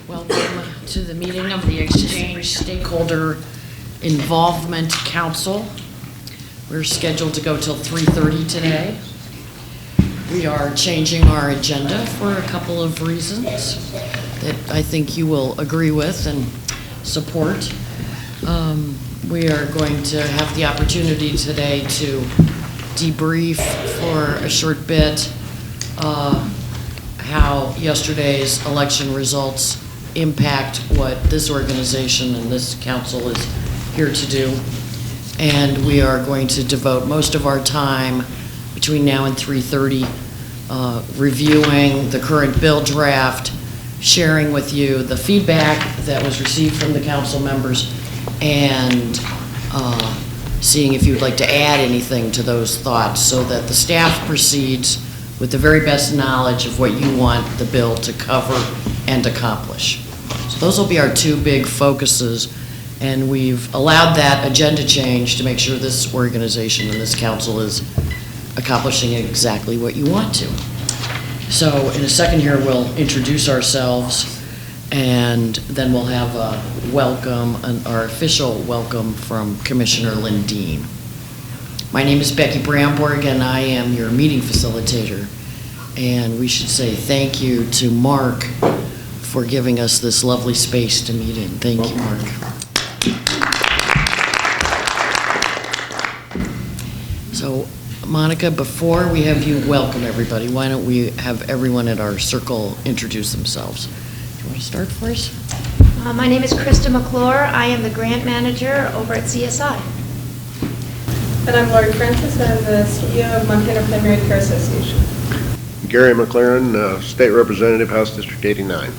Welcome to the meeting of the Exchange Stakeholder Involvement Council. We're scheduled to go till 3:30 today. We are changing our agenda for a couple of reasons that I think you will agree with and support. We are going to have the opportunity today to debrief for a short bit how yesterday's election results impact what this organization and this council is here to do. And we are going to devote most of our time between now and 3:30 reviewing the current bill draft, sharing with you the feedback that was received from the council members, and seeing if you would like to add anything to those thoughts so that the staff proceeds with the very best knowledge of what you want the bill to cover and accomplish. So those will be our two big focuses, and we've allowed that agenda change to make sure this organization and this council is accomplishing exactly what you want to. So in a second here, we'll introduce ourselves, and then we'll have a welcome, our official welcome from Commissioner Lindeen. My name is Becky Bramborg, and I am your meeting facilitator. And we should say thank you to Mark for giving us this lovely space to meet in. Thank you, Mark. So, Monica, before we have you welcome everybody, why don't we have everyone at our circle introduce themselves? Do you want to start for us? My name is Krista McClure. I am the grant manager over at CSI. And I'm Lori Francis. I'm the CEO of Montana Primary Care Association. Gary McLaren, State Representative, House District 89.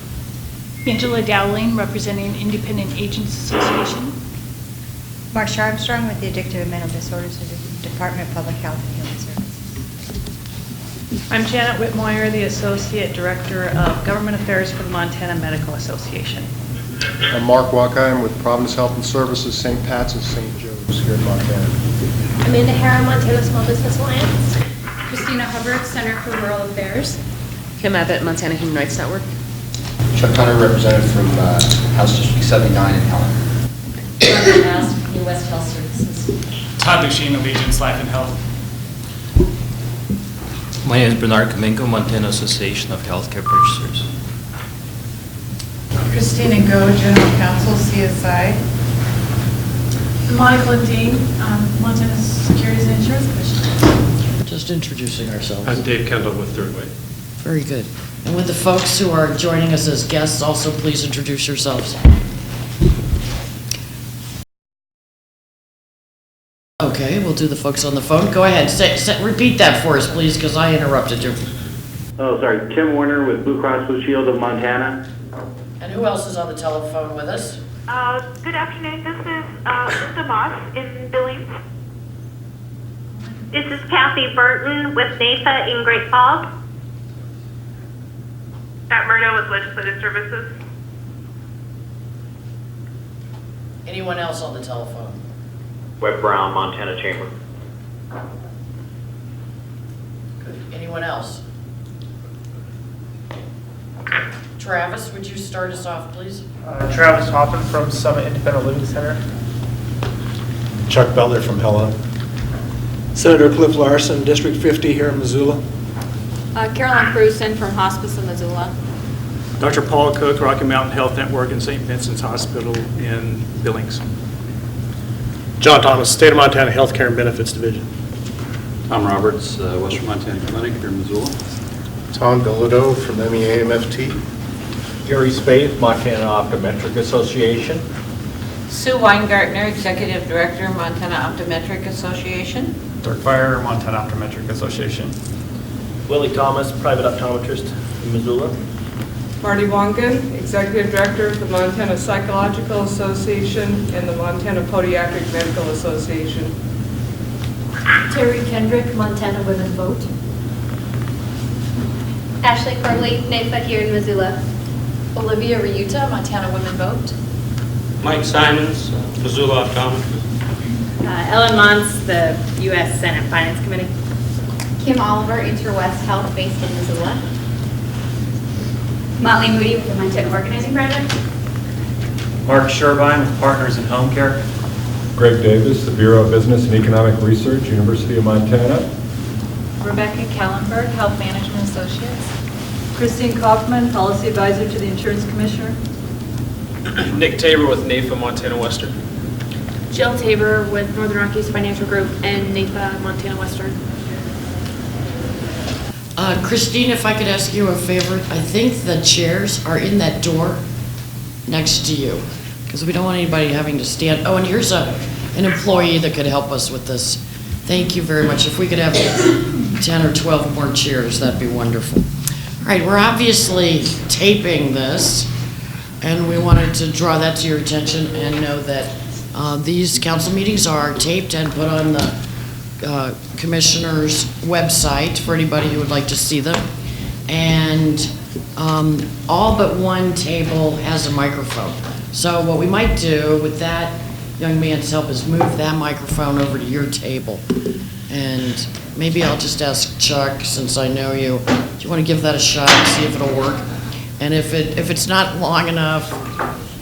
Angela Dowling, representing Independent Agents Association. Marsha Armstrong with the Addictive and Mental Disorders of the Department of Public Health and Human Services. I'm Janet Whitmoyer, the Associate Director of Government Affairs for the Montana Medical Association. I'm Mark Wackheim with Providence Health and Services, St. Pat's and St. Joe's here in Montana. Amanda Harrow, Montana Small Business Alliance. Christina Hubbard, Center for Rural Affairs. Kim Abbott, Montana Human Rights Network. Chuck Hunter, representative from House District 79 in Helen. Robert Mouse, New West Health Services. Todd Duchesne of Agents Life and Health. My name is Bernard Kaminko, Montana Association of Healthcare Purchasers. Christina Go, General Counsel, CSI. Monica Lindeen, Montana Securities and Insurance Commission. Just introducing ourselves. I'm Dave Kendall with Third Way. Very good. And with the folks who are joining us as guests, also please introduce yourselves. Okay, we'll do the folks on the phone. Go ahead, repeat that for us, please, because I interrupted you. Oh, sorry. Tim Warner with Blue Cross Blue Shield of Montana. And who else is on the telephone with us? Good afternoon. This is Linda Moss in Billings. This is Kathy Burton with NAFA in Great Falls. Pat Murdo with Legislative Services. Anyone else on the telephone? Webb Brown, Montana Chamber. Good. Anyone else? Travis, would you start us off, please? Travis Hoffman from Summit Independent Living Center. Chuck Butler from Helena. Senator Cliff Larson, District 50 here in Missoula. Caroline Cruson from Hospice in Missoula. Dr. Paul Cook, Rocky Mountain Health Network and St. Vincent's Hospital in Billings. John Thomas, State of Montana Healthcare and Benefits Division. Tom Roberts, Western Montana Clinic here in Missoula. Tom Bilodeau from MEAMFT. Gary Spade, Montana Optometric Association. Sue Weingartner, Executive Director, Montana Optometric Association. Dirk Fire, Montana Optometric Association. Willie Thomas, Private Optometrist in Missoula. Marty Wongan, Executive Director of the Montana Psychological Association and the Montana Podiatric Medical Association. Terry Kendrick, Montana Women Vote. Ashley Curley, NAFA here in Missoula. Olivia Ryuta, Montana Women Vote. Mike Simons, Missoula Optometrist. Ellen Mons, the U.S. Senate Finance Committee. Kim Oliver, Interwest Health based in Missoula. Motley Moody with the Montana Organizing Project. Mark Shervine with Partners in Home Care. Greg Davis, the Bureau of Business and Economic Research, University of Montana. Rebecca Kallenberg, Health Management Associates. Christine Kaufman, Policy Advisor to the Insurance Commissioner. Nick Tabor with NAFA Montana Western. Jill Tabor with Northern Rockies Financial Group and NAFA Montana Western. Christine, if I could ask you a favor, I think the chairs are in that door next to you, because we don't want anybody having to stand. Oh, and here's an employee that could help us with this. Thank you very much. If we could have 10 or 12 more chairs, that'd be wonderful. All right, we're obviously taping this, and we wanted to draw that to your attention and know that these council meetings are taped and put on the commissioner's website for anybody who would like to see them. And all but one table has a microphone. So what we might do with that young man's help is move that microphone over to your table. And maybe I'll just ask Chuck, since I know you, do you want to give that a shot and see if it'll work? And if it's not long enough,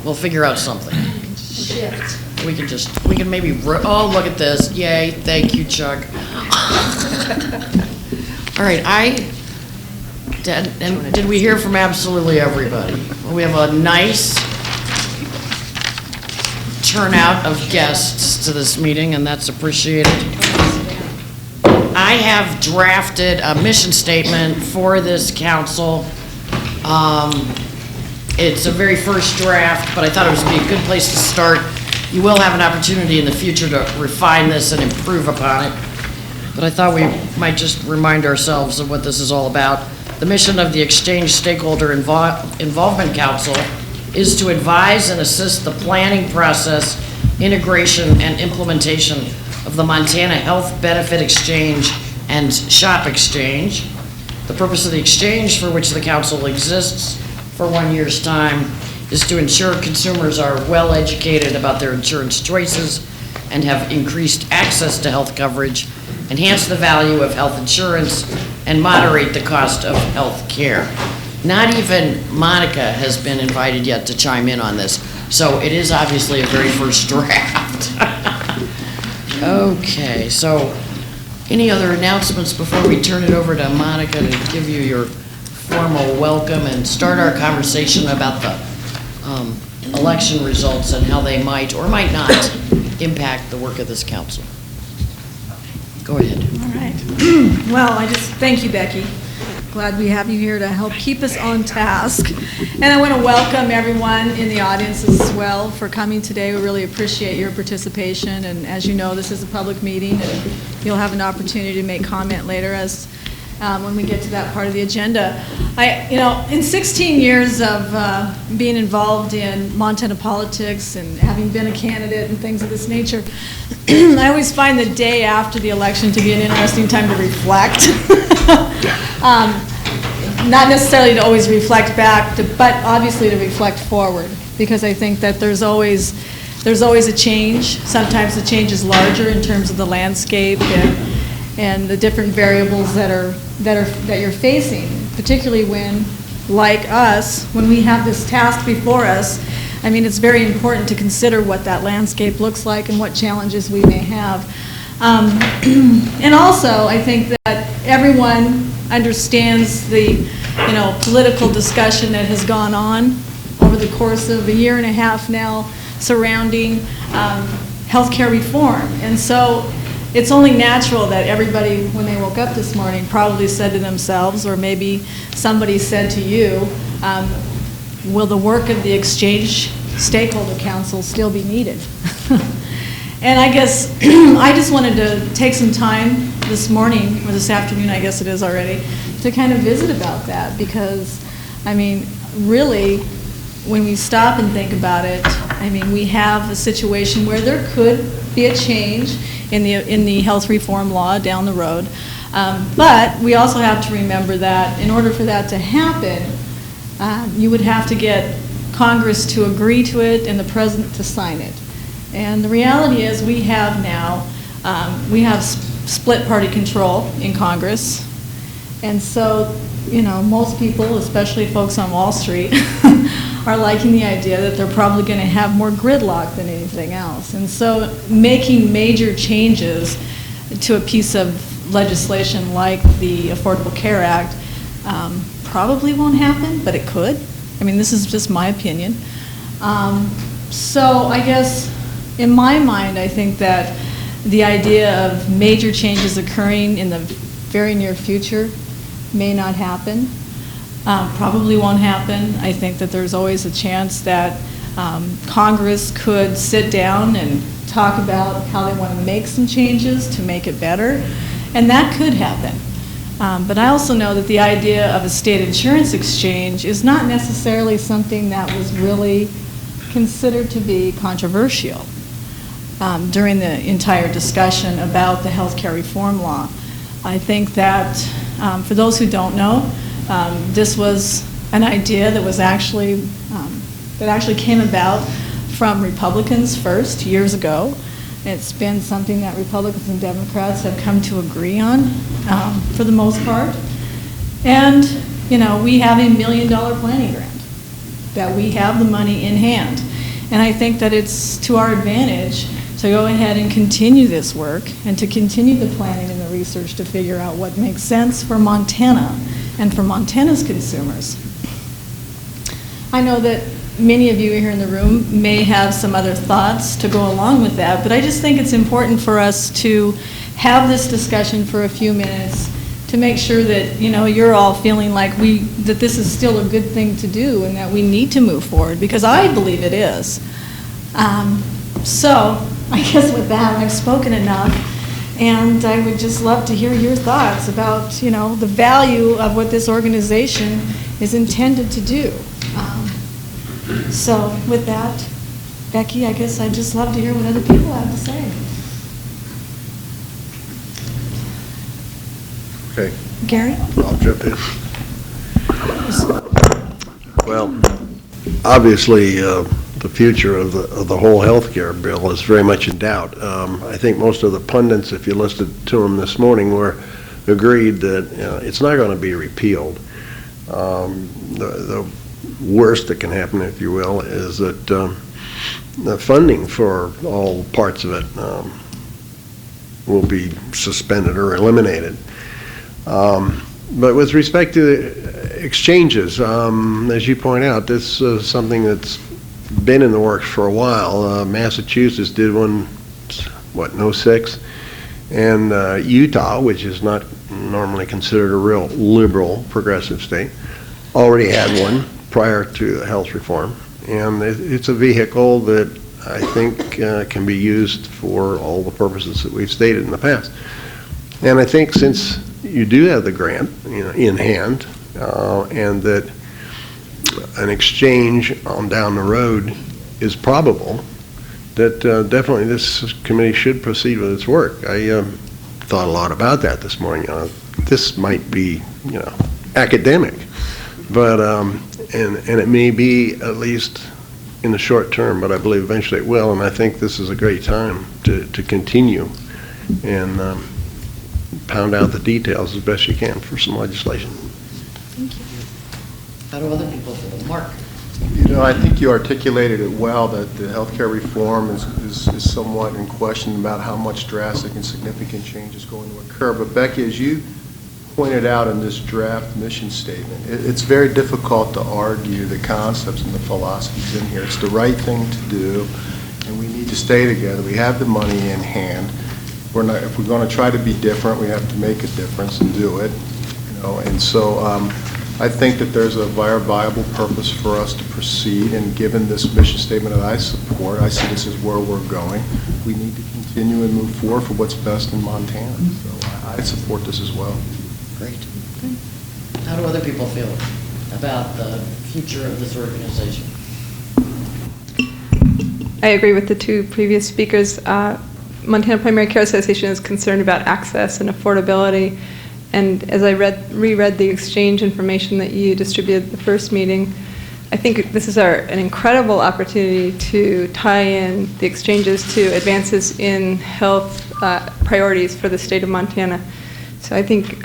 we'll figure out something. Shift. We can maybe, oh, look at this. Yay, thank you, Chuck. All right, did we hear from absolutely everybody? Well, we have a nice turnout of guests to this meeting, and that's appreciated. I have drafted a mission statement for this council. It's a very first draft, but I thought it would be a good place to start. You will have an opportunity in the future to refine this and improve upon it, but I thought we might just remind ourselves of what this is all about. The mission of the Exchange Stakeholder Involvement Council is to advise and assist the planning process, integration, and implementation of the Montana Health Benefit Exchange and Shop Exchange. The purpose of the exchange, for which the council exists for 1 year's time, is to ensure consumers are well educated about their insurance choices and have increased access to health coverage, enhance the value of health insurance, and moderate the cost of health care. Not even Monica has been invited yet to chime in on this, so it is obviously a very first draft. Okay, so any other announcements before we turn it over to Monica to give you your formal welcome and start our conversation about the election results and how they might or might not impact the work of this council? Go ahead. All right. Well, I just thank you, Becky. Glad we have you here to help keep us on task. And I want to welcome everyone in the audience as well for coming today. We really appreciate your participation. And as you know, this is a public meeting, and you'll have an opportunity to make comment later as when we get to that part of the agenda. In 16 years of being involved in Montana politics and having been a candidate and things of this nature, I always find the day after the election to be an interesting time to reflect. Not necessarily to always reflect back, but obviously to reflect forward, because I think that there's always a change. Sometimes the change is larger in terms of the landscape and the different variables that you're facing, particularly when, like us, when we have this task before us. I mean, it's very important to consider what that landscape looks like and what challenges we may have. And also, I think that everyone understands the political discussion that has gone on over the course of a year and a half now surrounding healthcare reform. And so it's only natural that everybody, when they woke up this morning, probably said to themselves, or maybe somebody said to you, will the work of the Exchange Stakeholder Council still be needed? And I guess I just wanted to take some time this morning, or this afternoon, I guess it is already, to kind of visit about that, because, I mean, really, when we stop and think about it, I mean, we have a situation where there could be a change in the health reform law down the road. But we also have to remember that in order for that to happen, you would have to get Congress to agree to it and the President to sign it. And the reality is we have now, we have split party control in Congress. And so, you know, most people, especially folks on Wall Street, are liking the idea that they're probably going to have more gridlock than anything else. And so making major changes to a piece of legislation like the Affordable Care Act probably won't happen, but it could. I mean, this is just my opinion. So I guess in my mind, I think that the idea of major changes occurring in the very near future may not happen, probably won't happen. I think that there's always a chance that Congress could sit down and talk about how they want to make some changes to make it better, and that could happen. But I also know that the idea of a state insurance exchange is not necessarily something that was really considered to be controversial during the entire discussion about the health care reform law. I think that for those who don't know, this was an idea that was actually came about from Republicans first years ago. It's been something that Republicans and Democrats have come to agree on for the most part. And, you know, we have $1 million planning grant, that we have the money in hand. And I think that it's to our advantage to go ahead and continue this work and to continue the planning and the research to figure out what makes sense for Montana and for Montana's consumers. I know that many of you here in the room may have some other thoughts to go along with that, but I just think it's important for us to have this discussion for a few minutes to make sure that, you know, you're all feeling like that this is still a good thing to do and that we need to move forward, because I believe it is. So I guess with that, I've spoken enough, and I would just love to hear your thoughts about, you know, the value of what this organization is intended to do. So with that, Becky, I guess I'd just love to hear what other people have to say. Okay. Gary? I'll jump in. Well, obviously, the future of the whole health care bill is very much in doubt. I think most of the pundits, if you listened to them this morning, agreed that it's not going to be repealed. The worst that can happen, if you will, is that the funding for all parts of it will be suspended or eliminated. But with respect to exchanges, as you point out, this is something that's been in the works for a while. Massachusetts did one, in 06? And Utah, which is not normally considered a real liberal progressive state, already had one prior to health reform. And it's a vehicle that I think can be used for all the purposes that we've stated in the past. And I think since you do have the grant, in hand, and that an exchange on down the road is probable, that definitely this committee should proceed with its work. I thought a lot about that this morning. This might be, academic, but and it may be at least in the short term, but I believe eventually it will. And I think this is a great time to continue and pound out the details as best you can for some legislation. Thank you. How do other people feel? Mark? I think you articulated it well, that the healthcare reform is somewhat in question about how much drastic and significant change is going to occur. But Becky, as you pointed out in this draft mission statement, it's very difficult to argue the concepts and the philosophies in here. It's the right thing to do, and we need to stay together. We have the money in hand. If we're going to try to be different, we have to make a difference and do it. And so I think that there's a viable purpose for us to proceed, and given this mission statement that I support, I see this as where we're going. We need to continue and move forward for what's best in Montana. So I support this as well. Great. How do other people feel about the future of this organization? I agree with the two previous speakers. Montana Primary Care Association is concerned about access and affordability. And as I reread the exchange information that you distributed at the first meeting, I think this is an incredible opportunity to tie in the exchanges to advances in health priorities for the state of Montana. So I think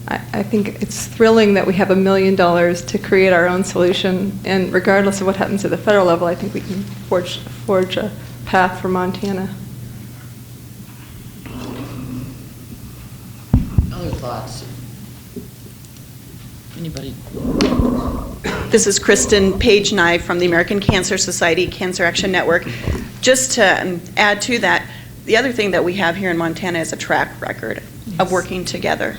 I think it's thrilling that we have $1 million to create our own solution, and regardless of what happens at the federal level, I think we can forge a path for Montana. Other thoughts? Anybody? This is Kristen Page Nye from the American Cancer Society Cancer Action Network. Just to add to that, the other thing that we have here in Montana is a track record of working together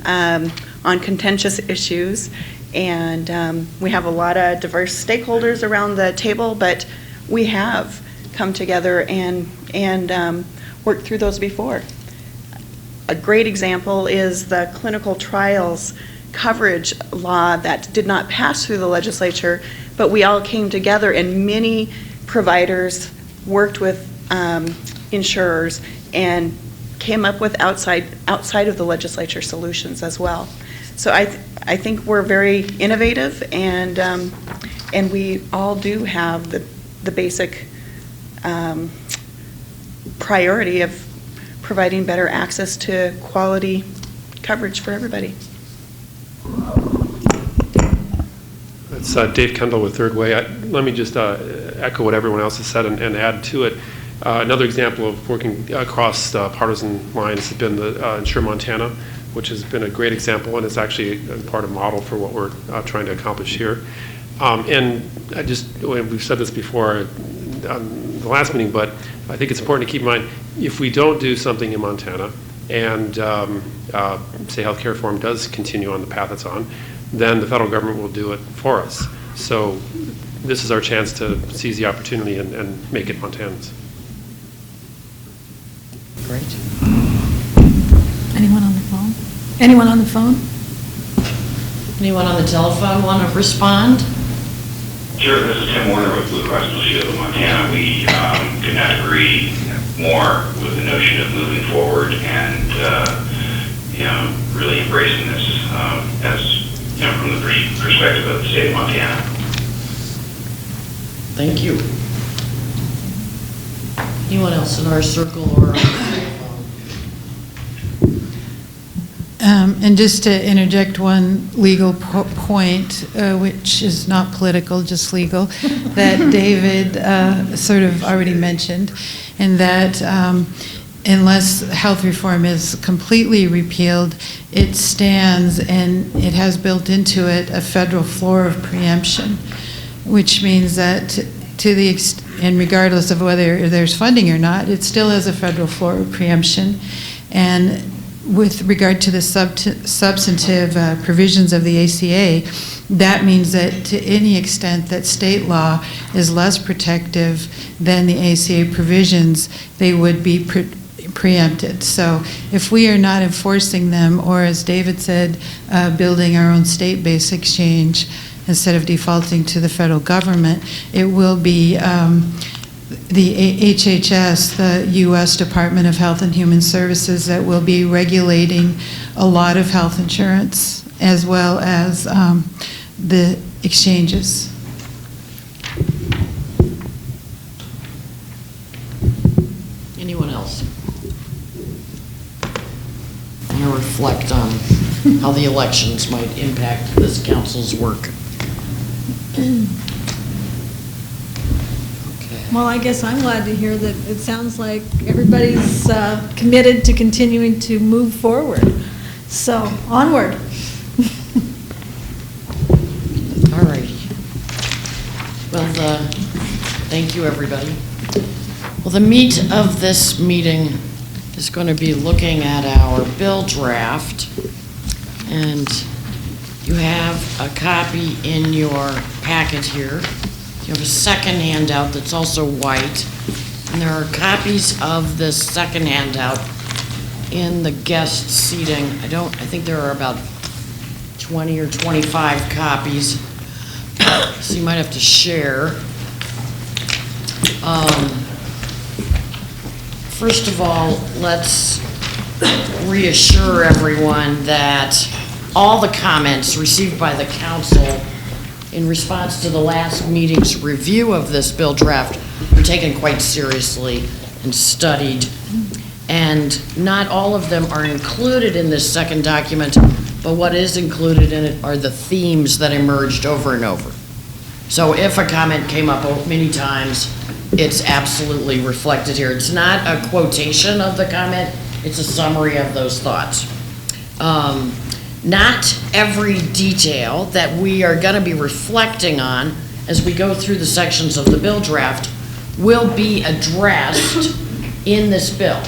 on contentious issues, and we have a lot of diverse stakeholders around the table, but we have come together and worked through those before. A great example is the clinical trials coverage law that did not pass through the legislature, but we all came together and many providers worked with insurers and came up with outside of the legislature solutions as well. So I think we're very innovative, and we all do have the basic priority of providing better access to quality coverage for everybody. It's Dave Kendall with Third Way. Let me just echo what everyone else has said and add to it. Another example of working across partisan lines has been the Insure Montana, which has been a great example, and it's actually part of model for what we're trying to accomplish here. And we've said this before on the last meeting, but I think it's important to keep in mind, if we don't do something in Montana and say healthcare reform does continue on the path it's on, then the federal government will do it for us. So this is our chance to seize the opportunity and make it Montanans. Great. Anyone on the phone? Anyone on the phone? Anyone on the telephone want to respond? Sure, this is Tim Warner with Blue Cross Blue Shield of Montana. We could not agree more with the notion of moving forward and really embracing this as from the perspective of the state of Montana. Thank you. Anyone else in our circle or on the telephone? And just to interject one legal point, which is not political, just legal, that David sort of already mentioned, and that unless health reform is completely repealed, it stands and it has built into it a federal floor of preemption, which means that to the and regardless of whether there's funding or not, it still has a federal floor of preemption. And with regard to the substantive provisions of the ACA, that means that to any extent that state law is less protective than the ACA provisions, they would be preempted. So if we are not enforcing them, or as David said, building our own state-based exchange instead of defaulting to the federal government, it will be the HHS, the U.S. Department of Health and Human Services, that will be regulating a lot of health insurance, as well as the exchanges. Anyone else? I'm going to reflect on how the elections might impact this council's work. Well, I guess I'm glad to hear that it sounds like everybody's committed to continuing to move forward. So, onward. All righty. Well, thank you, everybody. Well, the meat of this meeting is going to be looking at our bill draft, and you have a copy in your packet here. You have a second handout that's also white, and there are copies of this second handout in the guest seating. I think there are about 20 or 25 copies, so you might have to share. First of all, let's reassure everyone that all the comments received by the council in response to the last meeting's review of this bill draft were taken quite seriously and studied. And not all of them are included in this second document, but what is included in it are the themes that emerged over and over. So if a comment came up many times, it's absolutely reflected here. It's not a quotation of the comment, it's a summary of those thoughts. Not every detail that we are going to be reflecting on as we go through the sections of the bill draft will be addressed in this bill.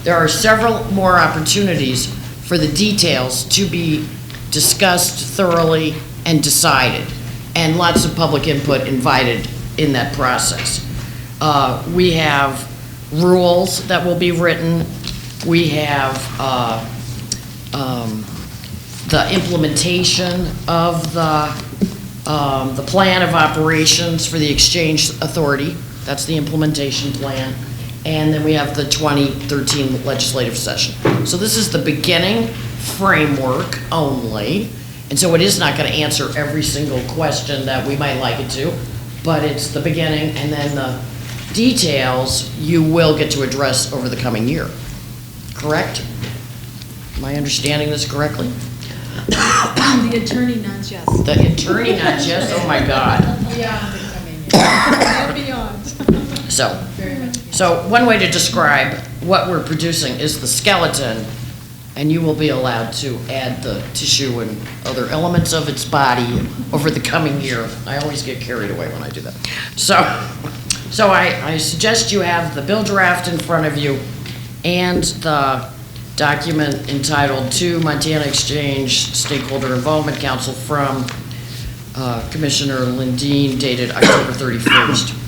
There are several more opportunities for the details to be discussed thoroughly and decided, and lots of public input invited in that process. We have rules that will be written. We have the implementation of the plan of operations for the Exchange Authority. That's the implementation plan. And then we have the 2013 legislative session. So this is the beginning framework only. And so it is not going to answer every single question that we might like it to, but it's the beginning, and then the details you will get to address over the coming year. Correct? Am I understanding this correctly? The attorney nods yes. The attorney nods yes? Oh my God. Beyond. Beyond. So one way to describe what we're producing is the skeleton, and you will be allowed to add the tissue and other elements of its body over the coming year. I always get carried away when I do that. So I suggest you have the bill draft in front of you and the document entitled To Montana Exchange Stakeholder Involvement Council from Commissioner Lindeen, dated October 31st.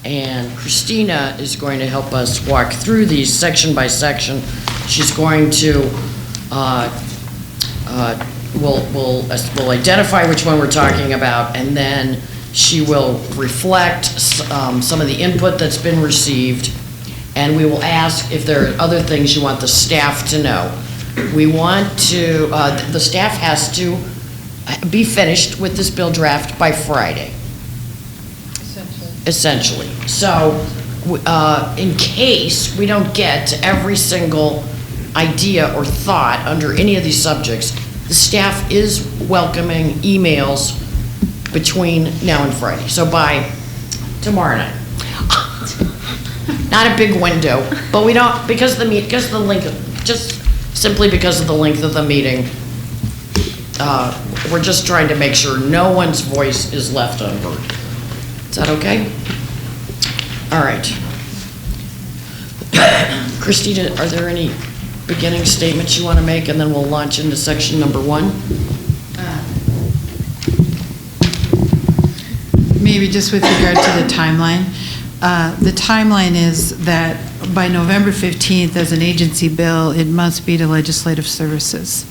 And Christina is going to help us walk through these section by section. She's going to, we'll identify which one we're talking about, and then she will reflect some of the input that's been received, and we will ask if there are other things you want the staff to know. We want to, the staff has to be finished with this bill draft by Friday. Essentially. So in case we don't get to every single idea or thought under any of these subjects, the staff is welcoming emails between now and Friday. So by tomorrow night. Not a big window, but we don't, because the length, just simply because of the length of the meeting, we're just trying to make sure no one's voice is left unheard. Is that okay? All right. Christina, are there any beginning statements you want to make, and then we'll launch into section number 1? Maybe just with regard to the timeline. The timeline is that by November 15th, as an agency bill, it must be to legislative services.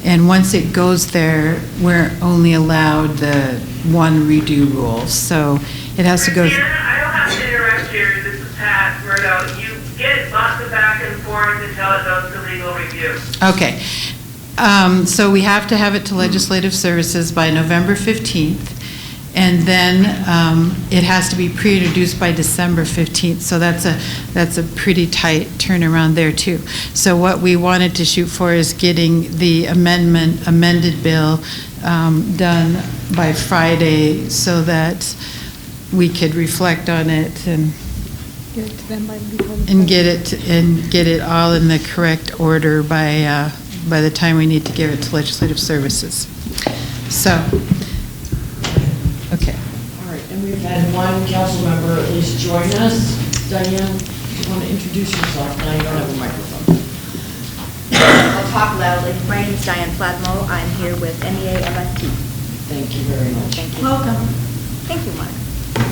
And once it goes there, we're only allowed the one redo rule. So it has to go. I don't have to interrupt here. This is Pat Murdo. You get lots of back and forth until it goes to legal review. Okay. So we have to have it to legislative services by November 15th. And then it has to be pre-introduced by December 15th. So that's a pretty tight turnaround there too. So what we wanted to shoot for is getting the amended bill done by Friday so that we could reflect on it and Get it to them by before the get it all in the correct order by the time we need to give it to legislative services. So. Okay. All right, and we've had one council member at least join us. Diane, you want to introduce yourself? Now you don't have a microphone. I'll talk loudly. My name is Diane Fladmo. I'm here with MEA MFT. Thank you very much. Thank you. Welcome. Thank you, Monica. All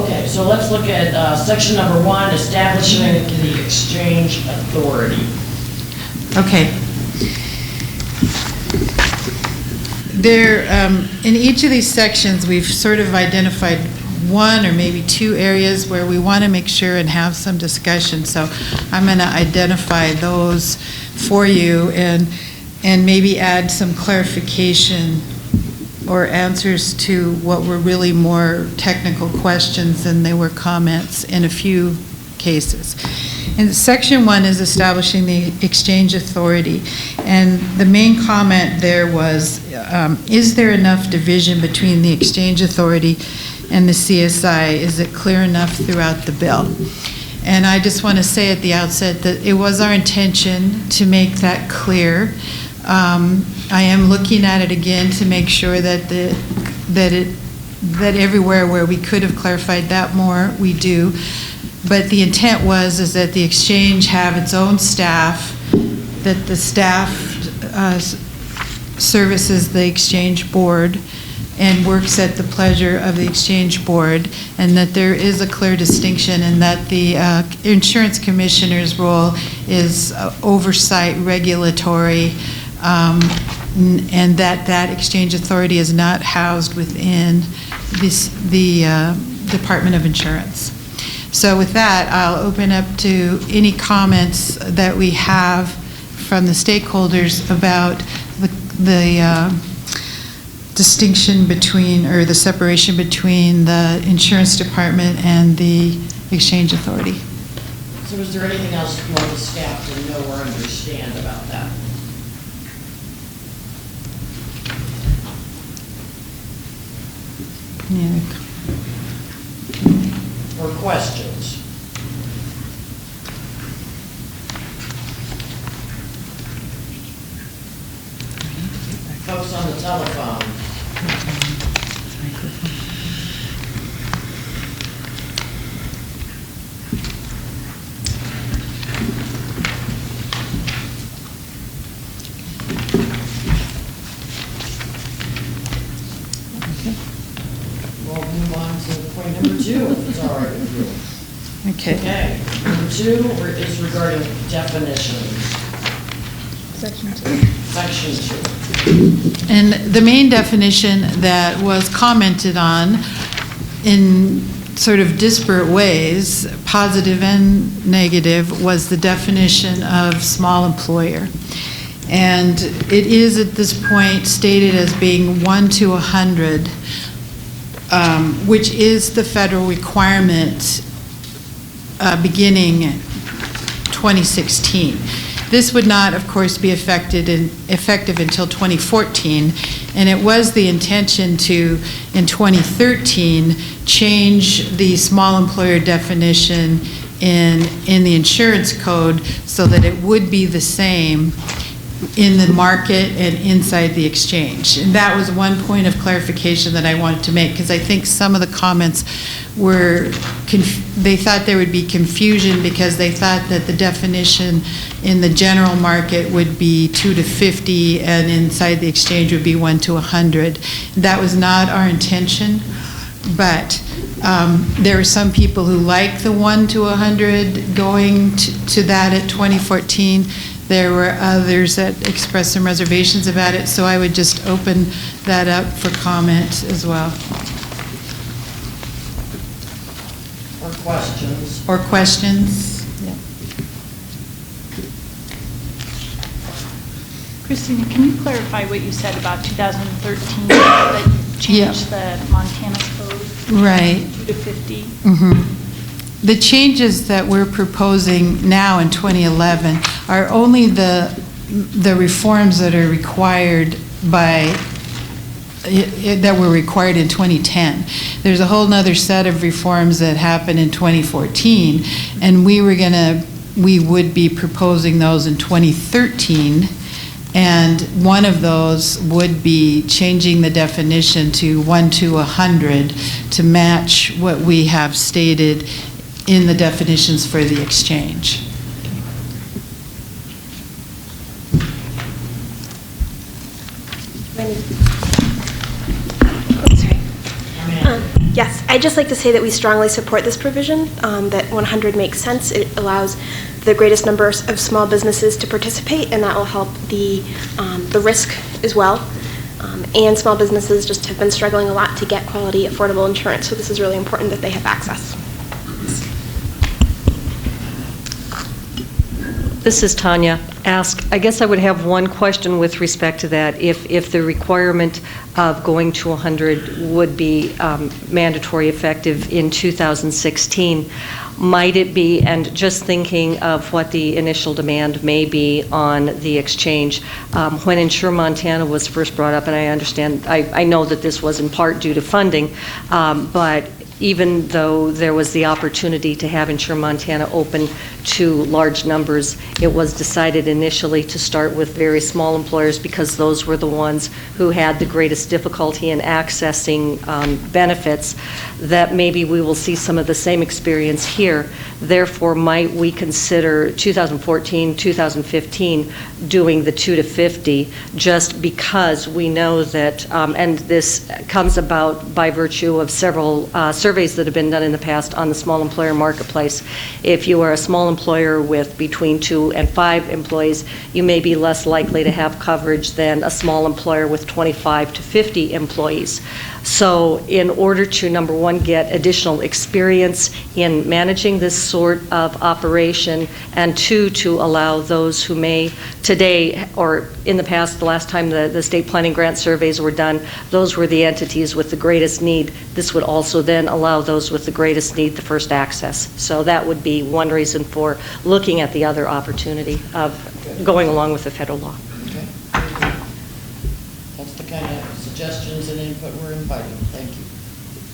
right. So let's look at section number 1, establishing the Exchange Authority. Okay. There, in each of these sections, we've sort of identified one or maybe two areas where we want to make sure and have some discussion. So I'm going to identify those for you and maybe add some clarification or answers to what were really more technical questions than they were comments in a few cases. And Section 1 is establishing the exchange authority. And the main comment there was, is there enough division between the exchange authority and the CSI? Is it clear enough throughout the bill? And I just want to say at the outset that it was our intention to make that clear. I am looking at it again to make sure that that everywhere where we could have clarified that more, we do. But the intent is that the exchange have its own staff, that the staff services the exchange board and works at the pleasure of the exchange board, and that there is a clear distinction, and that the insurance commissioner's role is oversight, regulatory, and that exchange authority is not housed within the Department of Insurance. So with that, I'll open up to any comments that we have from the stakeholders about the distinction between, or the separation between the insurance department and the exchange authority. So is there anything else you want the staff to know or understand about that? Yeah. Or questions? Folks on the telephone. We'll move on to point number 2, if it's all right with you. Okay. Okay. Number 2 is regarding definitions. Section 2. Section 2. And the main definition that was commented on in sort of disparate ways, positive and negative, was the definition of small employer. And it is at this point stated as being 1 to 100, which is the federal requirement beginning 2016. This would not, of course, be effective until 2014, and it was the intention to, in 2013, change the small employer definition in the insurance code so that it would be the same in the market and inside the exchange. And that was one point of clarification that I wanted to make, because I think some of the comments were, they thought there would be confusion because they thought that the definition in the general market would be 2 to 50 and inside the exchange would be 1 to 100. That was not our intention, but there were some people who liked the 1 to 100 going to that at 2014. There were others that expressed some reservations about it, so I would just open that up for comment as well. Or questions. Or questions? Yeah. Christina, can you clarify what you said about 2013 that changed the Montana code? Right. 2 to 50? Mm-hmm. The changes that we're proposing now in 2011 are only the reforms that are required that were required in 2010. There's a whole nother set of reforms that happened in 2014, and we would be proposing those in 2013, and one of those would be changing the definition to 1 to 100 to match what we have stated in the definitions for the exchange. Yes, I'd just like to say that we strongly support this provision, that 100 makes sense. It allows the greatest number of small businesses to participate, and that will help the risk as well. And small businesses just have been struggling a lot to get quality, affordable insurance, so this is really important that they have access. This is Tanya. I guess I would have one question with respect to that. If the requirement of going to 100 would be mandatory effective in 2016, might it be, and just thinking of what the initial demand may be on the exchange, when Insure Montana was first brought up, and I understand, I know that this was in part due to funding, but even though there was the opportunity to have Insure Montana open to large numbers, it was decided initially to start with very small employers because those were the ones who had the greatest difficulty in accessing benefits, that maybe we will see some of the same experience here. Therefore, might we consider 2014, 2015 doing the 2 to 50 just because we know that, and this comes about by virtue of several surveys that have been done in the past on the small employer marketplace. If you are a small employer with between 2 and 5 employees, you may be less likely to have coverage than a small employer with 25 to 50 employees. So in order to, number one, get additional experience in managing this sort of operation, and two, to allow those who may today, or in the past, the last time the state planning grant surveys were done, those were the entities with the greatest need. This would also then allow those with the greatest need the first access. So that would be one reason for looking at the other opportunity of going along with the federal law. Okay. That's the kind of suggestions and input we're inviting. Thank you.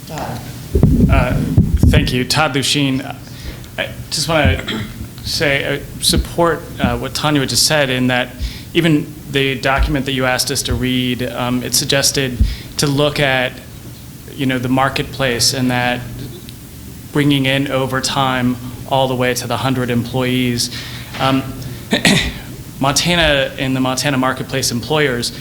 Todd. Thank you. Todd Lusheen. I just want to say, support what Tanya just said, in that even the document that you asked us to read, it suggested to look at, the marketplace, and that bringing in over time all the way to the 100 employees. Montana, in the Montana marketplace employers,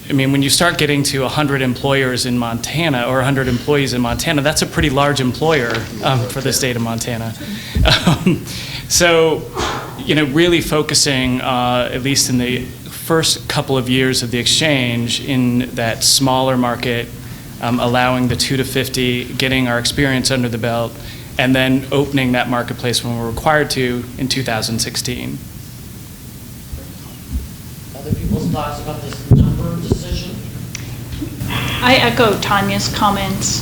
when you start getting to 100 employers in Montana, or 100 employees in Montana, that's a pretty large employer for the state of Montana. So, really focusing, at least in the first couple of years of the exchange, in that smaller market, allowing the 2 to 50, getting our experience under the belt, and then opening that marketplace when we're required to in 2016. Other people's thoughts about this number decision? I echo Tanya's comments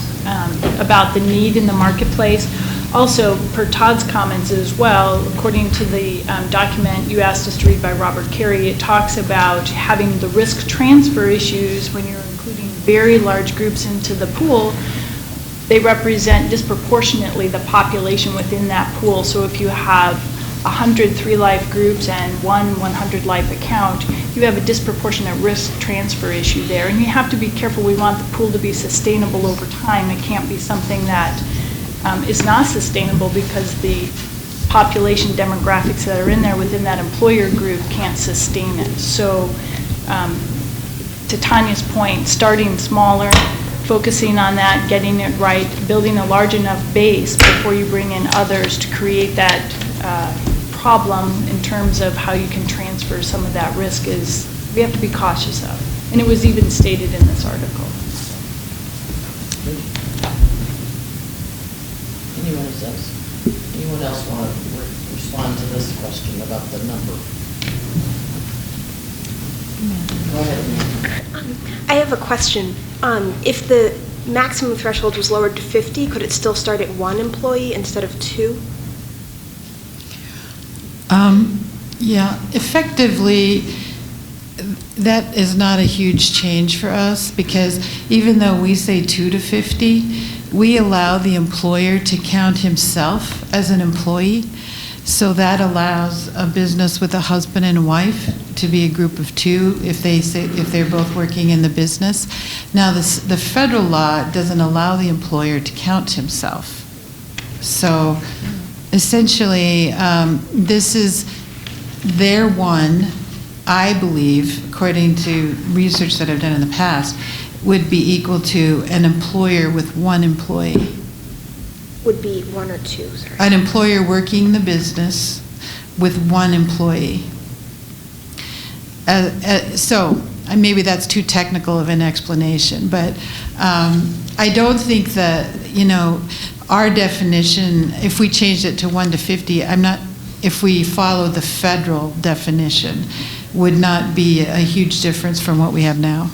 about the need in the marketplace. Also, per Todd's comments as well, according to the document you asked us to read by Robert Carey, it talks about having the risk transfer issues when you're including very large groups into the pool. They represent disproportionately the population within that pool. So if you have 100 3-life groups and one 100-life account, you have a disproportionate risk transfer issue there. And you have to be careful. We want the pool to be sustainable over time. It can't be something that is not sustainable because the population demographics that are in there within that employer group can't sustain it. So to Tanya's point, starting smaller, focusing on that, getting it right, building a large enough base before you bring in others to create that problem in terms of how you can transfer some of that risk is, we have to be cautious of. And it was even stated in this article. Anyone else want to respond to this question about the number? Go ahead, I have a question. If the maximum threshold was lowered to 50, could it still start at 1 employee instead of 2? Yeah, effectively, that is not a huge change for us, because even though we say 2 to 50, we allow the employer to count himself as an employee. So that allows a business with a husband and wife to be a group of 2 if they're both working in the business. Now, the federal law doesn't allow the employer to count himself. So essentially, this is their one, I believe, according to research that I've done in the past, would be equal to an employer with 1 employee. Would be 1 or 2, sorry. An employer working the business with 1 employee. So maybe that's too technical of an explanation, but I don't think that, our definition, if we changed it to 1 to 50, I'm not if we follow the federal definition, would not be a huge difference from what we have now.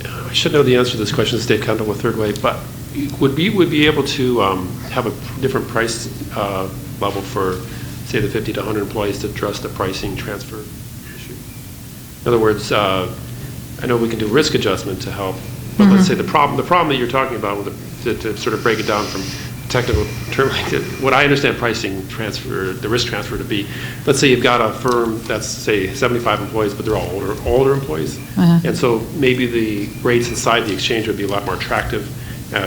I should know the answer to this question, State Council with Third Way, but would be able to have a different price level for, say, the 50 to 100 employees to address the pricing transfer issue? In other words, I know we can do risk adjustment to help, but let's say the problem that you're talking about, to sort of break it down from technical term, what I understand pricing transfer, the risk transfer to be, let's say you've got a firm that's, say, 75 employees, but they're all older employees. And so maybe the rates inside the exchange would be a lot more attractive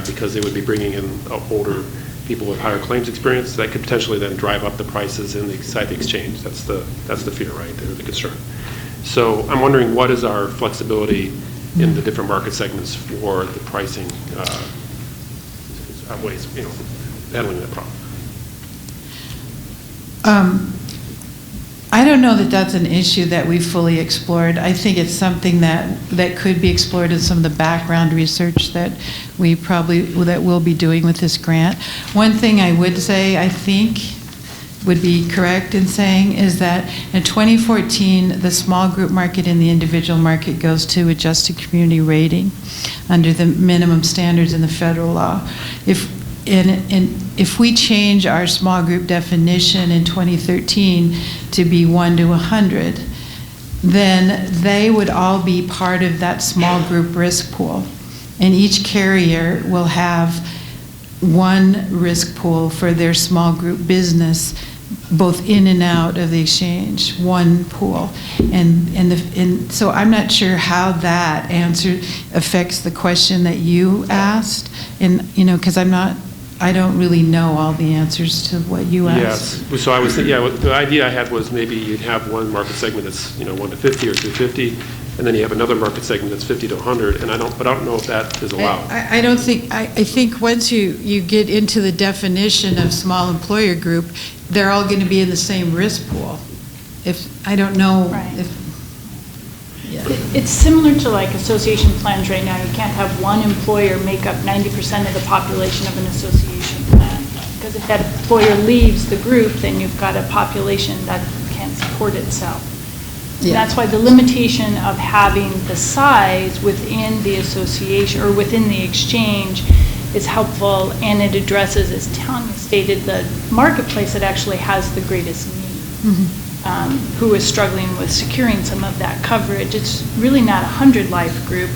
because they would be bringing in older people with higher claims experience. That could potentially then drive up the prices inside the exchange. That's the fear, right, or the concern. So I'm wondering, what is our flexibility in the different market segments for the pricing ways, handling that problem? I don't know that that's an issue that we've fully explored. I think it's something that could be explored in some of the background research that we'll be doing with this grant. One thing I would say, I think, would be correct in saying is that in 2014, the small group market and the individual market goes to adjusted community rating under the minimum standards in the federal law. If we change our small group definition in 2013 to be 1 to 100, then they would all be part of that small group risk pool. And each carrier will have one risk pool for their small group business, both in and out of the exchange, one pool. And so I'm not sure how that answer affects the question that you asked, and because I don't really know all the answers to what you asked. Yes. So I was the idea I had was maybe you'd have one market segment that's 1 to 50 or 250, and then you have another market segment that's 50 to 100, and I don't know if that is allowed. I think once you get into the definition of small employer group, they're all going to be in the same risk pool. I don't know if. Yeah. It's similar to like association plans right now. You can't have one employer make up 90% of the population of an association plan. Because if that employer leaves the group, then you've got a population that can't support itself. Yeah. And that's why the limitation of having the size within the association or within the exchange is helpful, and it addresses, as Tanya stated, the marketplace that actually has the greatest need. Who is struggling with securing some of that coverage. It's really not 100 life group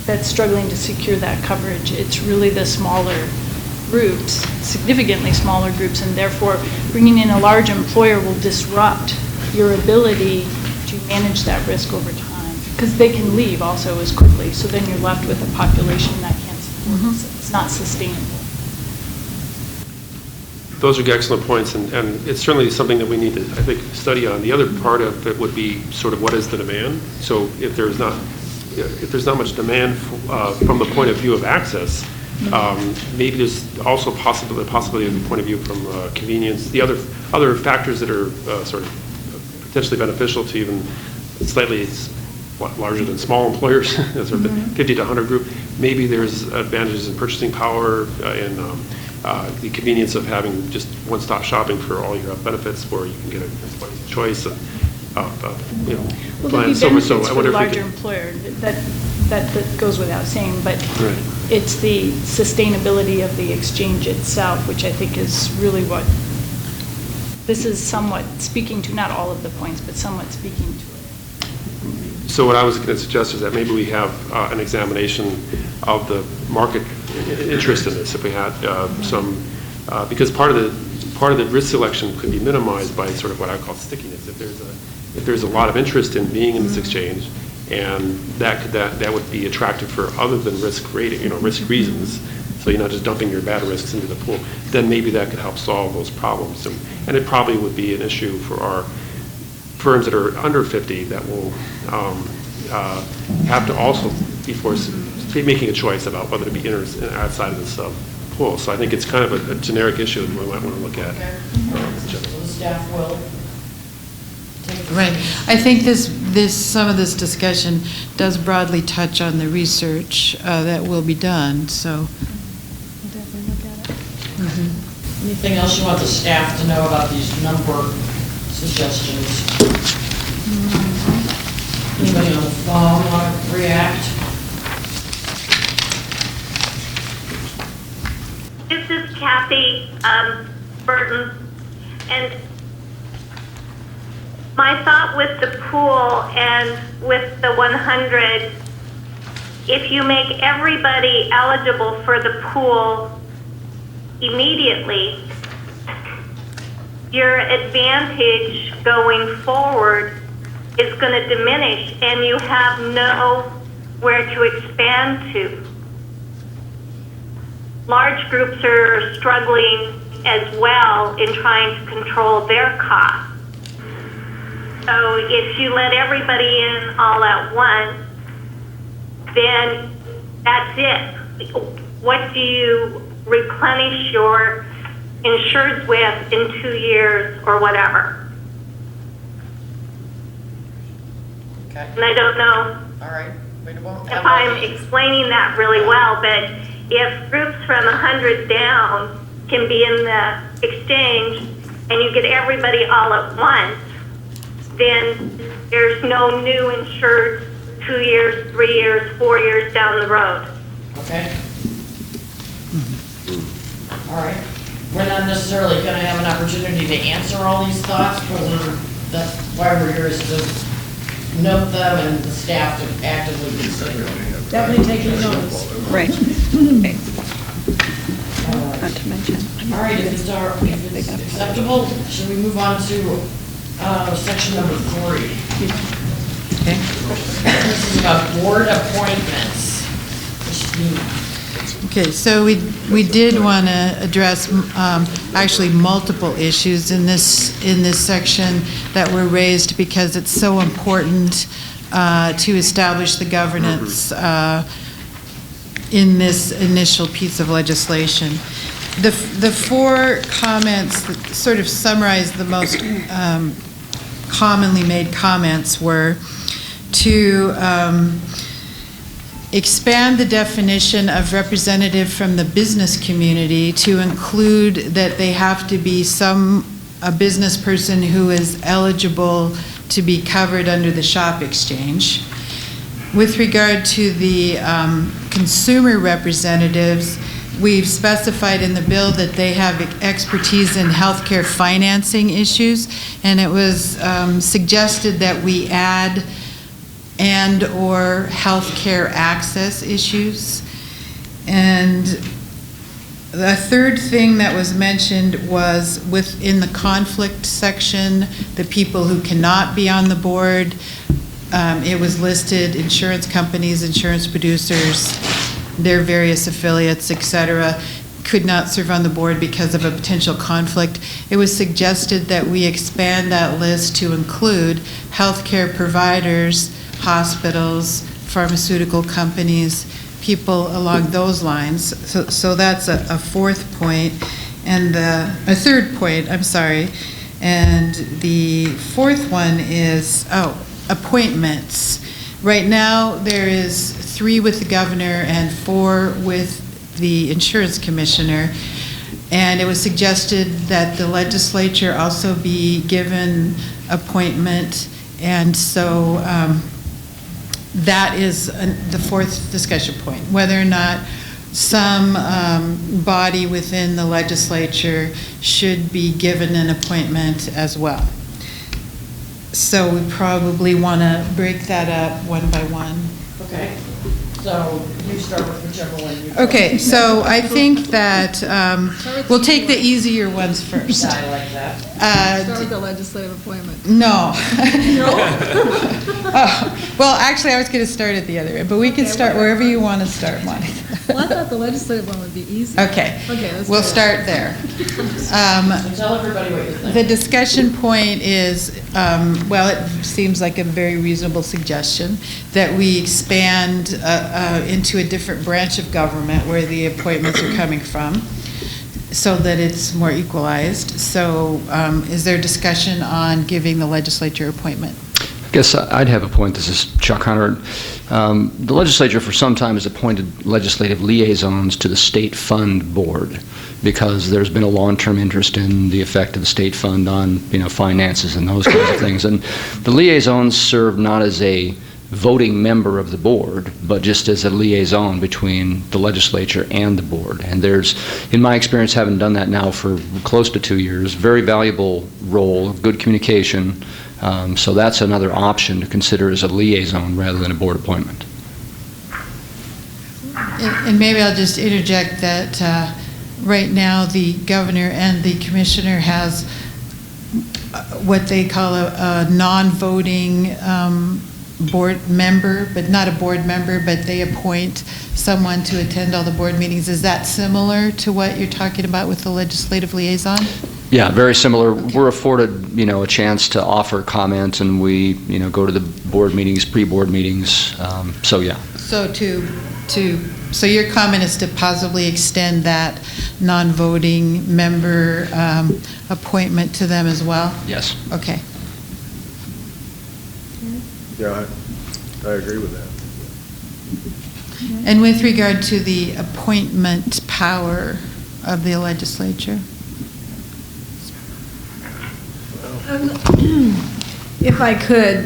that's struggling to secure that coverage. It's really the smaller groups, significantly smaller groups, and therefore bringing in a large employer will disrupt your ability to manage that risk over time, because they can leave also as quickly. So then you're left with a population that can't support it. It's not sustainable. Those are excellent points, and it's certainly something that we need to, I think, study on. The other part of it would be sort of what is the demand. So if there's not much demand from the point of view of access, maybe there's also possibility of the point of view from convenience. The other factors that are sort of potentially beneficial to even slightly larger than small employers, sort of the 50 to 100 group. Maybe there's advantages in purchasing power and the convenience of having just one-stop shopping for all your benefits, where you can get an employee's choice of Well, plans. there'd be benefits for the larger employer. That goes without saying, but it's the sustainability of the exchange itself, which I think is really what this is somewhat speaking to, not all of the points, but somewhat speaking to it. So what I was going to suggest is that maybe we have an examination of the market interest in this. If we had because part of the risk selection could be minimized by sort of what I call stickiness. If there's a lot of interest in being in this exchange, and that would be attractive for other than risk rating, risk reasons. So you're not just dumping your bad risks into the pool. Then maybe that could help solve those problems, and it probably would be an issue for our firms that are under 50 that will have to also be making a choice about whether to be in or outside of this pool. So I think it's kind of a generic issue that we might want to look at. So the staff will take Right. I think some of this discussion does broadly touch on the research that will be done. So Anything else you want the staff to know about these number suggestions? Anybody on the phone want to react? This is Kathy Burton, and my thought with the pool and with the 100, if you make everybody eligible for the pool immediately, your advantage going forward is going to diminish, and you have nowhere to expand to. Large groups are struggling as well in trying to control their costs. So if you let everybody in all at once, then that's it. What do you replenish your insureds with in 2 years or whatever? Okay. And I don't know All right. if I'm explaining that really well, but if groups from 100 down can be in the exchange and you get everybody all at once, then there's no new insured 2 years, 3 years, 4 years down the road. Okay. All right. We're not necessarily going to have an opportunity to answer all these thoughts, but that's why we're here, is to note them and the staff to actively consider them. Definitely taking notes. Right. Not to mention. All right, if it's acceptable, should we move on to section number 3? Okay. This is about board appointments. Okay, so we did want to address actually multiple issues in this section that were raised because it's so important to establish the governance in this initial piece of legislation. The 4 comments that sort of summarize the most commonly made comments were to expand the definition of representative from the business community to include that they have to be a business person who is eligible to be covered under the shop exchange. With regard to the consumer representatives, we've specified in the bill that they have expertise in healthcare financing issues, and it was suggested that we add and/or healthcare access issues. And the third thing that was mentioned was within the conflict section, the people who cannot be on the board. It was listed insurance companies, insurance producers, their various affiliates, et cetera, could not serve on the board because of a potential conflict. It was suggested that we expand that list to include healthcare providers, hospitals, pharmaceutical companies, people along those lines. So that's a fourth point. And a third point, I'm sorry. And the fourth one is, appointments. Right now, there is 3 with the governor and 4 with the insurance commissioner. And it was suggested that the legislature also be given appointment. And so that is the fourth discussion point, whether or not some body within the legislature should be given an appointment as well. So we probably want to break that up one by one. Okay. So you start with whichever one you Okay, so I think that we'll take the easier ones first. I like that. Start with the legislative appointment. No. Well, actually, I was going to start at the other end, but we can start wherever you want to start, Monica. Well, I thought the legislative one would be easy. Okay. We'll start there. So tell everybody what you think. The discussion point is, well, it seems like a very reasonable suggestion that we expand into a different branch of government where the appointments are coming from, so that it's more equalized. So is there discussion on giving the legislature appointment? guess I'd have a point. This is Chuck Hunter. The legislature for some time has appointed legislative liaisons to the state fund board because there's been a long-term interest in the effect of the state fund on, finances and those kinds of things. And the liaisons serve not as a voting member of the board, but just as a liaison between the legislature and the board. And there's, in my experience, having done that now for close to 2 years, very valuable role, good communication. So that's another option to consider as a liaison rather than a board appointment. And maybe I'll just interject that right now the governor and the commissioner has what they call a non-voting board member, but not a board member, but they appoint someone to attend all the board meetings. Is that similar to what you're talking about with the legislative liaison? Yeah, very similar. Okay. We're afforded, a chance to offer comment, and we, go to the board meetings, pre-board meetings. So yeah. So so your comment is to possibly extend that non-voting member appointment to them as well? Yes. Okay. Yeah, I agree with that. And with regard to the appointment power of the legislature? If I could,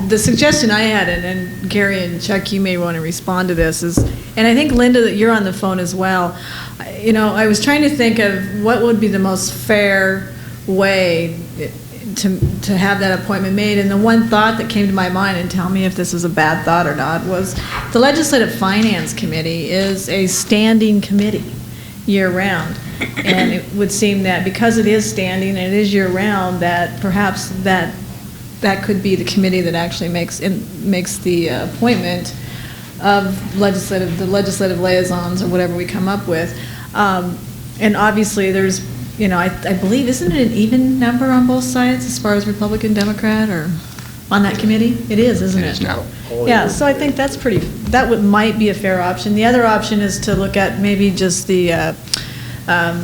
the suggestion I had, and Gary and Chuck, you may want to respond to this, is, and I think Linda, that you're on the phone as well, I was trying to think of what would be the most fair way to have that appointment made, and the one thought that came to my mind, and tell me if this is a bad thought or not, was the Legislative Finance Committee is a standing committee year-round, and it would seem that because it is standing and it is year-round, that perhaps that could be the committee that actually makes the appointment of the legislative liaisons or whatever we come up with, and obviously there's. I believe, isn't it an even number on both sides as far as Republican, Democrat, or on that committee? It is, isn't it? It is now. Yeah, so I think might be a fair option. The other option is to look at maybe just the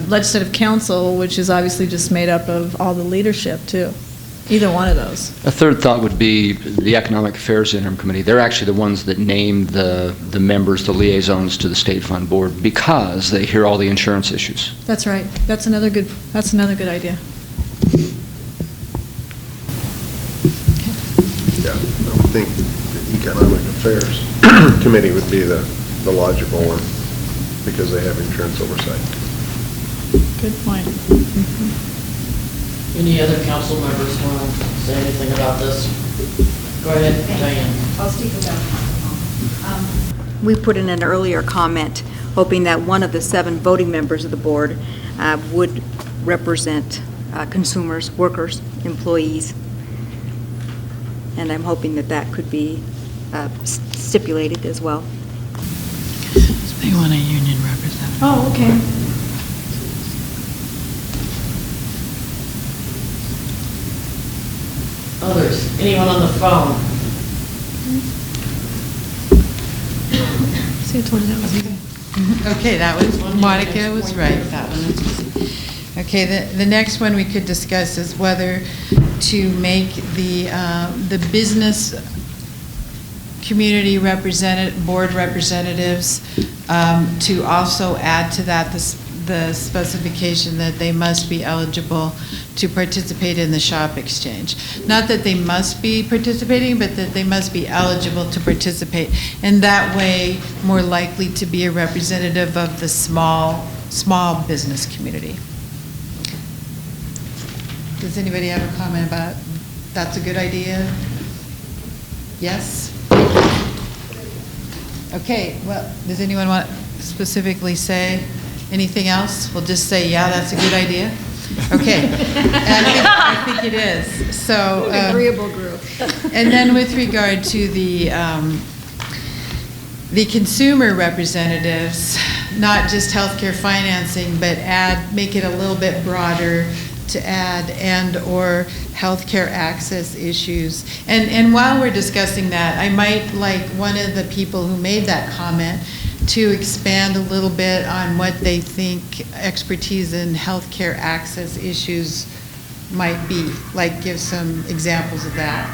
Legislative Council, which is obviously just made up of all the leadership, too. Either one of those. A third thought would be the Economic Affairs Interim Committee. They're actually the ones that name the members, the liaisons to the State Fund Board, because they hear all the insurance issues. That's right. That's another good idea. Yeah, I would think the Economic Affairs Committee would be the logical one because they have insurance oversight. Good point. Any other council members want to say anything about this? Go ahead, Diane. I'll speak about it. We put in an earlier comment hoping that one of the 7 voting members of the board would represent consumers, workers, employees. And I'm hoping that could be stipulated as well. They want a union representative. Oh, okay. Others? Anyone on the phone? See, I told you that was easy. Okay, that was, Monica was right. That one was easy. Okay, the next one we could discuss is whether to make the business community board representatives to also add to that the specification that they must be eligible to participate in the shop exchange. Not that they must be participating, but that they must be eligible to participate. And that way, more likely to be a representative of the small business community. Does anybody have a comment about that's a good idea? Yes? Okay, well, does anyone want to specifically say anything else? We'll just say, yeah, that's a good idea. Okay, I think it is. So agreeable group. And then with regard to the consumer representatives, not just healthcare financing, but make it a little bit broader to add and/or healthcare access issues. And while we're discussing that, I might like one of the people who made that comment to expand a little bit on what they think expertise in healthcare access issues might be, like give some examples of that.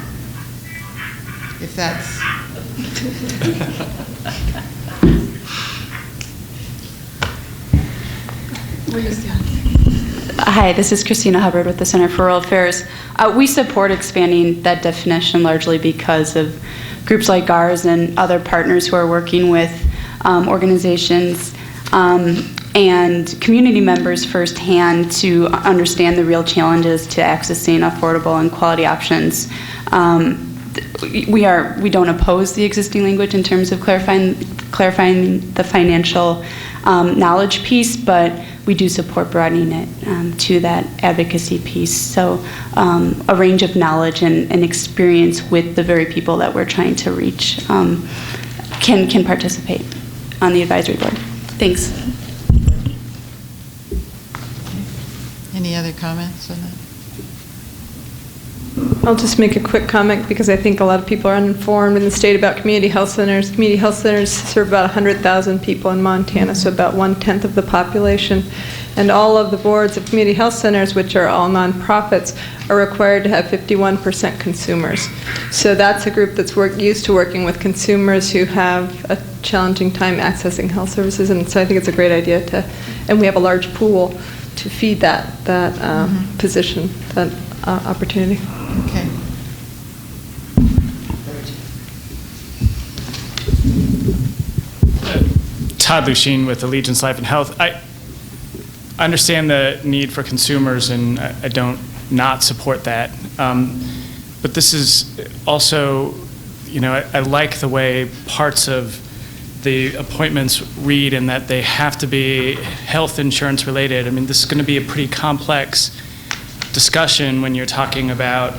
if that's... Hi, this is Christina Hubbard with the Center for Rural Affairs. We support expanding that definition largely because of groups like ours and other partners who are working with organizations and community members firsthand to understand the real challenges to accessing affordable and quality options. We don't oppose the existing language in terms of clarifying the financial knowledge piece, but we do support broadening it to that advocacy piece. So a range of knowledge and experience with the very people that we're trying to reach can participate on the advisory board. Thanks. Any other comments on that? I'll just make a quick comment because I think a lot of people are uninformed in the state about community health centers. Community health centers serve about 100,000 people in Montana, so about 1/10 of the population. And all of the boards of community health centers, which are all nonprofits, are required to have 51% consumers. So that's a group that's used to working with consumers who have a challenging time accessing health services. And so I think it's a great idea and we have a large pool to feed that position, that opportunity. Okay. Todd Lucien with Allegiance Life and Health. I understand the need for consumers, and I don't not support that. But this is also, I like the way parts of the appointments read in that they have to be health insurance related. I mean, this is going to be a pretty complex discussion when you're talking about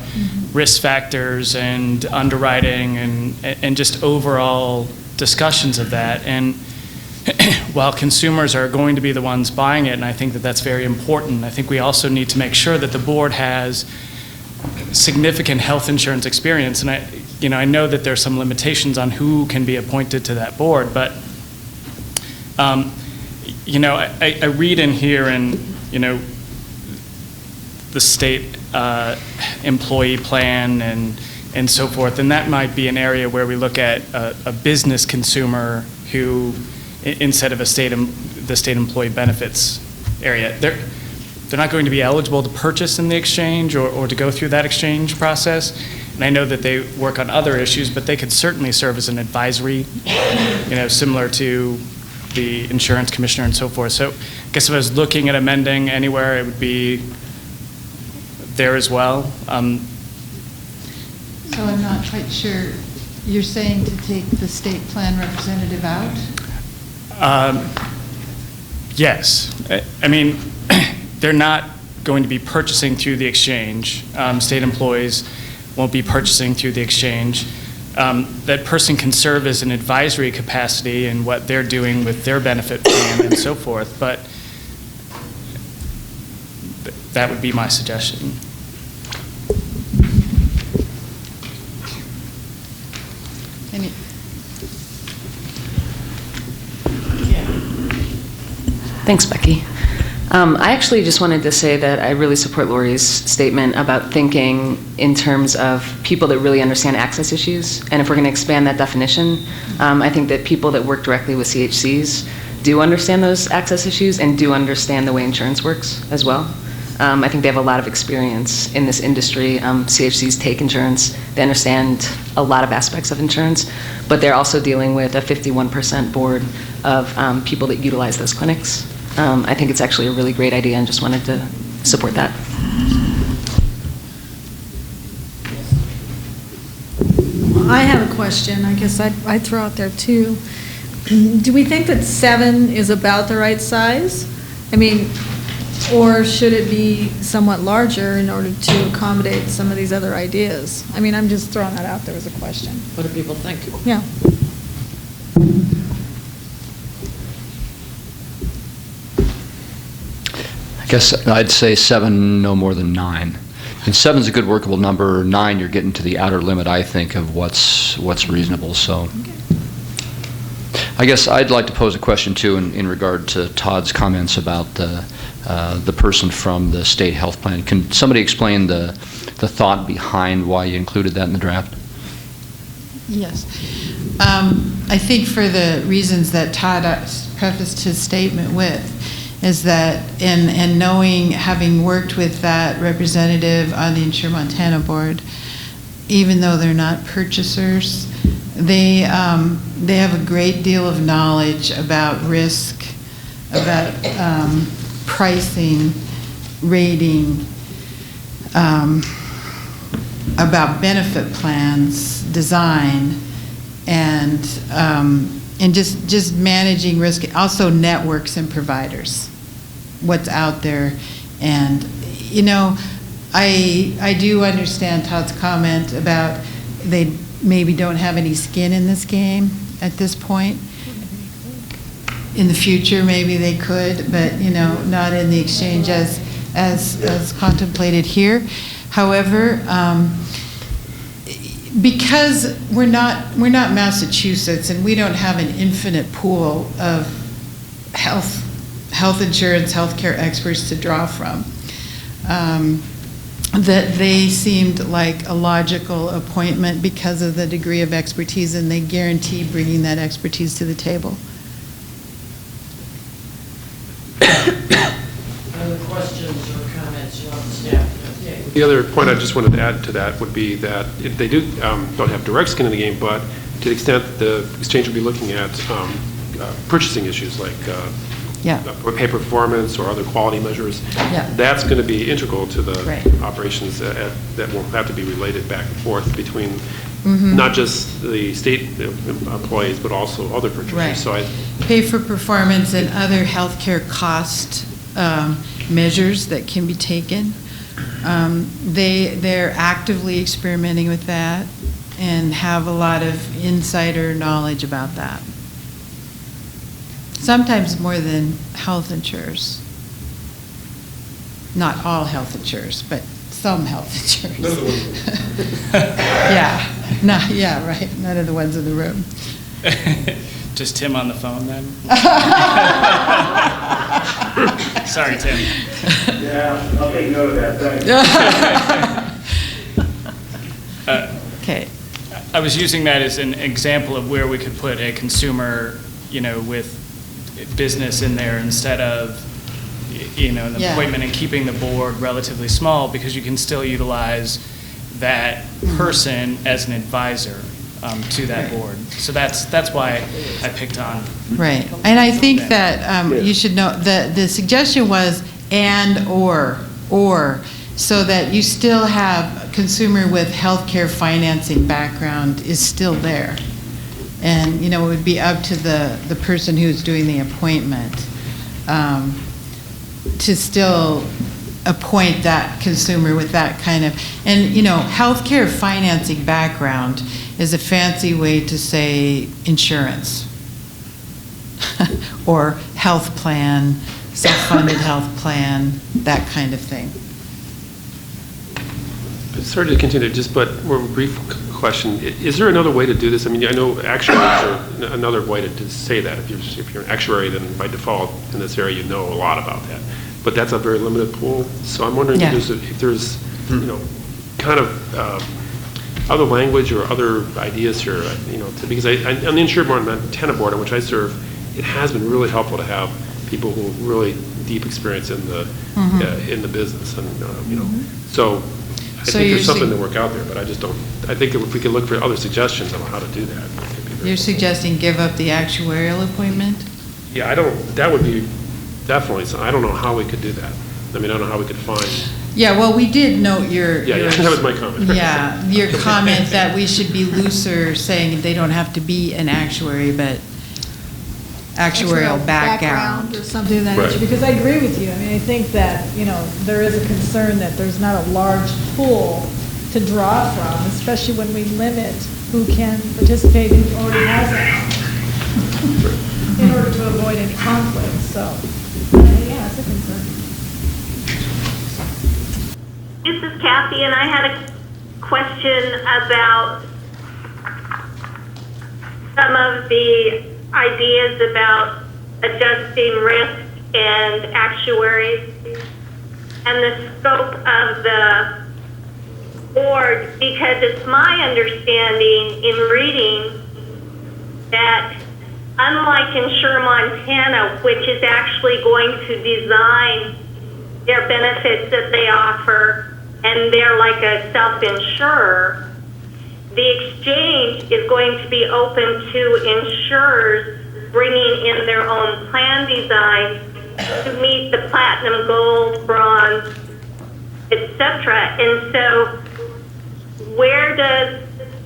risk factors and underwriting and just overall discussions of that. And while consumers are going to be the ones buying it, and I think that that's very important, I think we also need to make sure that the board has significant health insurance experience. And I know that there are some limitations on who can be appointed to that board, but I read in here and the state employee plan and so forth, and that might be an area where we look at a business consumer who, instead of the state employee benefits area, they're not going to be eligible to purchase in the exchange or to go through that exchange process. And I know that they work on other issues, but they could certainly serve as an advisory, similar to the insurance commissioner and so forth. So I guess if I was looking at amending anywhere, it would be there as well. So I'm not quite sure. You're saying to take the state plan representative out? Yes. I mean, they're not going to be purchasing through the exchange. State employees won't be purchasing through the exchange. That person can serve as an advisory capacity in what they're doing with their benefit plan and so forth, but that would be my suggestion. Thanks, Becky. I actually just wanted to say that I really support Lori's statement about thinking in terms of people that really understand access issues. And if we're going to expand that definition, I think that people that work directly with CHCs do understand those access issues and do understand the way insurance works as well. I think they have a lot of experience in this industry. CHCs take insurance. They understand a lot of aspects of insurance, but they're also dealing with a 51% board of people that utilize those clinics. I think it's actually a really great idea and just wanted to support that. I have a question. I guess I'd throw out there too. Do we think that 7 is about the right size? I mean, or should it be somewhat larger in order to accommodate some of these other ideas? I mean, I'm just throwing that out there as a question. What do people think? Yeah. I guess I'd say 7, no more than 9. And 7's a good workable number. 9, you're getting to the outer limit, I think, of what's reasonable. So, I guess I'd like to pose a question too in regard to Todd's comments about the person from the state health plan. Can somebody explain the thought behind why you included that in the draft? Yes. I think for the reasons that Todd prefaced his statement with, is that, and knowing, having worked with that representative on the Insure Montana board, even though they're not purchasers, they have a great deal of knowledge about risk, about pricing, rating, about benefit plans, design, and just managing risk. Also networks and providers, what's out there. And, you know, I do understand Todd's comment about they maybe don't have any skin in this game at this point. In the future, maybe they could, but, you know, not in the exchange as contemplated here. However, because we're not Massachusetts and we don't have an infinite pool of health insurance, healthcare experts to draw from, that they seemed like a logical appointment because of the degree of expertise, and they guarantee bringing that expertise to the table. Other questions or comments on staff? Okay. The other point I just wanted to add to that would be that if they don't have direct skin in the game, but to the extent that the exchange will be looking at purchasing issues like pay performance or other quality measures, that's going to be integral to the operations that will have to be related back and forth between not just the state employees, but also other purchasers. Right. So pay for performance and other healthcare cost measures that can be taken. They're actively experimenting with that and have a lot of insider knowledge about that. Sometimes more than health insurers. Not all health insurers, but some health insurers. Yeah, right. None of the ones in the room. Just Tim on the phone then? Sorry, Tim. Yeah, I'll take note of that, thanks. Okay. I was using that as an example of where we could put a consumer, you know, with business in there instead of, you know, an appointment, and keeping the board relatively small, because you can still utilize that person as an advisor to that board. So that's why I picked on. Right, and I think that you should know the suggestion was and or, so that you still have a consumer with healthcare financing background is still there. And, you know, it would be up to the person who's doing the appointment to still appoint that consumer with that kind of, and, you know, healthcare financing background is a fancy way to say insurance or health plan, self-funded health plan, that kind of thing. Sorry to continue, just but more brief question. Is there another way to do this? I mean, I know actuaries are another way to say that. If you're an actuary, then by default in this area, you know a lot about that. But that's a very limited pool. So I'm wondering if there's you know, kind of other language or other ideas here, you know, because on the Insured Montana board on which I serve, it has been really helpful to have people who really deep experience in the business, and you know, so I think there's something to work out there, but I just don't. I think if we could look for other suggestions on how to do that. You're suggesting give up the actuarial appointment? Yeah, I don't. That would be definitely. So I don't know how we could do that. I mean, I don't know how we could find. Yeah, well, we did note your. Yeah, that was my comment. Yeah, your comment that we should be looser, saying they don't have to be an actuary, but actuarial background or something of that nature, because I agree with you. I mean, I think that, you know, there is a concern that there's not a large pool to draw from, especially when we limit who can participate who already has that in order to avoid any conflict. So, yeah, it's a concern. This is Kathy, and I had a question about some of the ideas about adjusting risk and actuaries and the scope of the board, because it's my understanding in reading that unlike Insure Montana, which is actually going to design their benefits that they offer, and they're like a self-insurer, the exchange is going to be open to insurers bringing in their own plan design to meet the platinum, gold, bronze, etc. And so where does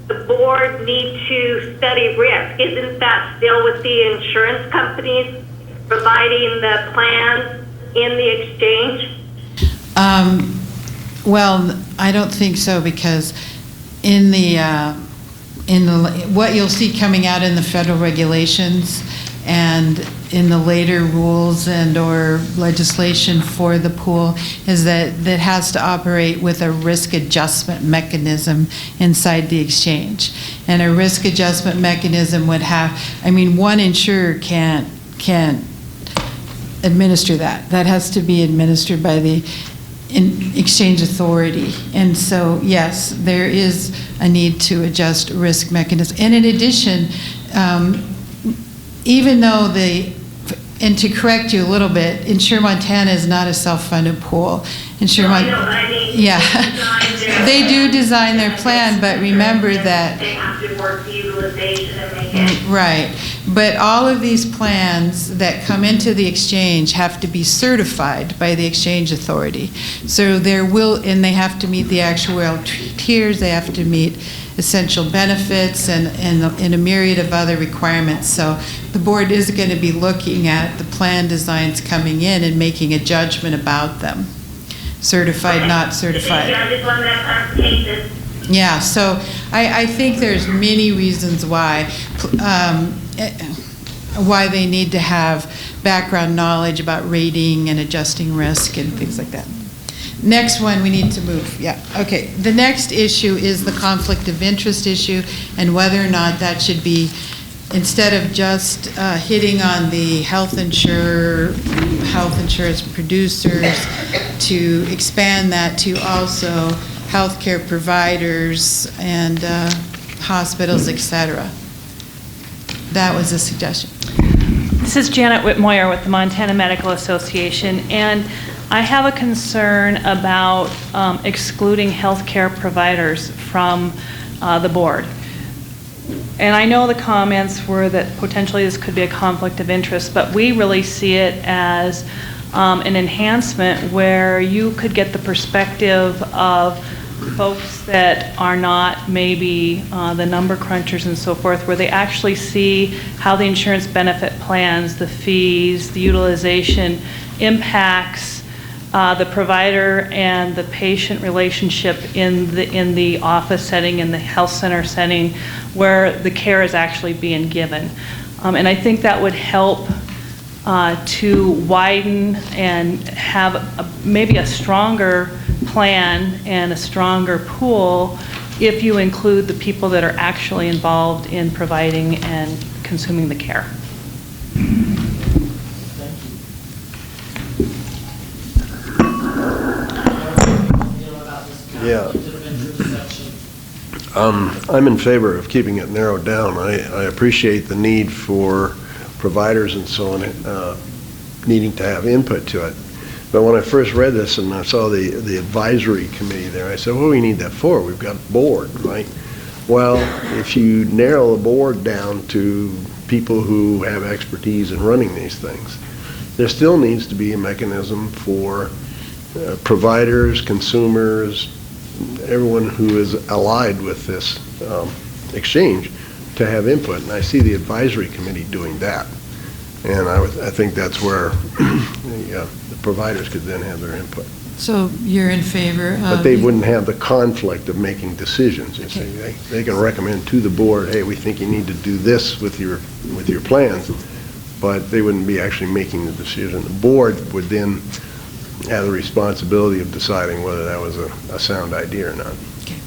the board need to study risk? Isn't that still with the insurance companies providing the plans in the exchange? Well, I don't think so, because in the what you'll see coming out in the federal regulations and in the later rules and or legislation for the pool is that has to operate with a risk adjustment mechanism inside the exchange. And a risk adjustment mechanism would have, I mean, one insurer can't administer that. That has to be administered by the exchange authority. And so, yes, there is a need to adjust risk mechanism. And in addition, even though and to correct you a little bit, Insure Montana is not a self-funded pool. Insure yeah, they do design their plan, but remember that. They have to work the utilization and make it. Right, but all of these plans that come into the exchange have to be certified by the exchange authority. So and they have to meet the actuarial tiers, they have to meet essential benefits and a myriad of other requirements. So the board is going to be looking at the plan designs coming in and making a judgment about them. Certified, not certified. I just wanted that clarification. Yeah, so I think there's many reasons why they need to have background knowledge about rating and adjusting risk and things like that. Next one, we need to move. Yeah, okay. The next issue is the conflict of interest issue and whether or not that should be, instead of just hitting on the health insurance producers, to expand that to also healthcare providers and hospitals, et cetera. That was a suggestion. This is Janet Whitmoyer with the Montana Medical Association, and I have a concern about excluding healthcare providers from the board. And I know the comments were that potentially this could be a conflict of interest, but we really see it as an enhancement where you could get the perspective of folks that are not maybe the number crunchers and so forth, where they actually see how the insurance benefit plans, the fees, the utilization impacts the provider and the patient relationship in the office setting, in the health center setting, where the care is actually being given. And I think that would help to widen and have maybe a stronger plan and a stronger pool if you include the people that are actually involved in providing and consuming the care. Yeah. I'm in favor of keeping it narrowed down. I appreciate the need for providers and so on needing to have input to it. But when I first read this and I saw the advisory committee there, I said, what do we need that for? We've got a board, right? Well, if you narrow the board down to people who have expertise in running these things, there still needs to be a mechanism for providers, consumers, everyone who is allied with this exchange to have input. And I see the advisory committee doing that. And I think that's where the providers could then have their input. So you're in favor of... But they wouldn't have the conflict of making decisions. You see, they can recommend to the board, hey, we think you need to do this with your plans, but they wouldn't be actually making the decision. The board would then have the responsibility of deciding whether that was a sound idea or not. Okay.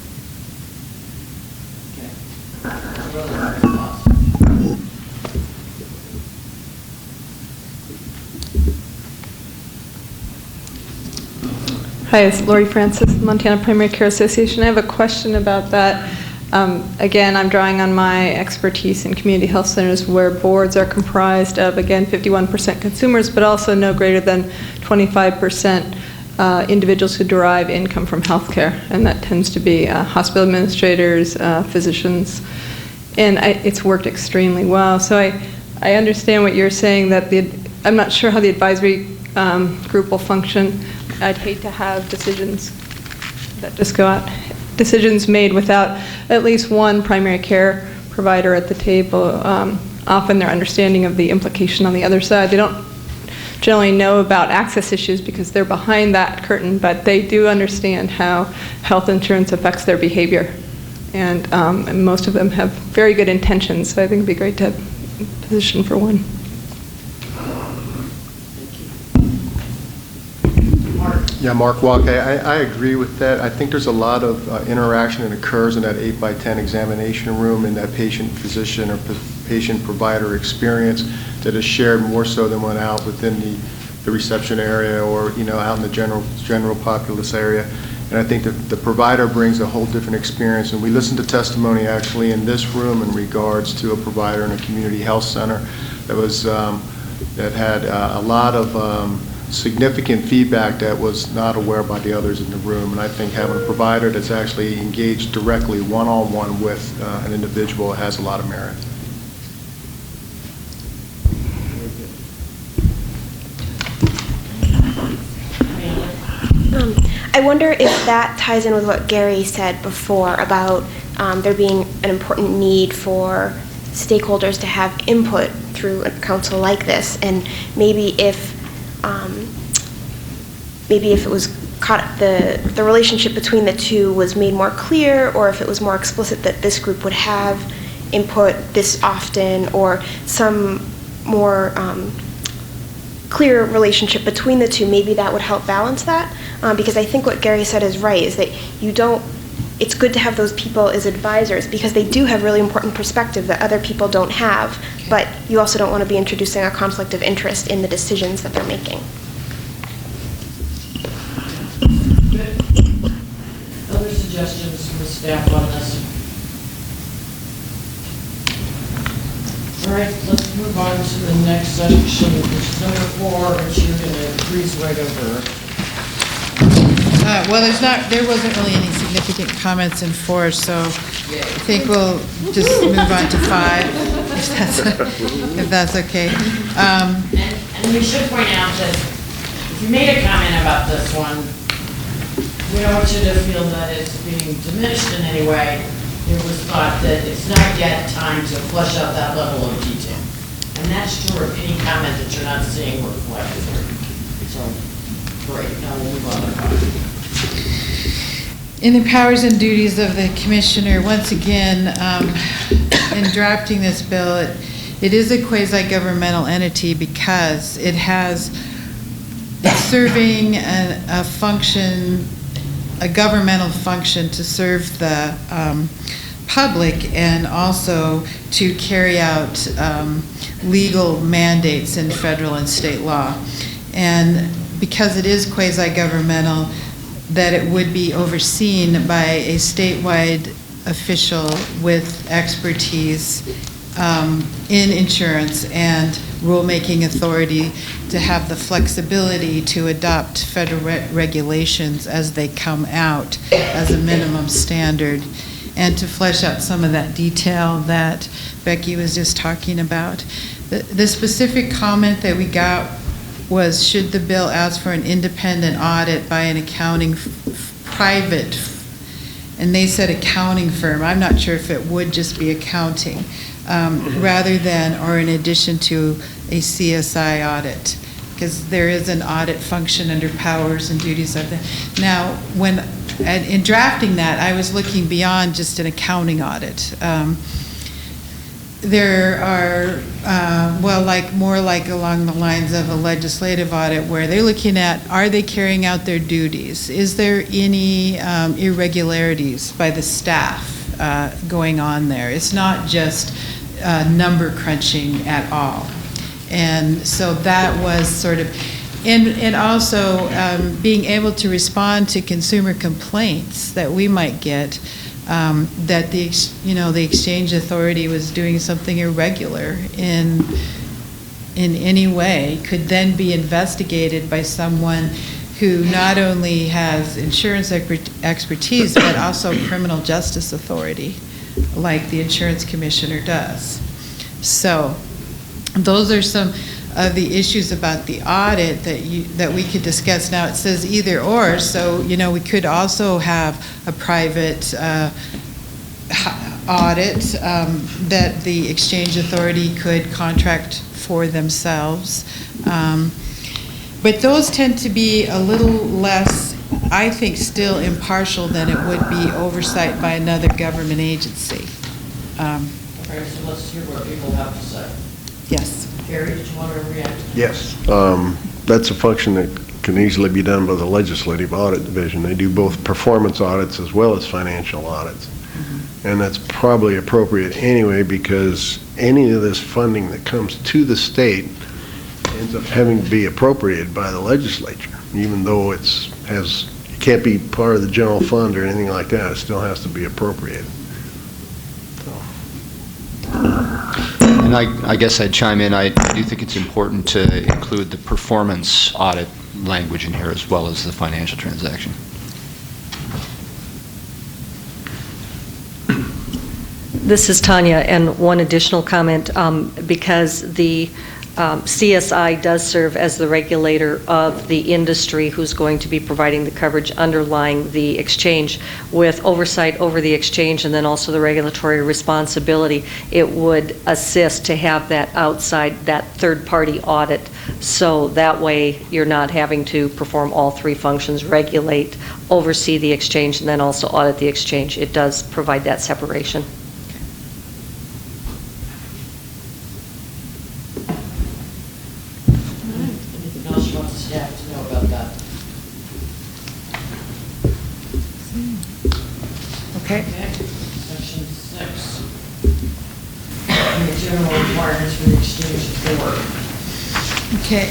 Hi, it's Lori Francis, Montana Primary Care Association. I have a question about that. Again, I'm drawing on my expertise in community health centers where boards are comprised of, again, 51% consumers, but also no greater than 25% individuals who derive income from healthcare, and that tends to be hospital administrators, physicians, and it's worked extremely well. So I understand what you're saying, that I'm not sure how the advisory group will function. I'd hate to have decisions that just go out, decisions made without at least one primary care provider at the table. Often their understanding of the implication on the other side. They don't generally know about access issues because they're behind that curtain, but they do understand how health insurance affects their behavior. And most of them have very good intentions, so I think it'd be great to have a position for one. Yeah, Mark Walk, I agree with that. I think there's a lot of interaction that occurs in that 8x10 examination room in that patient-physician or patient-provider experience that is shared more so than when out within the reception area or, out in the general populace area. And I think that the provider brings a whole different experience. And we listened to testimony actually in this room in regards to a provider in a community health center that was that had a lot of significant feedback that was not aware by the others in the room. And I think having a provider that's actually engaged directly one-on-one with an individual has a lot of merit. I wonder if that ties in with what Gary said before about there being an important need for stakeholders to have input through a council like this, and maybe if it was the relationship between the two was made more clear, or if it was more explicit that this group would have input this often, or some more clear relationship between the two, maybe that would help balance that. Because I think what Gary said is right, is that it's good to have those people as advisors because they do have really important perspective that other people don't have, but you also don't want to be introducing a conflict of interest in the decisions that they're making. Other suggestions from staff on this? All right, let's move on to the next section, which is number 4, which you're going to breeze right over. Well, there wasn't really any significant comments in 4, so I think we'll just move on to 5, if that's okay. And we should point out that if you made a comment about this one, we don't want you to feel that it's being diminished in any way. It was thought that it's not yet time to flesh out that level of detail. And that's true of any comment that you're not seeing reflected here. So, great, now we'll move on to 5. In the powers and duties of the commissioner, once again, in drafting this bill, it is a quasi-governmental entity because it's serving a function, a governmental function to serve the public and also to carry out legal mandates in federal and state law. And because it is quasi-governmental, that it would be overseen by a statewide official with expertise in insurance and rulemaking authority to have the flexibility to adopt federal regulations as they come out as a minimum standard, and to flesh out some of that detail that Becky was just talking about. The specific comment that we got was, should the bill ask for an independent audit by an accounting private, and they said accounting firm. I'm not sure if it would just be accounting, rather than or in addition to a CSI audit, because there is an audit function under powers and duties of the. Now, in drafting that, I was looking beyond just an accounting audit. There are, more like along the lines of a legislative audit where they're looking at, are they carrying out their duties? Is there any irregularities by the staff going on there? It's not just number crunching at all. And so that was sort of, And also being able to respond to consumer complaints that we might get, that the exchange authority was doing something irregular in any way, could then be investigated by someone who not only has insurance expertise, but also criminal justice authority, like the insurance commissioner does. So those are some of the issues about the audit that we could discuss. Now, it says either or, so, we could also have a private audit that the exchange authority could contract for themselves. But those tend to be a little less, I think, still impartial than it would be oversight by another government agency. Okay, so let's hear what people have to say. Yes. Gary, did you want to react? Yes. That's a function that can easily be done by the Legislative Audit Division. They do both performance audits as well as financial audits. And that's probably appropriate anyway, because any of this funding that comes to the state ends up having to be appropriated by the legislature, even though it can't be part of the general fund or anything like that. It still has to be appropriated. And I guess I'd chime in. I do think it's important to include the performance audit language in here as well as the financial transaction. This is Tanya, and one additional comment, because the CSI does serve as the regulator of the industry who's going to be providing the coverage underlying the exchange, with oversight over the exchange and then also the regulatory responsibility. It would assist to have that outside, that third-party audit, so that way you're not having to perform all three functions: regulate, oversee the exchange, and then also audit the exchange. It does provide that separation. Okay. Section 6. The general requirements for the exchange board. Okay.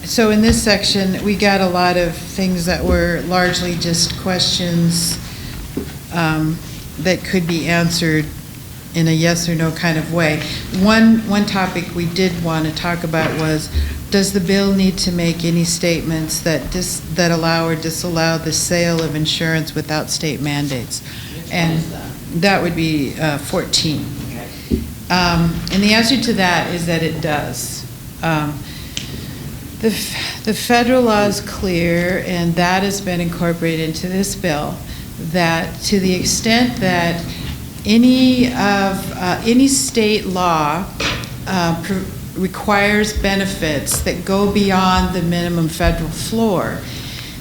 So in this section, we got a lot of things that were largely just questions that could be answered in a yes or no kind of way. One topic we did want to talk about was, does the bill need to make any statements that allow or disallow the sale of insurance without state mandates? And that would be 14. And the answer to that is that it does. The federal law is clear, and that has been incorporated into this bill, that to the extent that any state law requires benefits that go beyond the minimum federal floor,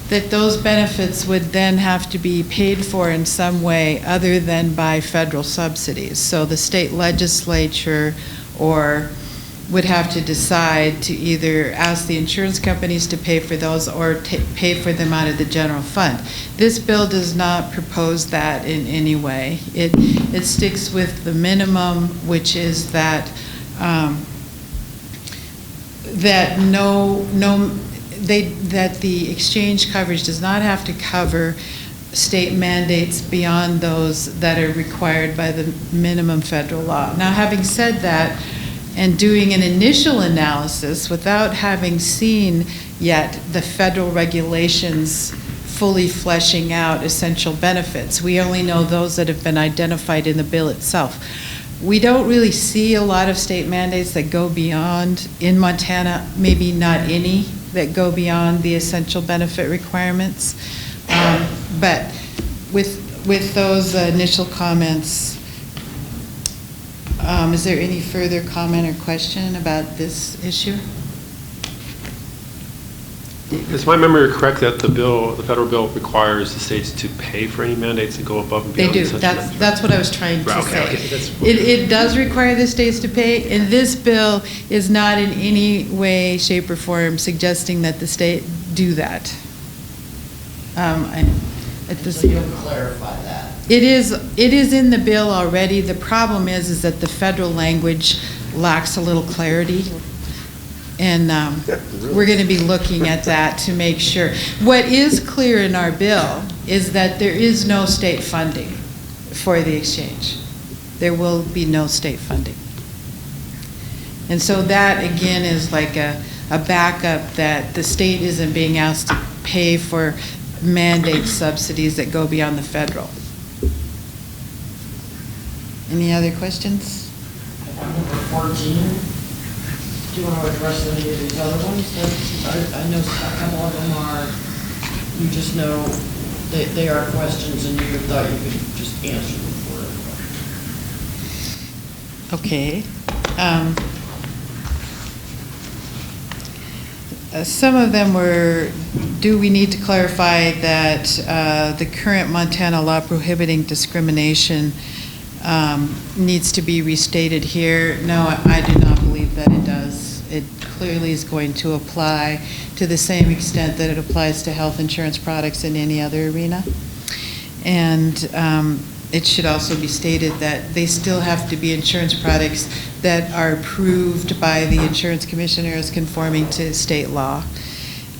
that those benefits would then have to be paid for in some way other than by federal subsidies. So the state legislature would have to decide to either ask the insurance companies to pay for those or pay for them out of the general fund. This bill does not propose that in any way. It sticks with the minimum, which is that that the exchange coverage does not have to cover state mandates beyond those that are required by the minimum federal law. Now, having said that, and doing an initial analysis without having seen yet the federal regulations fully fleshing out essential benefits, we only know those that have been identified in the bill itself. We don't really see a lot of state mandates that go beyond, in Montana, maybe not any, that go beyond the essential benefit requirements. But with those initial comments, is there any further comment or question about this issue? Is my memory correct that the federal bill requires the states to pay for any mandates that go above and beyond? They do. That's what I was trying to say. Okay. It does require the states to pay, and this bill is not in any way, shape, or form suggesting that the state do that. So you'll clarify that. It is in the bill already. The problem is that the federal language lacks a little clarity. And we're going to be looking at that to make sure. What is clear in our bill is that there is no state funding for the exchange. There will be no state funding. And so that, again, is like a backup that the state isn't being asked to pay for mandate subsidies that go beyond the federal. Any other questions? Number 14. Do you want to address any of these other ones? I know a couple of them are, you just know they are questions and you thought you could just answer them for Okay. Some of them were, do we need to clarify that the current Montana law prohibiting discrimination needs to be restated here? No, I do not believe that it does. It clearly is going to apply to the same extent that it applies to health insurance products in any other arena. And it should also be stated that they still have to be insurance products that are approved by the insurance commissioner as conforming to state law.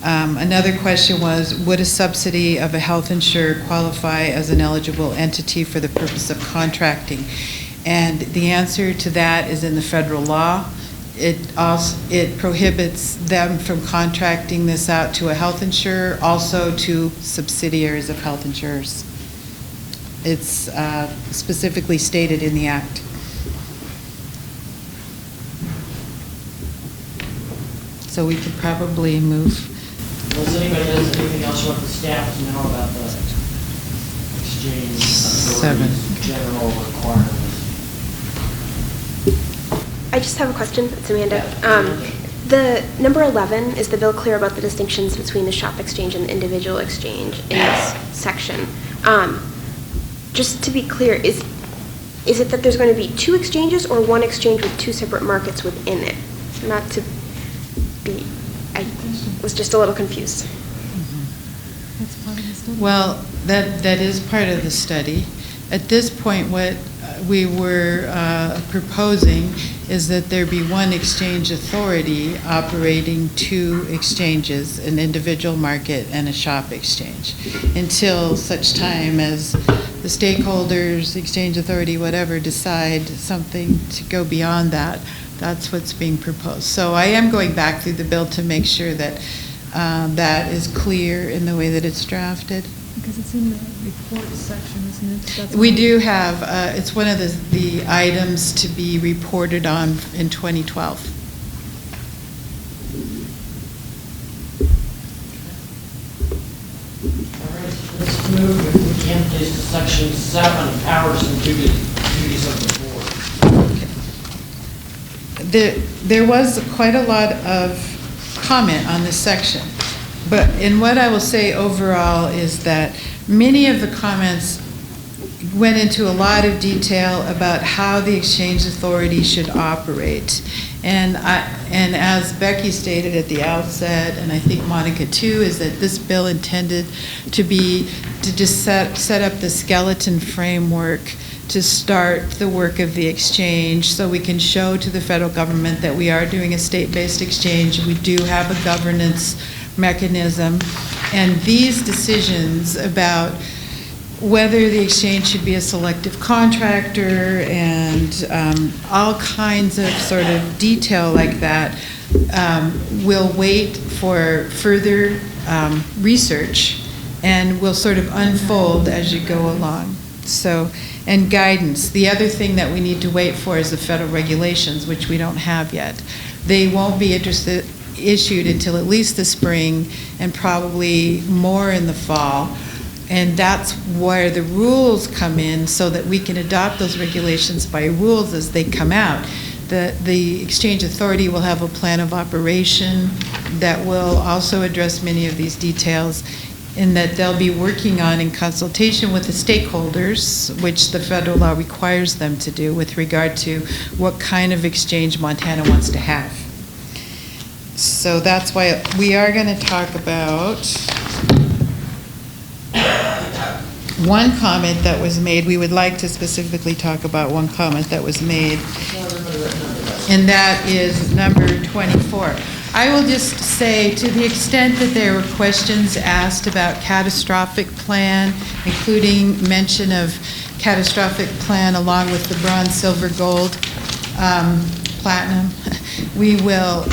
Another question was, would a subsidy of a health insurer qualify as an eligible entity for the purpose of contracting? And the answer to that is in the federal law. It prohibits them from contracting this out to a health insurer, also to subsidiaries of health insurers. It's specifically stated in the act. So we could probably move. Does anybody has anything else you want the staff to know about the exchange authority's general requirements? I just have a question. It's Amanda. The number 11, is the bill clear about the distinctions between the shop exchange and the individual exchange in this section? Just to be clear, is it that there's going to be 2 exchanges or 1 exchange with 2 separate markets within it? Not to be, I was just a little confused. Well, that is part of the study. At this point, what we were proposing is that there be 1 exchange authority operating 2 exchanges, an individual market and a shop exchange, until such time as the stakeholders, exchange authority, whatever, decide something to go beyond that. That's what's being proposed. So I am going back through the bill to make sure that that is clear in the way that it's drafted. Because it's in the report section, isn't it? That's We do have, it's one of the items to be reported on in 2012. Let's move, if we can, please, to section 7, powers and duties of the board. There was quite a lot of comment on this section, but in what I will say overall is that many of the comments went into a lot of detail about how the exchange authority should operate. And as Becky stated at the outset, and I think Monica too, is that this bill intended to just set up the skeleton framework to start the work of the exchange, so we can show to the federal government that we are doing a state-based exchange. We do have a governance mechanism, and these decisions about whether the exchange should be a selective contractor and all kinds of sort of detail like that will wait for further research and will sort of unfold as you go along. So, and guidance. The other thing that we need to wait for is the federal regulations, which we don't have yet. They won't be issued until at least the spring and probably more in the fall. And that's where the rules come in, so that we can adopt those regulations by rules as they come out. The exchange authority will have a plan of operation that will also address many of these details, in that they'll be working on in consultation with the stakeholders, which the federal law requires them to do with regard to what kind of exchange Montana wants to have. So that's why we are going to talk about one comment that was made. We would like to specifically talk about one comment that was made, and that is number 24. I will just say, to the extent that there were questions asked about catastrophic plan, including mention of catastrophic plan along with the bronze, silver, gold, platinum,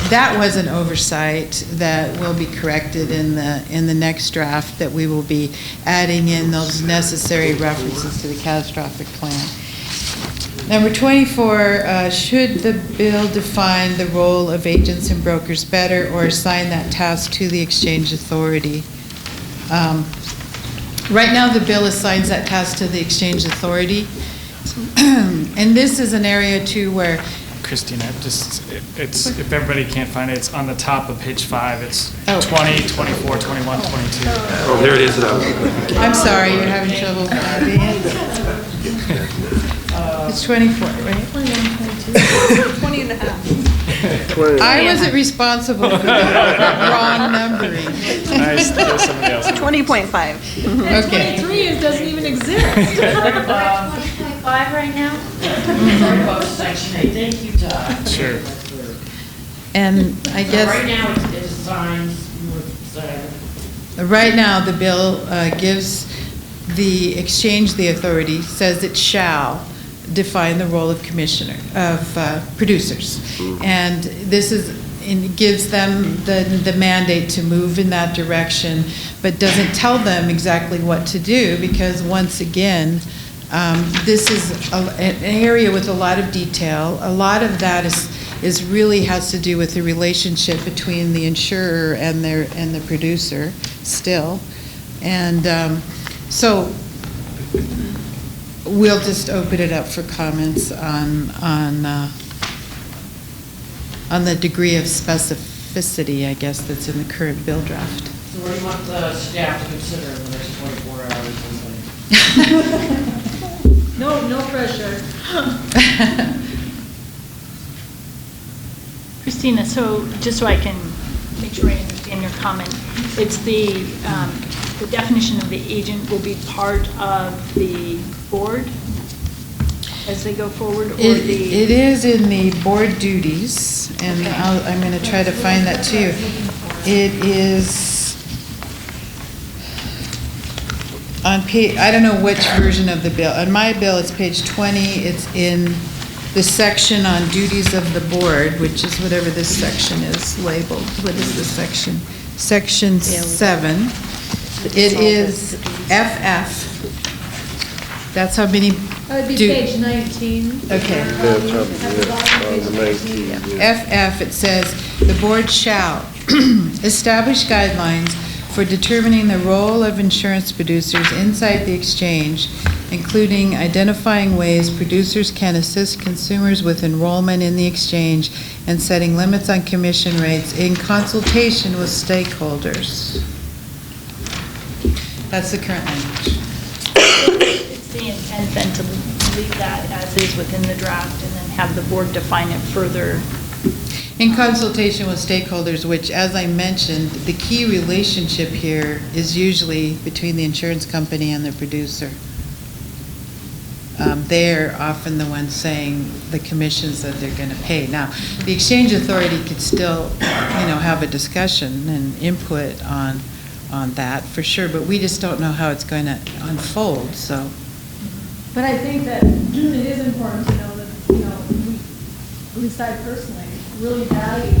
that was an oversight that will be corrected in the next draft, that we will be adding in those necessary references to the catastrophic plan. Number 24, should the bill define the role of agents and brokers better or assign that task to the exchange authority? Right now, the bill assigns that task to the exchange authority. And this is an area too where Christina, it's if everybody can't find it, it's on the top of page 5. It's 20, 24, 21, 22. Oh, there it is. I'm sorry, you're having trouble finding it. It's 24, right? 20 and a half. I wasn't responsible for the wrong numbering. Nice, somebody else. 20.5. Okay. 23 doesn't even exist. 20.5 right now? Section 8, thank you, Todd. Sure. And I guess. Right now, it's assigned. Right now, the bill gives the exchange the authority, says it shall define the role of producers. And this gives them the mandate to move in that direction, but doesn't tell them exactly what to do, because once again, this is an area with a lot of detail. A lot of that is really has to do with the relationship between the insurer and the producer still. And so we'll just open it up for comments on the degree of specificity, I guess, that's in the current bill draft. So what do you want the staff to consider in the next 24 hours? No pressure. Christina, so just so I can make sure I understand your comment, it's the definition of the agent will be part of the board as they go forward? Or it is in the board duties, and I'm going to try to find that too. It is on page, I don't know which version of the bill. On my bill, it's page 20. It's in the section on duties of the board, which is whatever this section is labeled. What is this section? Section 7. It is FF. That's how many. That would be page 19. Okay. FF, it says, the board shall establish guidelines for determining the role of insurance producers inside the exchange, including identifying ways producers can assist consumers with enrollment in the exchange and setting limits on commission rates in consultation with stakeholders. That's the current language. It's the intent then to leave that as is within the draft and then have the board define it further. In consultation with stakeholders, which, as I mentioned, the key relationship here is usually between the insurance company and the producer. They're often the ones saying the commissions that they're going to pay. Now, the exchange authority could still, have a discussion and input on that for sure, but we just don't know how it's going to unfold. So, but I think that it is important to know that at least I personally really value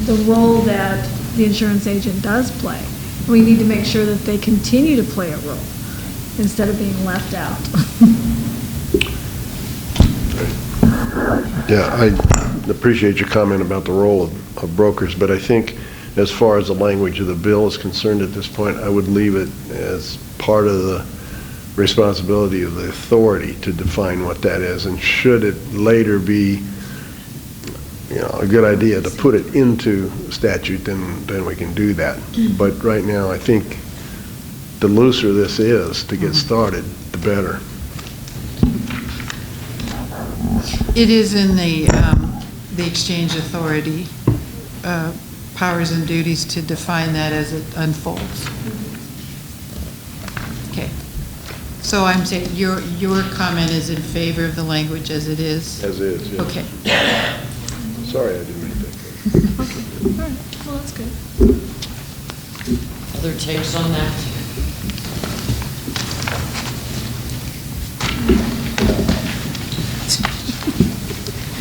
the role that the insurance agent does play. We need to make sure that they continue to play a role instead of being left out. Yeah, I appreciate your comment about the role of brokers, but I think as far as the language of the bill is concerned at this point, I would leave it as part of the responsibility of the authority to define what that is, and should it later be a good idea to put it into statute, then we can do that. But right now, I think the looser this is to get started, the better. it is in the exchange authority powers and duties to define that as it unfolds. Okay. So I'm saying your comment is in favor of the language as it is? As is, yeah. Okay. Sorry, I didn't make that clear. Well, that's good. Other takes on that?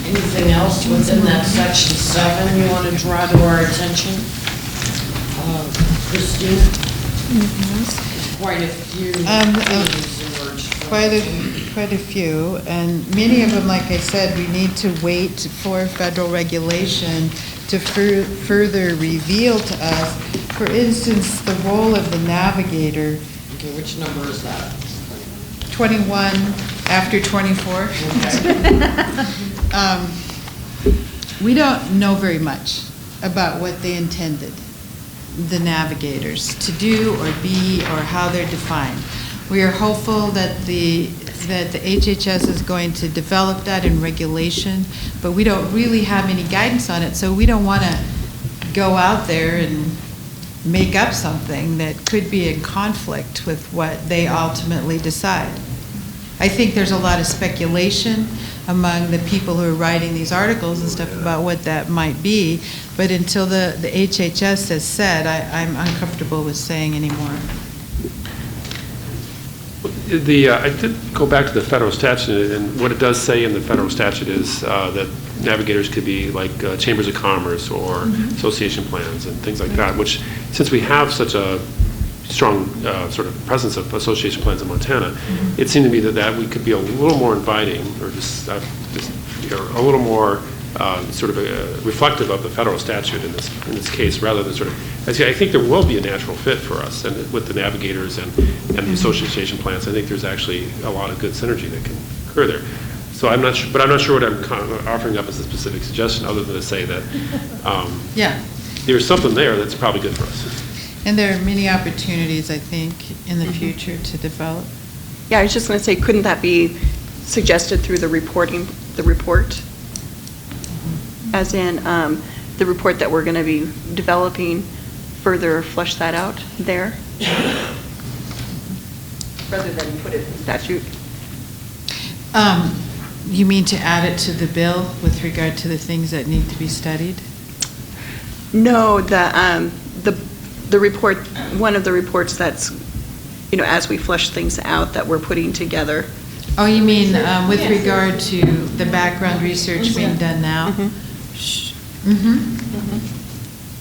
Anything else within that section 7 you want to draw to our attention? Christine? There's quite a few things emerged. Quite a few, and many of them, like I said, we need to wait for federal regulation to further reveal to us. For instance, the role of the navigator. Okay, which number is that? 21 after 24. We don't know very much about what they intended, the navigators, to do or be, or how they're defined. We are hopeful that the HHS is going to develop that in regulation, but we don't really have any guidance on it, so we don't want to go out there and make up something that could be in conflict with what they ultimately decide. I think there's a lot of speculation among the people who are writing these articles and stuff about what that might be, but until the HHS has said, I'm uncomfortable with saying anymore. I did go back to the federal statute, and what it does say in the federal statute is that navigators could be like chambers of commerce or association plans and things like that, which, since we have such a strong sort of presence of association plans in Montana, it seemed to me that we could be a little more inviting, or just a little more sort of reflective of the federal statute in this case, rather than sort of. I think there will be a natural fit for us, and with the navigators and the association plans. I think there's actually a lot of good synergy that can occur there. So I'm not sure, but I'm not sure what I'm kind of offering up as a specific suggestion, other than to say that there's something there that's probably good for us. And there are many opportunities, I think, in the future to develop. Yeah, I was just going to say, couldn't that be suggested through the report? As in the report that we're going to be developing, further flesh that out there? Rather than put it in statute? You mean to add it to the bill with regard to the things that need to be studied? No, the report, one of the reports that's, as we flesh things out that we're putting together. Oh, you mean with regard to the background research being done now?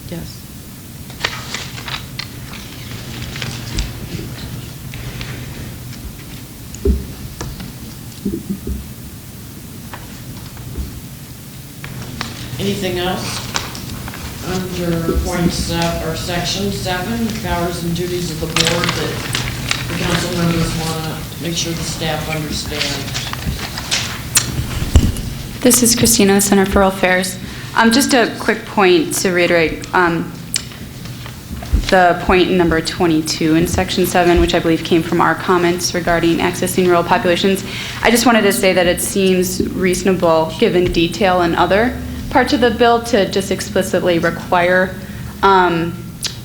Yes. Anything else? Under point 7, or section 7, powers and duties of the board, that the council members want to make sure the staff understand. This is Christina, Center for Affairs. Just a quick point to reiterate the point in number 22 in section 7, which I believe came from our comments regarding accessing rural populations. I just wanted to say that it seems reasonable, given detail in other parts of the bill, to just explicitly require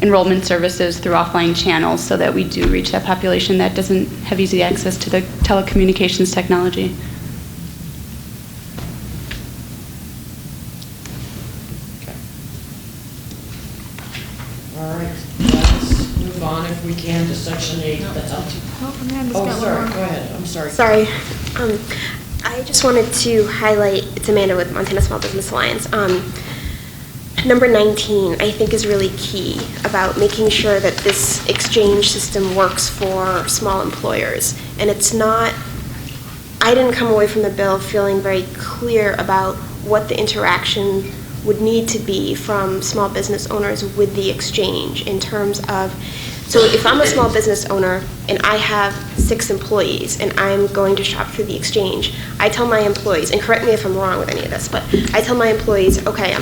enrollment services through offline channels so that we do reach that population that doesn't have easy access to the telecommunications technology. All right, let's move on if we can to section 8. That's up to. Oh, sorry, go ahead, I'm sorry. Sorry. I just wanted to highlight, it's Amanda with Montana Small Business Alliance. Number 19, I think, is really key about making sure that this exchange system works for small employers. And it's not, I didn't come away from the bill feeling very clear about what the interaction would need to be from small business owners with the exchange in terms of, so if I'm a small business owner and I have 6 employees and I'm going to shop through the exchange, I tell my employees, and correct me if I'm wrong with any of this, but I tell my employees, okay,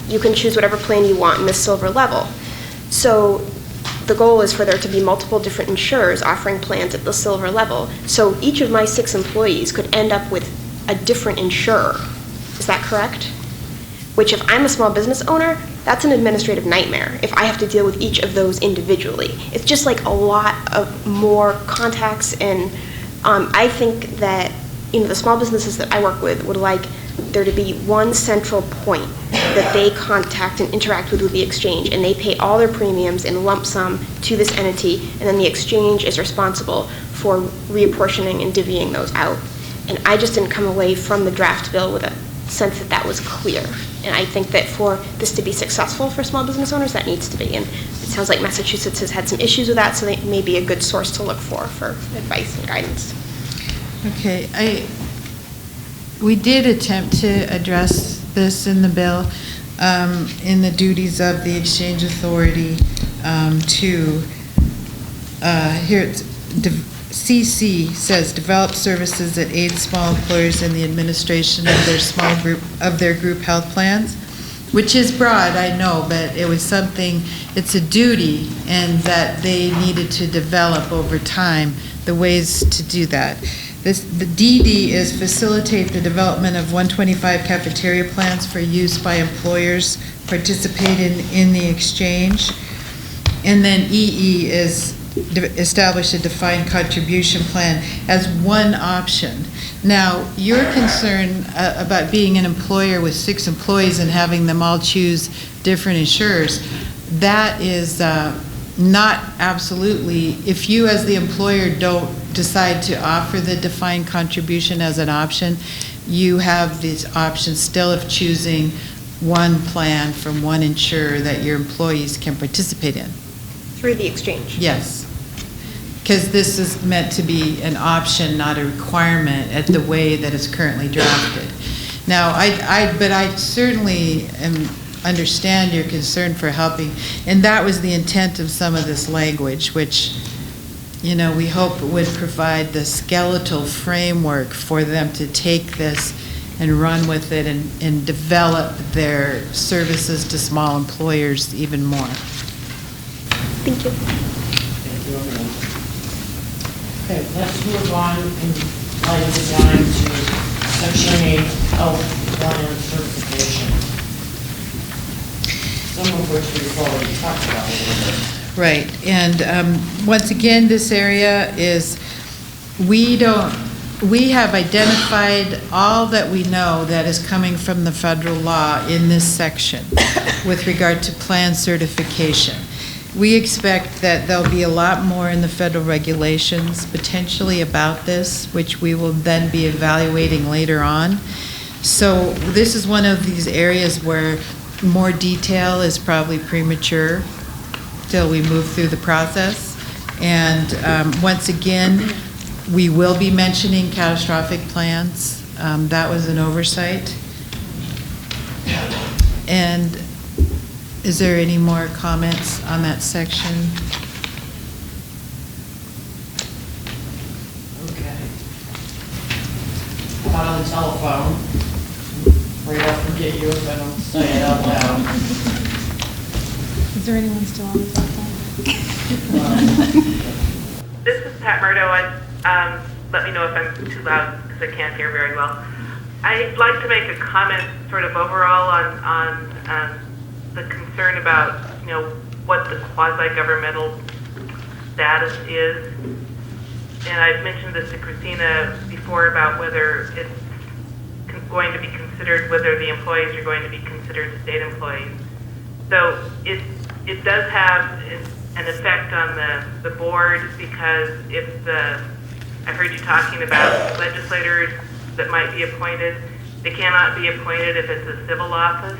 you can choose whatever plan you want in this silver level. So the goal is for there to be multiple different insurers offering plans at the silver level. So each of my 6 employees could end up with a different insurer. Is that correct? Which, if I'm a small business owner, that's an administrative nightmare if I have to deal with each of those individually. It's just like a lot of more contacts, and I think that the small businesses that I work with would like there to be one central point that they contact and interact with the exchange, and they pay all their premiums in lump sum to this entity, and then the exchange is responsible for reapportioning and divvying those out. And I just didn't come away from the draft bill with a sense that that was clear. And I think that for this to be successful for small business owners, that needs to be. And it sounds like Massachusetts has had some issues with that, so they may be a good source to look for advice and guidance. Okay, we did attempt to address this in the bill, in the duties of the Exchange Authority here it's CC says develop services that aid small employers in the administration of their group health plans, which is broad, I know, but it was something, it's a duty, and that they needed to develop over time the ways to do that. The DD is facilitate the development of 125 cafeteria plans for use by employers participating in the exchange. And then EE is establish a defined contribution plan as one option. Now, your concern about being an employer with 6 employees and having them all choose different insurers, that is not absolutely, if you as the employer don't decide to offer the defined contribution as an option, you have these options still of choosing one plan from one insurer that your employees can participate in. Through the exchange? Yes. Because this is meant to be an option, not a requirement at the way that it's currently drafted. Now, but I certainly understand your concern for helping, and that was the intent of some of this language, which, you know, we hope would provide the skeletal framework for them to take this and run with it and develop their services to small employers even more. Thank you. Thank you, everyone. Okay, let's move on in light of the time to Section 8, health plan certification. Some of which we've already talked about a little bit. Right, and once again, this area is, we have identified all that we know that is coming from the federal law in this section with regard to plan certification. We expect that there'll be a lot more in the federal regulations potentially about this, which we will then be evaluating later on. So this is one of these areas where more detail is probably premature till we move through the process. And once again, we will be mentioning catastrophic plans. That was an oversight. And is there any more comments on that section? Okay. On the telephone, afraid I'll forget you if I don't say it out loud. Is there anyone still on the telephone? This is Pat Murdo. Let me know if I'm too loud because I can't hear very well. I'd like to make a comment sort of overall on the concern about, you know, what the quasi-governmental status is. And I've mentioned this to Christina before about whether it's going to be considered, whether the employees are going to be considered state employees. So it does have an effect on the board, because if I heard you talking about legislators that might be appointed, they cannot be appointed if it's a civil office.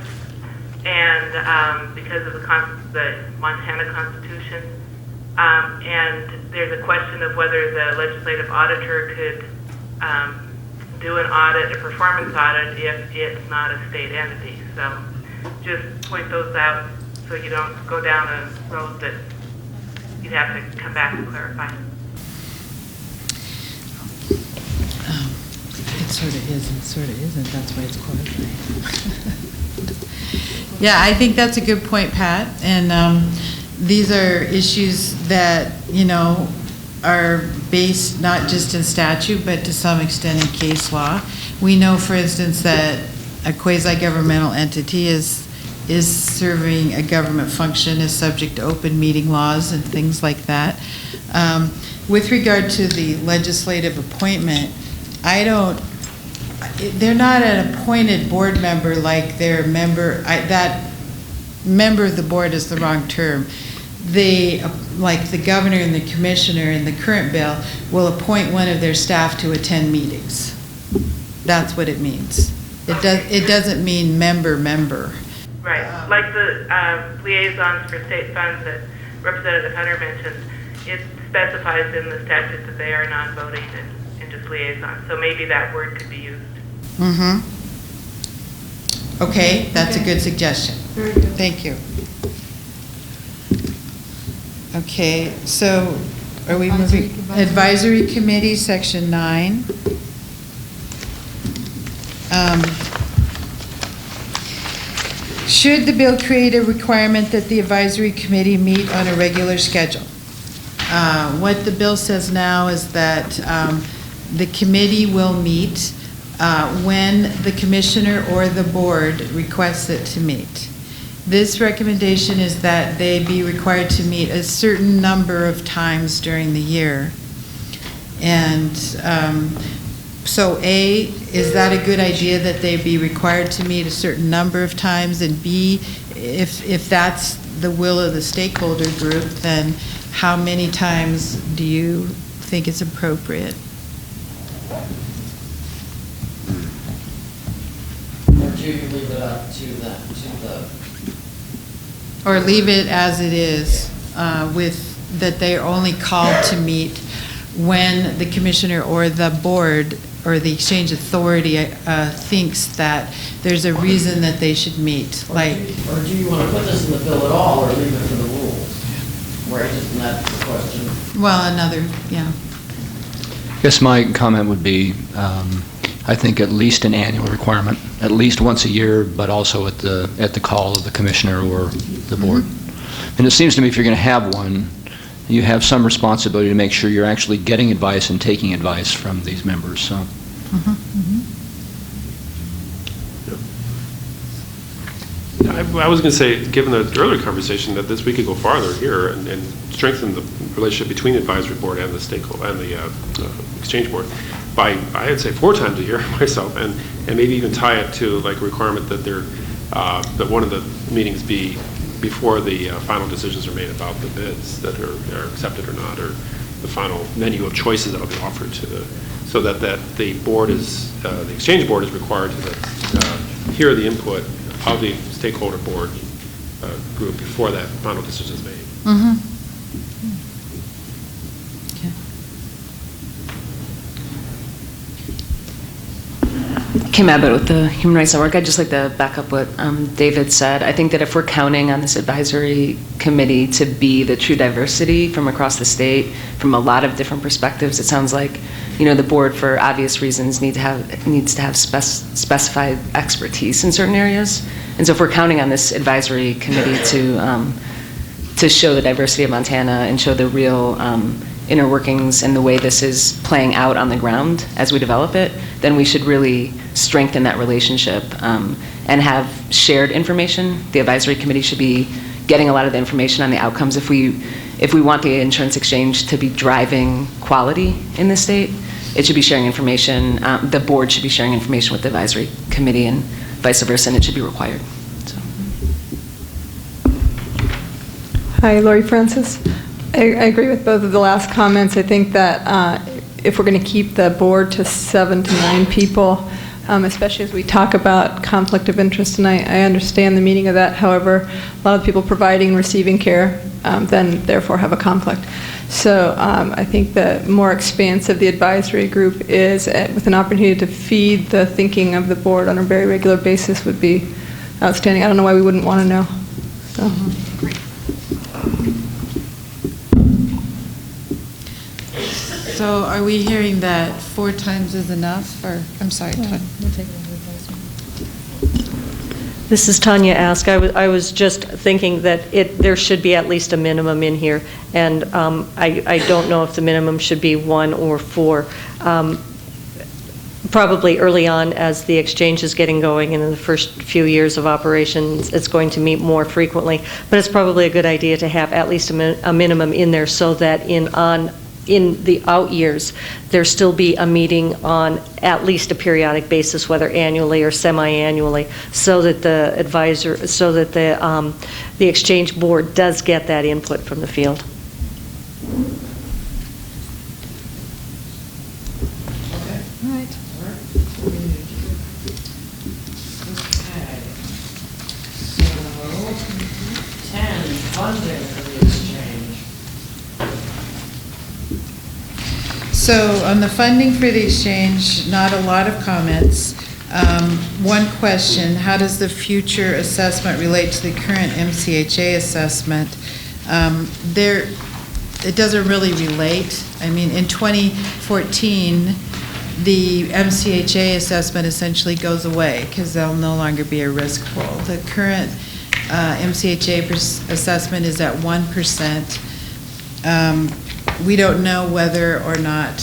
And because of the Montana Constitution, and there's a question of whether the legislative auditor could do an audit, a performance audit, if it's not a state entity. So just point those out so you don't go down a road that you'd have to come back and clarify. It sort of is and sort of isn't. That's why it's qualified. Yeah, I think that's a good point, Pat. And these are issues that, you know, are based not just in statute, but to some extent in case law. We know, for instance, that a quasi-governmental entity is serving a government function, is subject to open meeting laws and things like that. With regard to the legislative appointment, I don't they're not an appointed board member like they're a member, that member of the board is the wrong term. They, like the governor and the commissioner in the current bill, will appoint one of their staff to attend meetings. That's what it means. It doesn't mean member. Right, like the liaisons for state funds that Representative Hunter mentioned, it specifies in the statute that they are non-voting and just liaisons. So maybe that word could be used. Mm-hmm. Okay, that's a good suggestion. Very good. Thank you. Okay, so are we moving? Advisory Committee, Section 9. Should the bill create a requirement that the advisory committee meet on a regular schedule? What the bill says now is that the committee will meet when the commissioner or the board requests it to meet. This recommendation is that they be required to meet a certain number of times during the year. And so A, is that a good idea that they be required to meet a certain number of times? And B, if that's the will of the stakeholder group, then how many times do you think it's appropriate? Or do you leave it up to the Or leave it as it is, with that they are only called to meet when the commissioner or the board or the exchange authority thinks that there's a reason that they should meet, like. Or do you want to put this in the bill at all, or leave it for the rules? Right, isn't that the question? Well, another, yeah. I guess my comment would be, I think at least an annual requirement, at least once a year, but also at the call of the commissioner or the board. And it seems to me if you're going to have one, you have some responsibility to make sure you're actually getting advice and taking advice from these members. So. I was going to say, given the earlier conversation, that we could go farther here and strengthen the relationship between the advisory board and the stakeholder and the exchange board by, I'd say, 4 times a year myself, and maybe even tie it to like a requirement that that one of the meetings be before the final decisions are made about the bids that are accepted or not, or the final menu of choices that will be offered to so that the board is the exchange board is required to hear the input of the stakeholder board group before that final decision is made. Kim Abbott with the Human Rights Network. I'd just like to back up what David said. I think that if we're counting on this advisory committee to be the true diversity from across the state, from a lot of different perspectives, it sounds like, the board, for obvious reasons, needs to have specified expertise in certain areas. And so if we're counting on this advisory committee to show the diversity of Montana and show the real inner workings and the way this is playing out on the ground as we develop it, then we should really strengthen that relationship and have shared information. The advisory committee should be getting a lot of the information on the outcomes. If we want the insurance exchange to be driving quality in the state, it should be sharing information. The board should be sharing information with the advisory committee and vice versa, and it should be required. So. Hi, Lori Francis. I agree with both of the last comments. I think that if we're going to keep the board to 7 to 9 people, especially as we talk about conflict of interest, and I understand the meaning of that. However, a lot of people providing and receiving care then therefore have a conflict. So I think the more expansive the advisory group is with an opportunity to feed the thinking of the board on a very regular basis would be outstanding. I don't know why we wouldn't want to know. So. So are we hearing that 4 times is enough, or, I'm sorry, Tanya. This is Tanya Ask. I was just thinking that there should be at least a minimum in here, and I don't know if the minimum should be 1 or 4. Probably early on, as the exchange is getting going and in the first few years of operations, it's going to meet more frequently. But it's probably a good idea to have at least a minimum in there so that in the out years, there still be a meeting on at least a periodic basis, whether annually or semi-annually, so that the advisor, so that the exchange board does get that input from the field. All right. So, 10, funding for the exchange. So on the funding for the exchange, not a lot of comments. One question, how does the future assessment relate to the current MCHA assessment? It doesn't really relate. I mean, in 2014, the MCHA assessment essentially goes away because there'll no longer be a risk pool. The current MCHA assessment is at 1%. We don't know whether or not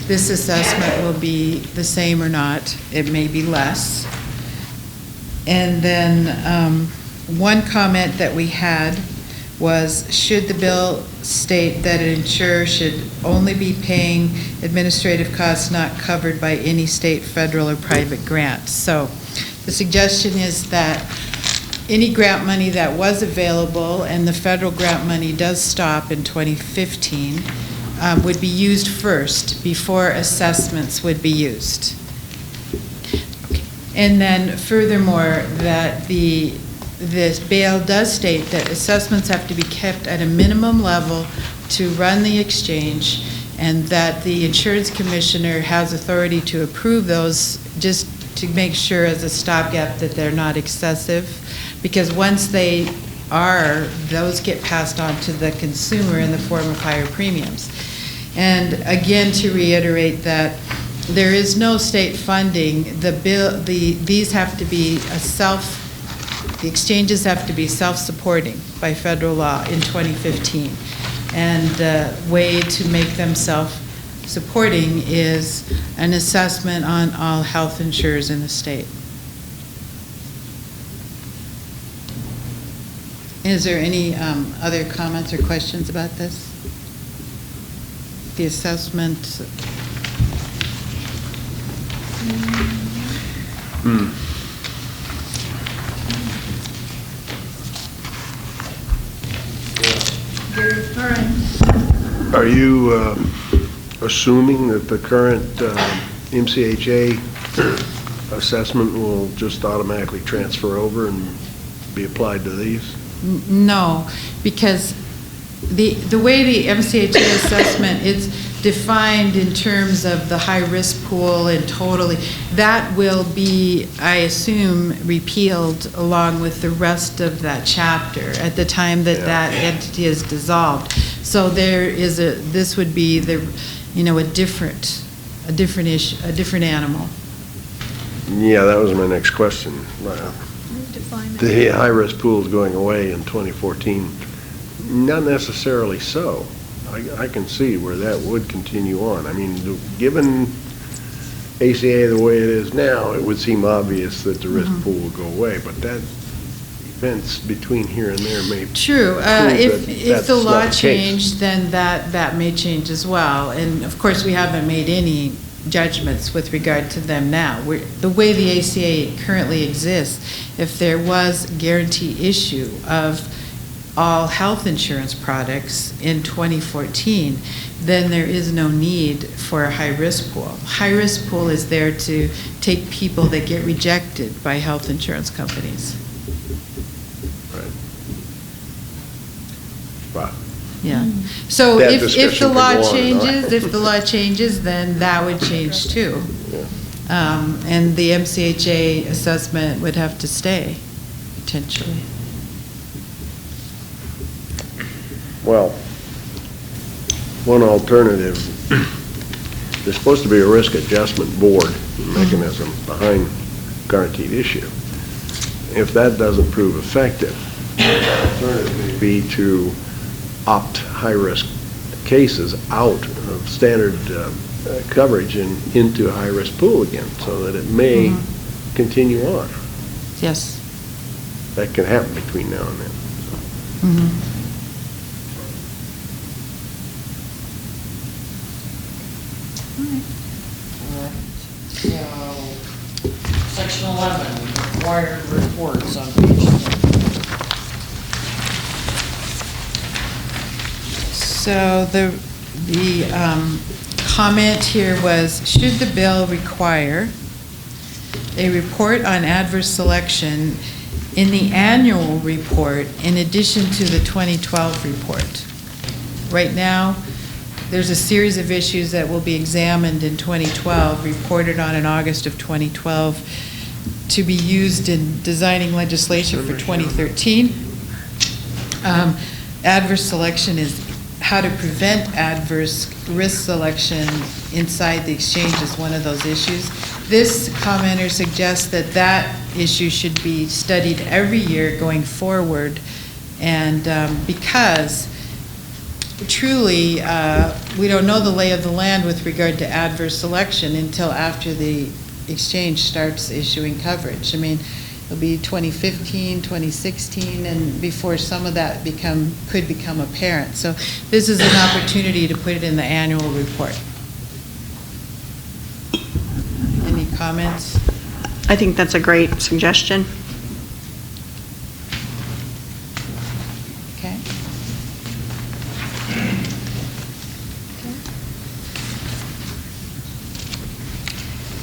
this assessment will be the same or not. It may be less. And then one comment that we had was, should the bill state that an insurer should only be paying administrative costs not covered by any state, federal, or private grants? So the suggestion is that any grant money that was available, and the federal grant money does stop in 2015, would be used first before assessments would be used. And then furthermore, that this bail does state that assessments have to be kept at a minimum level to run the exchange, and that the insurance commissioner has authority to approve those just to make sure as a stopgap that they're not excessive, because once they are, those get passed on to the consumer in the form of higher premiums. And again, to reiterate that there is no state funding. These have to be the exchanges have to be self-supporting by federal law in 2015. And the way to make them self-supporting is an assessment on all health insurers in the state. Is there any other comments or questions about this? The assessment. All right. Are you assuming that the current MCHA assessment will just automatically transfer over and be applied to these? No, because the way the MCHA assessment is defined in terms of the high-risk pool and totally, that will be, I assume, repealed along with the rest of that chapter at the time that that entity is dissolved. So there is this would be a different issue, a different animal. Yeah, that was my next question. The high-risk pool is going away in 2014. Not necessarily so. I can see where that would continue on. I mean, given ACA the way it is now, it would seem obvious that the risk pool will go away, but that events between here and there may True. If the law changed, then that may change as well. And of course, we haven't made any judgments with regard to them now. The way the ACA currently exists, if there was guarantee issue of all health insurance products in 2014, then there is no need for a high-risk pool. High-risk pool is there to take people that get rejected by health insurance companies. Right. Yeah. So That if the discussion law could go on and on. changes, then that would change too. And the MCHA assessment would have to stay, potentially. Well, one alternative, there's supposed to be a risk adjustment board mechanism behind guaranteed issue. If that doesn't prove effective, the alternative would be to opt high-risk cases out of standard coverage and into a high-risk pool again, so that it may continue on. Yes. That can happen between now and then. So, section 11, required reports on page 10. So the comment here was, should the bill require a report on adverse selection in the annual report in addition to the 2012 report? Right now, there's a series of issues that will be examined in 2012, reported on in August of 2012, to be used in designing legislation for 2013. Adverse selection is how to prevent adverse risk selection inside the exchange is one of those issues. This commenter suggests that that issue should be studied every year going forward, and because truly we don't know the lay of the land with regard to adverse selection until after the exchange starts issuing coverage. I mean, it'll be 2015, 2016, and before some of that could become apparent. So this is an opportunity to put it in the annual report. Any comments? I think that's a great suggestion. Okay.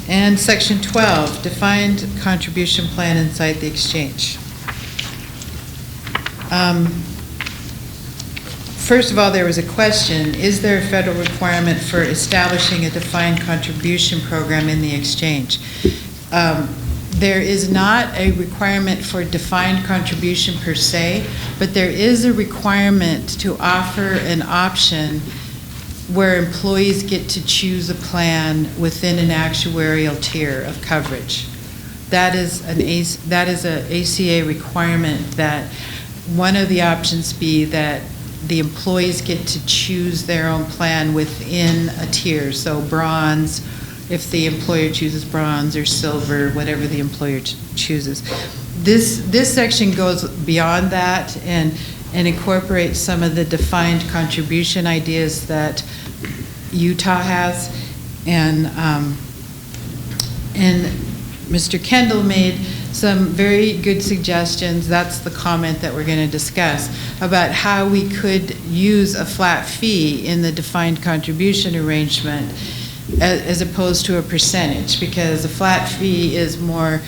And section 12, defined contribution plan inside the exchange. First of all, there was a question, is there a federal requirement for establishing a defined contribution program in the exchange? There is not a requirement for defined contribution per se, but there is a requirement to offer an option where employees get to choose a plan within an actuarial tier of coverage. That is an ACA requirement, that one of the options be that the employees get to choose their own plan within a tier. So bronze, if the employer chooses bronze, or silver, whatever the employer chooses. This section goes beyond that and incorporates some of the defined contribution ideas that Utah has, and Mr. Kendall made some very good suggestions. That's the comment that we're going to discuss about how we could use a flat fee in the defined contribution arrangement as opposed to a percentage, because a flat fee is more,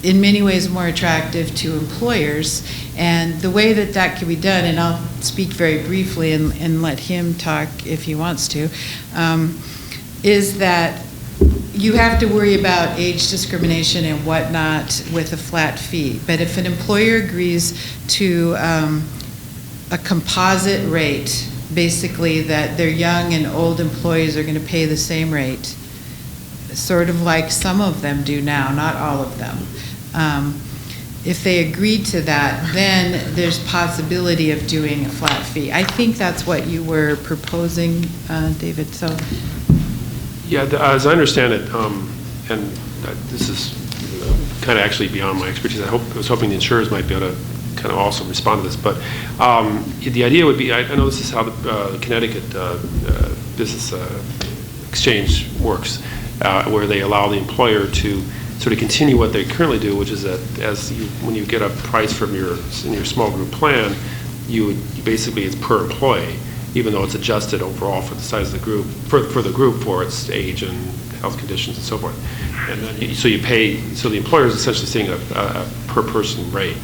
in many ways, more attractive to employers. And the way that that can be done, and I'll speak very briefly and let him talk if he wants to, is that you have to worry about age discrimination and whatnot with a flat fee. But if an employer agrees to a composite rate, basically that their young and old employees are going to pay the same rate, sort of like some of them do now, not all of them. If they agreed to that, then there's possibility of doing a flat fee. I think that's what you were proposing, David. So, yeah, as I understand it, and this is kind of actually beyond my expertise. I was hoping the insurers might be able to kind of also respond to this. But the idea would be, I know this is how the Connecticut Business Exchange works, where they allow the employer to sort of continue what they currently do, which is that when you get a price in your small group plan, basically it's per employee, even though it's adjusted overall for the size of the group, for the group, for its age and health conditions and so forth. And then so you pay, so the employer is essentially seeing a per person rate.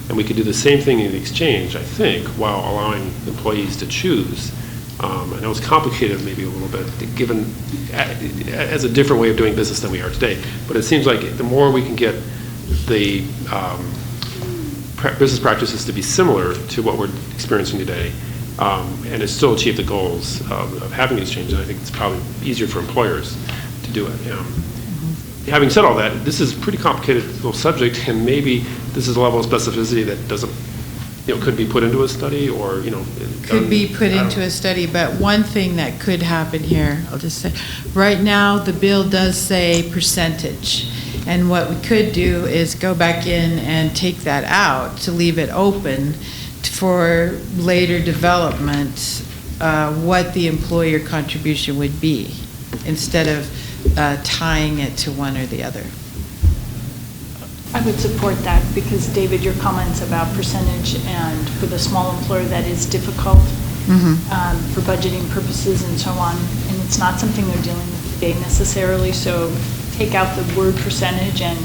And we could do the same thing in the exchange, I think, while allowing employees to choose. I know it's complicated maybe a little bit, given as a different way of doing business than we are today. But it seems like the more we can get the business practices to be similar to what we're experiencing today, and to still achieve the goals of having an exchange, and I think it's probably easier for employers to do it. Having said all that, this is a pretty complicated little subject, and maybe this is a level of specificity that doesn't, could be put into a study, or, could be put into a study. But one thing that could happen here, I'll just say, right now the bill does say percentage. And what we could do is go back in and take that out to leave it open for later development, what the employer contribution would be. instead of tying it to one or the other. I would support that because, David, your comments about percentage and for the small employer that is difficult for budgeting purposes and so on, and it's not something they're dealing with today necessarily, so take out the word percentage and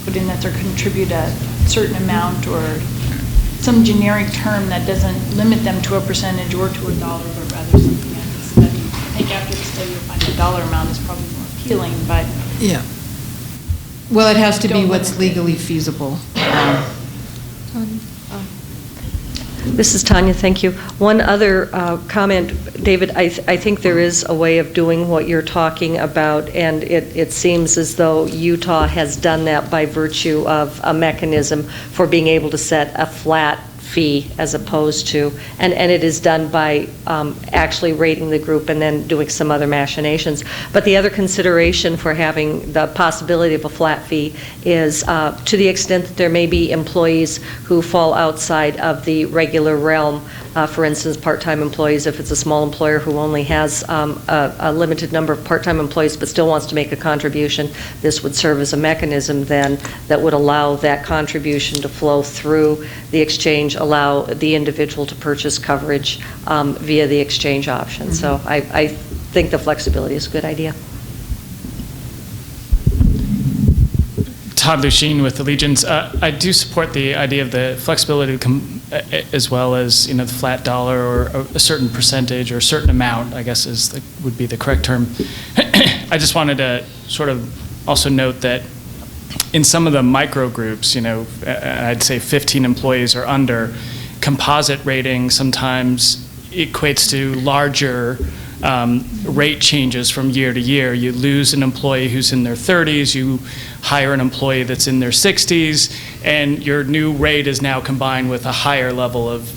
put in that they're contribute a certain amount or some generic term that doesn't limit them to a percentage or to a dollar, but rather something like a study. I think after the study you'll find the dollar amount is probably more appealing, but yeah. Well, it has to be what's legally feasible. This is Tanya, thank you. One other comment, David, I think there is a way of doing what you're talking about, and it seems as though Utah has done that by virtue of a mechanism for being able to set a flat fee as opposed to, and it is done by actually rating the group and then doing some other machinations. But the other consideration for having the possibility of a flat fee is to the extent that there may be employees who fall outside of the regular realm. For instance, part-time employees, if it's a small employer who only has a limited number of part-time employees but still wants to make a contribution, this would serve as a mechanism then that would allow that contribution to flow through the exchange, allow the individual to purchase coverage via the exchange option. So I think the flexibility is a good idea. Todd Lucine with Allegiance. I do support the idea of the flexibility as well as, the flat dollar or a certain percentage or a certain amount, I guess would be the correct term. I just wanted to sort of also note that in some of the micro groups, I'd say 15 employees or under, composite rating sometimes equates to larger rate changes from year to year. You lose an employee who's in their 30s, you hire an employee that's in their 60s, and your new rate is now combined with a higher level of,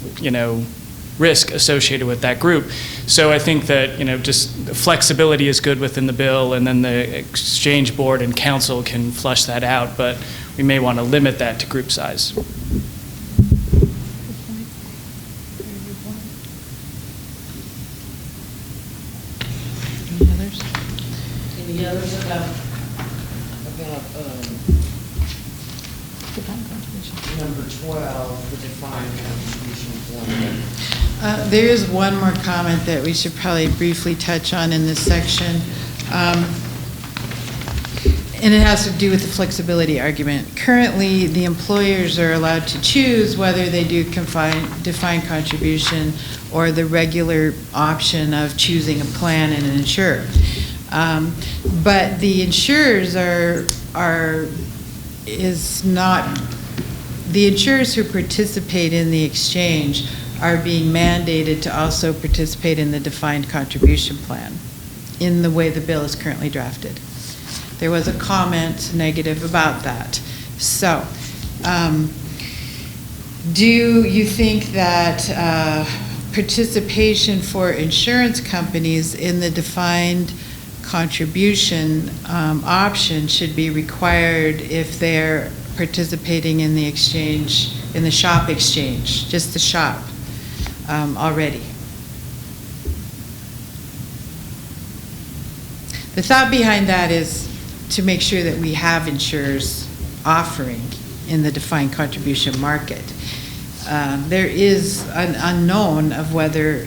risk associated with that group. So I think that, just flexibility is good within the bill, and then the exchange board and council can flush that out, but we may want to limit that to group size. Any others about number 12, the defined contribution plan? There is one more comment that we should probably briefly touch on in this section. And it has to do with the flexibility argument. Currently, the employers are allowed to choose whether they do defined contribution or the regular option of choosing a plan and an insurer. But the insurers the insurers who participate in the exchange are being mandated to also participate in the defined contribution plan in the way the bill is currently drafted. There was a comment negative about that. So, do you think that participation for insurance companies in the defined contribution option should be required if they're participating in the exchange, in the shop exchange, just the shop already? The thought behind that is to make sure that we have insurers offering in the defined contribution market. There is an unknown of whether,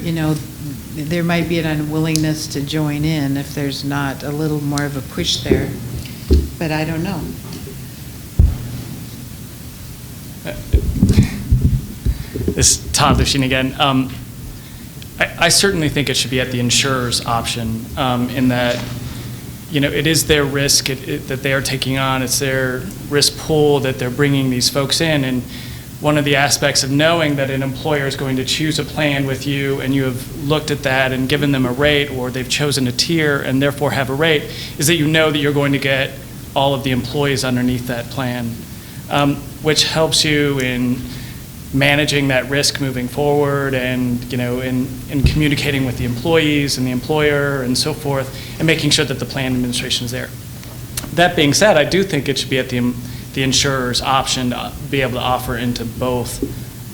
there might be an unwillingness to join in if there's not a little more of a push there, but I don't know. This is Todd Lucine again. I certainly think it should be at the insurer's option in that, it is their risk that they are taking on. It's their risk pool that they're bringing these folks in. And one of the aspects of knowing that an employer is going to choose a plan with you and you have looked at that and given them a rate, or they've chosen a tier and therefore have a rate, is that you know that you're going to get all of the employees underneath that plan, which helps you in managing that risk moving forward and, in communicating with the employees and the employer and so forth, and making sure that the plan administration is there. That being said, I do think it should be at the insurer's option to be able to offer into both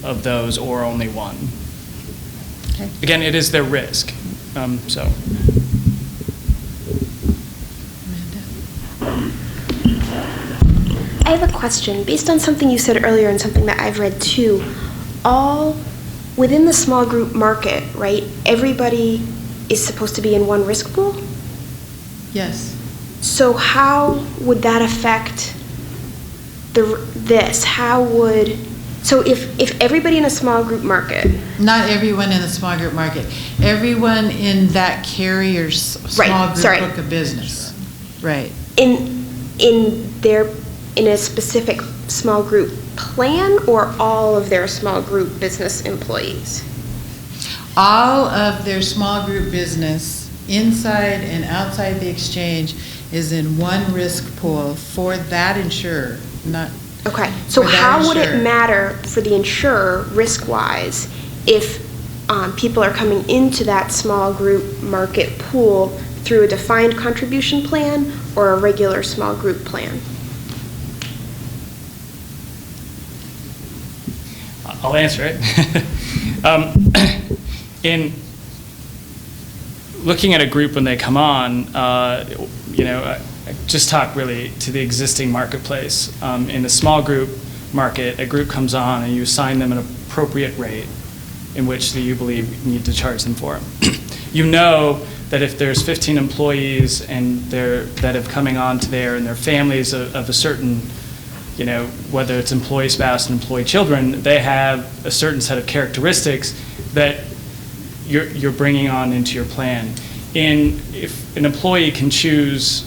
of those or only one. Okay. Again, it is their risk. I have a question. Based on something you said earlier and something that I've read too, within the small group market, right, everybody is supposed to be in one risk pool? Yes. So how would that affect this? So if everybody in a small group market... Not everyone in the small group market. Everyone in that carrier's small group book of business. Right. In a specific small group plan, or all of their small group business employees? All of their small group business, inside and outside the exchange, is in one risk pool for that insurer, not... Okay, so how would it matter for the insurer, risk-wise, if people are coming into that small group market pool through a defined contribution plan or a regular small group plan? I'll answer it. In looking at a group when they come on, just talk really to the existing marketplace. In a small group market, a group comes on and you assign them an appropriate rate in which you believe you need to charge them for. You know that if there's 15 employees and that have coming on to there and their families of a certain, whether it's employee spouse and employee children, they have a certain set of characteristics that you're bringing on into your plan. If an employee can choose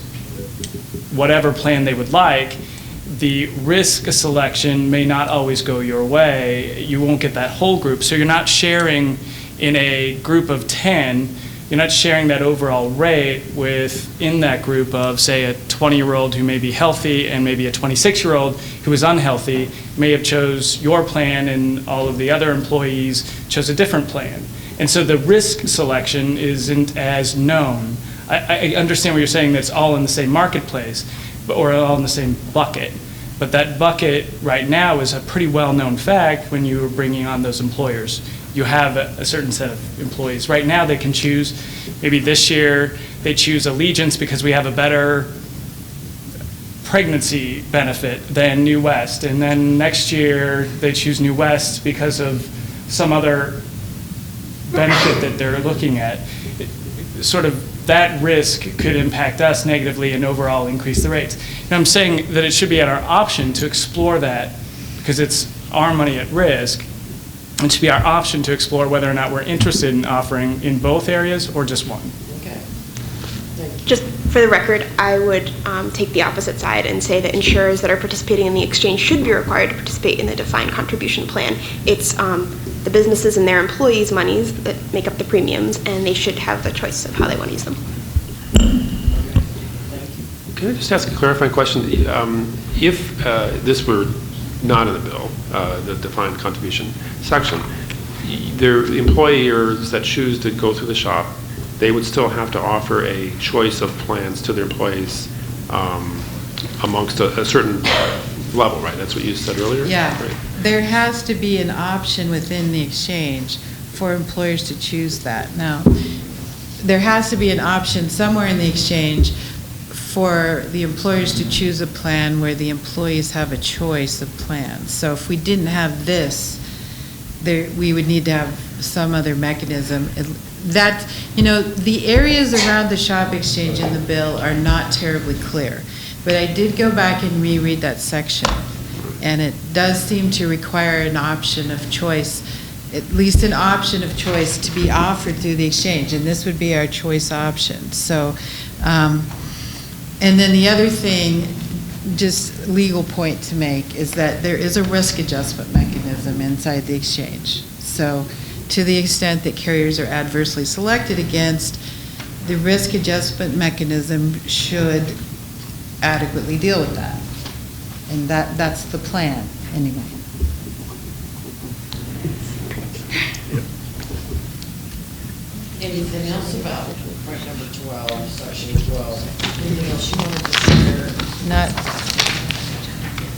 whatever plan they would like, the risk selection may not always go your way. You won't get that whole group. So you're not sharing in a group of 10, you're not sharing that overall rate within that group of, say, a 20-year-old who may be healthy and maybe a 26-year-old who is unhealthy may have chose your plan and all of the other employees chose a different plan. And so the risk selection isn't as known. I understand what you're saying, that it's all in the same marketplace, or all in the same bucket. But that bucket right now is a pretty well-known fact when you are bringing on those employers. You have a certain set of employees. Right now they can choose, maybe this year they choose Allegiance because we have a better pregnancy benefit than New West. And then next year they choose New West because of some other benefit that they're looking at. Sort of that risk could impact us negatively and overall increase the rates. And I'm saying that it should be at our option to explore that because it's our money at risk. It should be our option to explore whether or not we're interested in offering in both areas or just one. Okay. Just for the record, I would take the opposite side and say that insurers that are participating in the exchange should be required to participate in the defined contribution plan. It's the businesses and their employees' monies that make up the premiums, and they should have the choice of how they want to use them. Can I just ask a clarifying question? If this were not in the bill, the defined contribution section, there employers that choose to go through the shop, they would still have to offer a choice of plans to their employees amongst a certain level, right? That's what you said earlier? Yeah. Right. There has to be an option within the exchange for employers to choose that. Now, there has to be an option somewhere in the exchange for the employers to choose a plan where the employees have a choice of plans. So if we didn't have this, we would need to have some other mechanism. That, the areas around the shop exchange in the bill are not terribly clear. But I did go back and reread that section, and it does seem to require an option of choice, at least an option of choice to be offered through the exchange, and this would be our choice option. So, and then the other thing, just legal point to make, is that there is a risk adjustment mechanism inside the exchange. So to the extent that carriers are adversely selected against, the risk adjustment mechanism should adequately deal with that. And that's the plan, anyway. Anything else about point number 12, section 12? Anything else you wanted to share?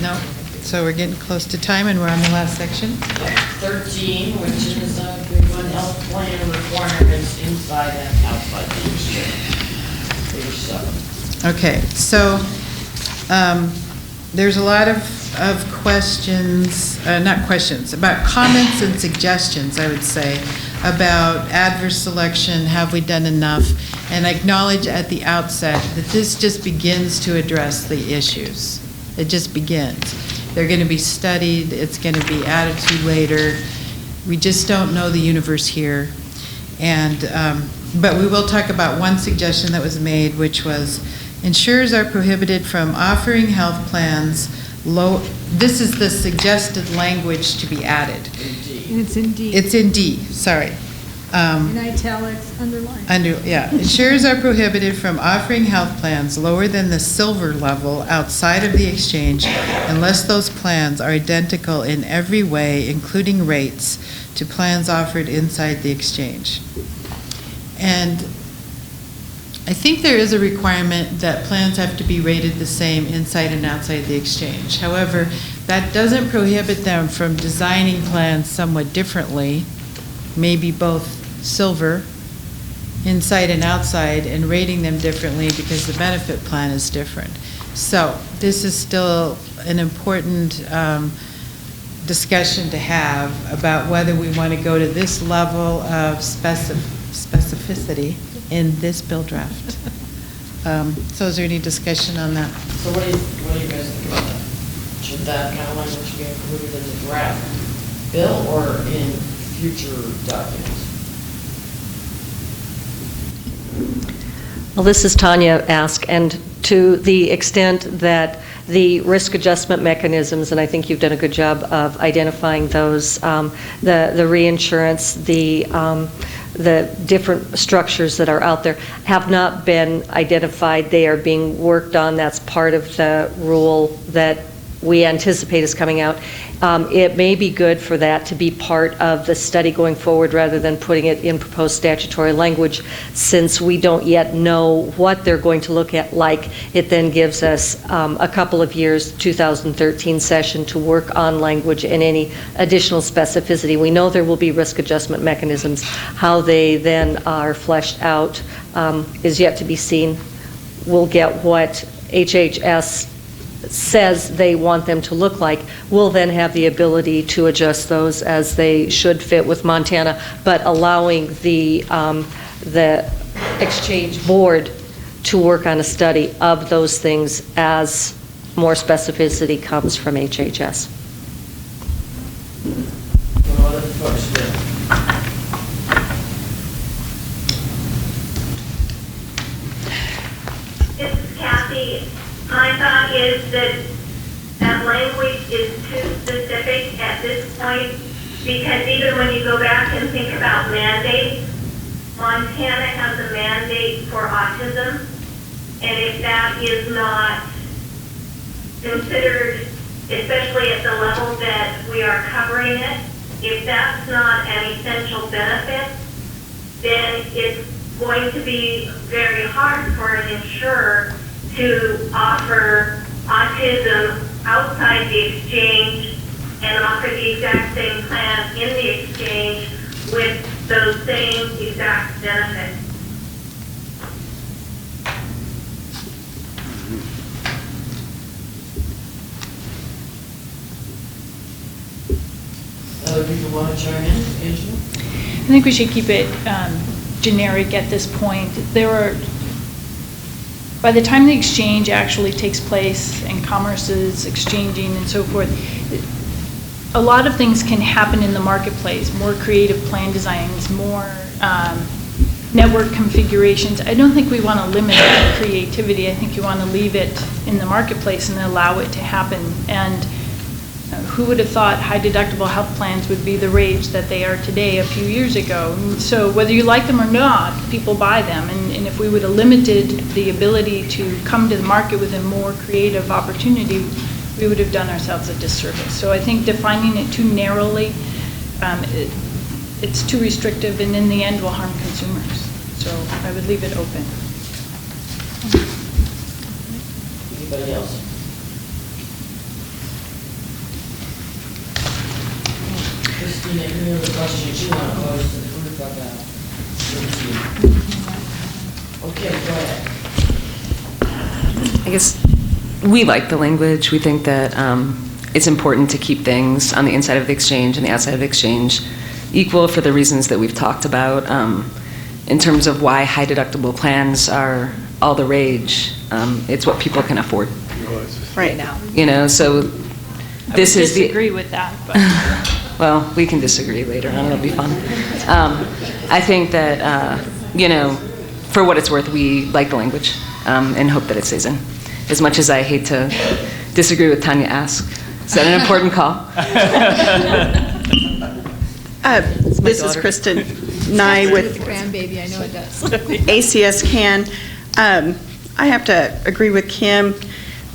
No. So we're getting close to time, and we're on the last section. 13, which is big one, health plan requirements inside and outside the exchange. Page 7. Okay, so there's a lot of questions, not questions, about comments and suggestions, I would say, about adverse selection, have we done enough? And I acknowledge at the outset that this just begins to address the issues. It just begins. They're going to be studied, it's going to be added to later. We just don't know the universe here. And, but we will talk about one suggestion that was made, which was insurers are prohibited from offering health plans this is the suggested language to be added. It's in D. It's in D, sorry. In italics, underlined. Insurers are prohibited from offering health plans lower than the silver level outside of the exchange unless those plans are identical in every way, including rates, to plans offered inside the exchange. And I think there is a requirement that plans have to be rated the same inside and outside the exchange. However, that doesn't prohibit them from designing plans somewhat differently, maybe both silver, inside and outside, and rating them differently because the benefit plan is different. So this is still an important discussion to have about whether we want to go to this level of specificity in this bill draft. So is there any discussion on that? So what do you guys think about that? Should that kind of language be included in the draft bill or in future documents? Well, this is Tanya ask, and to the extent that the risk adjustment mechanisms, and I think you've done a good job of identifying those, the reinsurance, the different structures that are out there have not been identified. They are being worked on. That's part of the rule that we anticipate is coming out. It may be good for that to be part of the study going forward rather than putting it in proposed statutory language, since we don't yet know what they're going to look at like. It then gives us a couple of years, 2013 session, to work on language and any additional specificity. We know there will be risk adjustment mechanisms. How they then are fleshed out is yet to be seen. We'll get what HHS says they want them to look like. We'll then have the ability to adjust those as they should fit with Montana, but allowing the exchange board to work on a study of those things as more specificity comes from HHS. What other folks do? This is Kathy. My thought is that that language is too specific at this point, because even when you go back and think about mandates, Montana has a mandate for autism, and if that is not considered, especially at the level that we are covering it, if that's not an essential benefit, then it's going to be very hard for an insurer to offer autism outside the exchange and offer the exact same plan in the exchange with those same exact benefits. Other people want to chime in? Angela? I think we should keep it generic at this point. By the time the exchange actually takes place and commerce is exchanging and so forth, a lot of things can happen in the marketplace, more creative plan designs, more network configurations. I don't think we want to limit that creativity. I think you want to leave it in the marketplace and allow it to happen. And who would have thought high deductible health plans would be the rage that they are today a few years ago? And so whether you like them or not, people buy them. And if we would have limited the ability to come to the market with a more creative opportunity, we would have done ourselves a disservice. So I think defining it too narrowly, it's too restrictive, and in the end will harm consumers. So I would leave it open. Anybody else? Christina, any other questions you want to pose to the group about? Okay, go ahead. I guess we like the language. We think that it's important to keep things on the inside of the exchange and the outside of the exchange equal for the reasons that we've talked about in terms of why high deductible plans are all the rage. It's what people can afford right now. You know, so this I would is the. disagree with that, but. Well, we can disagree later on. It'll be fun. I think that you know, for what it's worth, we like the language and hope that it stays in. As much as I hate to disagree with Tanya Ask. Is that an important call? This is Kristen Nye with grandbaby, I know it does. ACS CAN. I have to agree with Kim.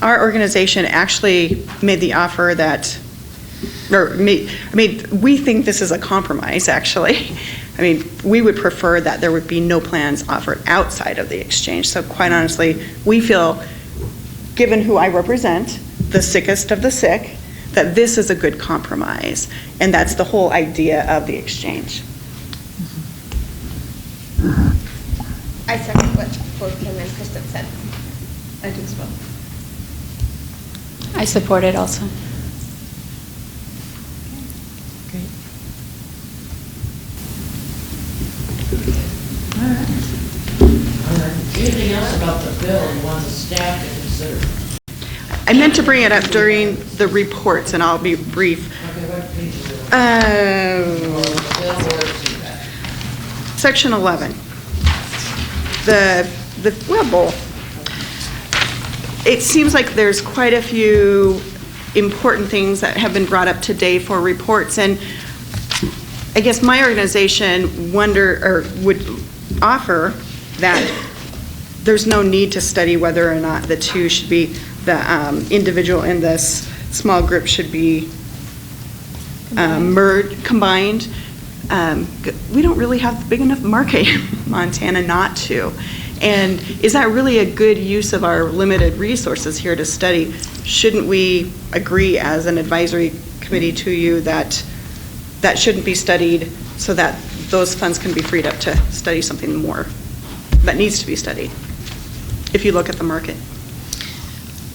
Our organization actually made the offer that, we think this is a compromise, actually. I mean, we would prefer that there would be no plans offered outside of the exchange. So quite honestly, we feel, given who I represent, the sickest of the sick, that this is a good compromise. And that's the whole idea of the exchange. I second what both Kim and Kristen said. I do as well. I support it also. Great. All right. Anything else about the bill you want the staff to consider? I meant to bring it up during the reports, and I'll be brief. Okay, what page is it? Section 11. Well, both. It seems like there's quite a few important things that have been brought up today for reports, and I guess my organization would offer that there's no need to study whether or not the two should be, the individual and the small group should be combined. We don't really have a big enough market in Montana not to. And is that really a good use of our limited resources here to study? Shouldn't we agree as an advisory committee to you that that shouldn't be studied so that those funds can be freed up to study something more that needs to be studied, if you look at the market?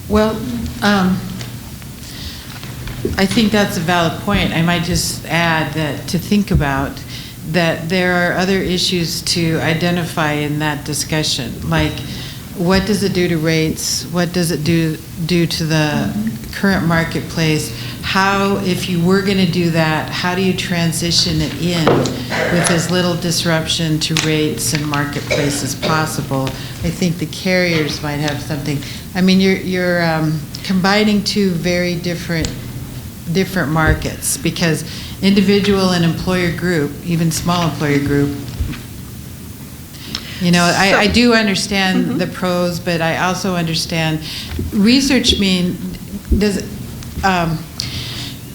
Well, I think that's a valid point. I might just add that to think about that there are other issues to identify in that discussion, like what does it do to rates? What does it do to the current marketplace? How, if you were going to do that, how do you transition it in with as little disruption to rates and marketplace as possible? I think the carriers might have something. I mean, you're combining two very different markets, because individual and employer group, even small employer group, you know, I do understand the pros, but I also understand research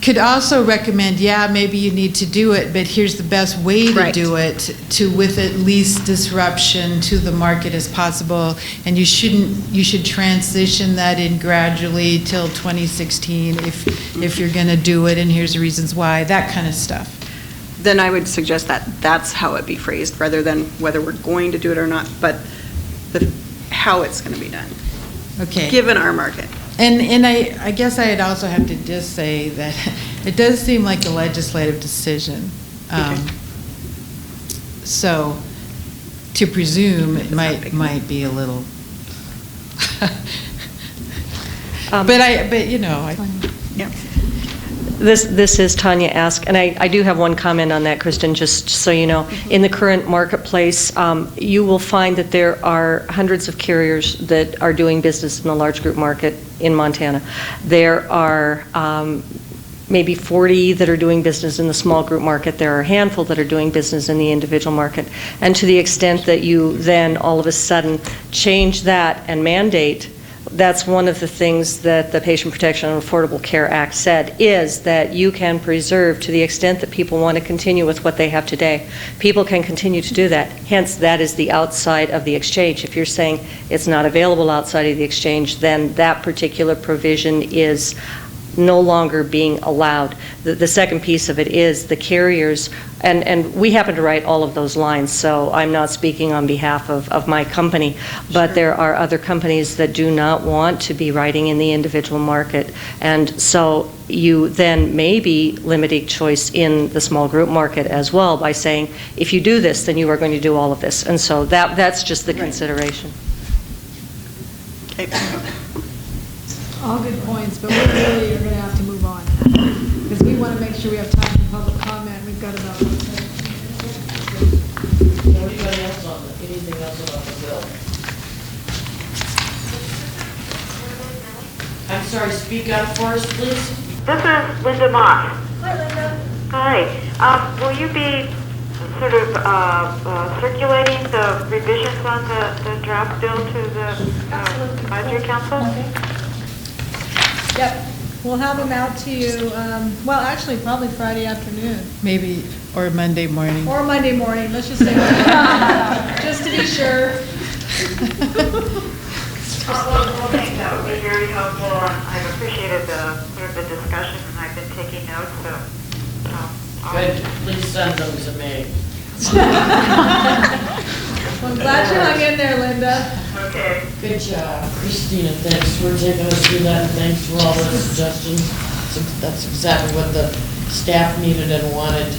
could also recommend, yeah, maybe you need to do it, but here's the best way to do it with at least disruption to the market as possible, and you should transition that in gradually till 2016 if you're going to do it, and here's the reasons why, that kind of stuff. Then I would suggest that that's how it be phrased, rather than whether we're going to do it or not, but how it's going to be done. Okay. Given our market. And I guess I'd also have to just say that it does seem like a legislative decision. So to presume it might be a little, but you know. Yeah. This is Tanya Ask, and I do have one comment on that, Kristen, just so you know. In the current marketplace, you will find that there are hundreds of carriers that are doing business in the large group market in Montana. There are maybe 40 that are doing business in the small group market. There are a handful that are doing business in the individual market. And to the extent that you then all of a sudden change that and mandate, that's one of the things that the Patient Protection and Affordable Care Act said, is that you can preserve, to the extent that people want to continue with what they have today, people can continue to do that. Hence, that is the outside of the exchange. If you're saying it's not available outside of the exchange, then that particular provision is no longer being allowed. The second piece of it is the carriers, and we happen to write all of those lines, so I'm not speaking on behalf of my company, but there are other companies that do not want to be writing in the individual market. And so you then may be limiting choice in the small group market as well by saying, if you do this, then you are going to do all of this. And so that's just the consideration. All good points, but we really are going to have to move on. Because we want to make sure we have time for public comment. We've got about Anybody else on anything else about the bill? I'm sorry, speak up for us, please. This is Linda Moss. Hi, Linda. Hi. Will you be sort of circulating the revisions on the draft bill to the advisory council? Yep. We'll have them out to you, well, actually, probably Friday afternoon. Maybe, or Monday morning. Or Monday morning, let's just say Monday. Just to be sure. Thanks, that would be very helpful. I've appreciated the sort of the discussion, and I've been taking notes, so. Good, please send them to me. Well, I'm glad you hung in there, Linda. Okay. Good job. Christina, thanks for taking us through that, and thanks for all the suggestions. That's exactly what the staff needed and wanted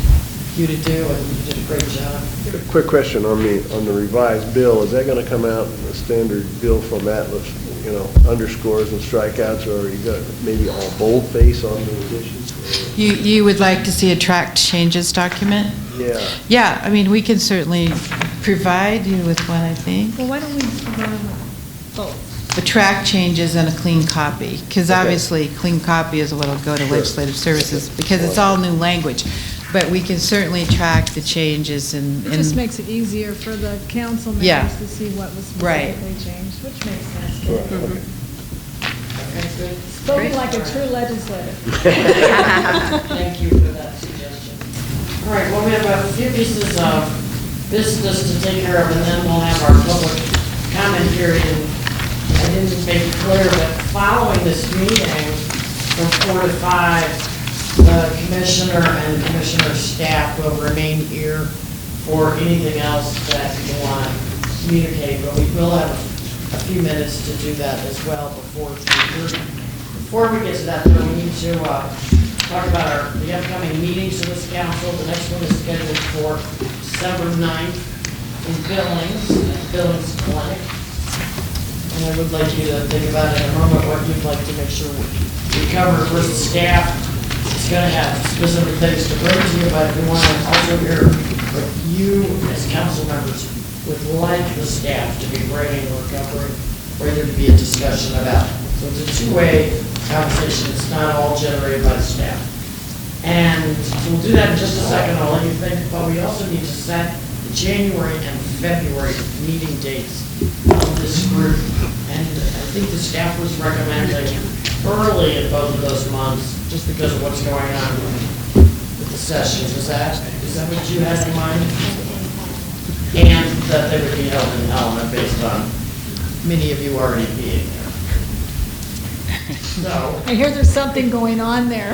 you to do, and you did a great job. A quick question on the revised bill. Is that going to come out in the standard bill format with, underscores and strikeouts, or are you got maybe all boldface on the additions? You would like to see a track changes document? Yeah. Yeah, I mean, we can certainly provide you with one, I think. Well, why don't we provide them with both? The track changes and a clean copy, because Okay. obviously, clean copy is what will go to legislative services, because it's all new language. But we can certainly track the changes and. It just makes it easier for the council Yeah. members to see what was Right. specifically changed, which makes sense. Right, okay. Okay, good. Spoken Great. like a true legislator. Thank you for that suggestion. All right, well, we have a few pieces of business to take care of, and then we'll have our public comment period. I didn't make it clear, but following this meeting from 4 to 5, the commissioner and commissioner staff will remain here for anything else that you want to communicate, but we will have a few minutes to do that as well before 3:30. Before we get to that, though, we need to talk about the upcoming meetings of this council. The next one is scheduled for December 9th in Billings Clinic. And I would like you to think about in a moment what you'd like to make sure we cover. Of course, the staff is going to have specific things to bring to you, but we want to also hear what you as council members would like the staff to be bringing or covering, or there to be a discussion about. So it's a two-way conversation. It's not all generated by the staff. And we'll do that in just a second. I'll let you think, but we also need to set the January and February meeting dates of this group. And I think the staff was recommending early in both of those months, just because of what's going on with the sessions. Is that what you had in mind? And that they would be held in Helena based on many of you already being there. So. I hear there's something going on there.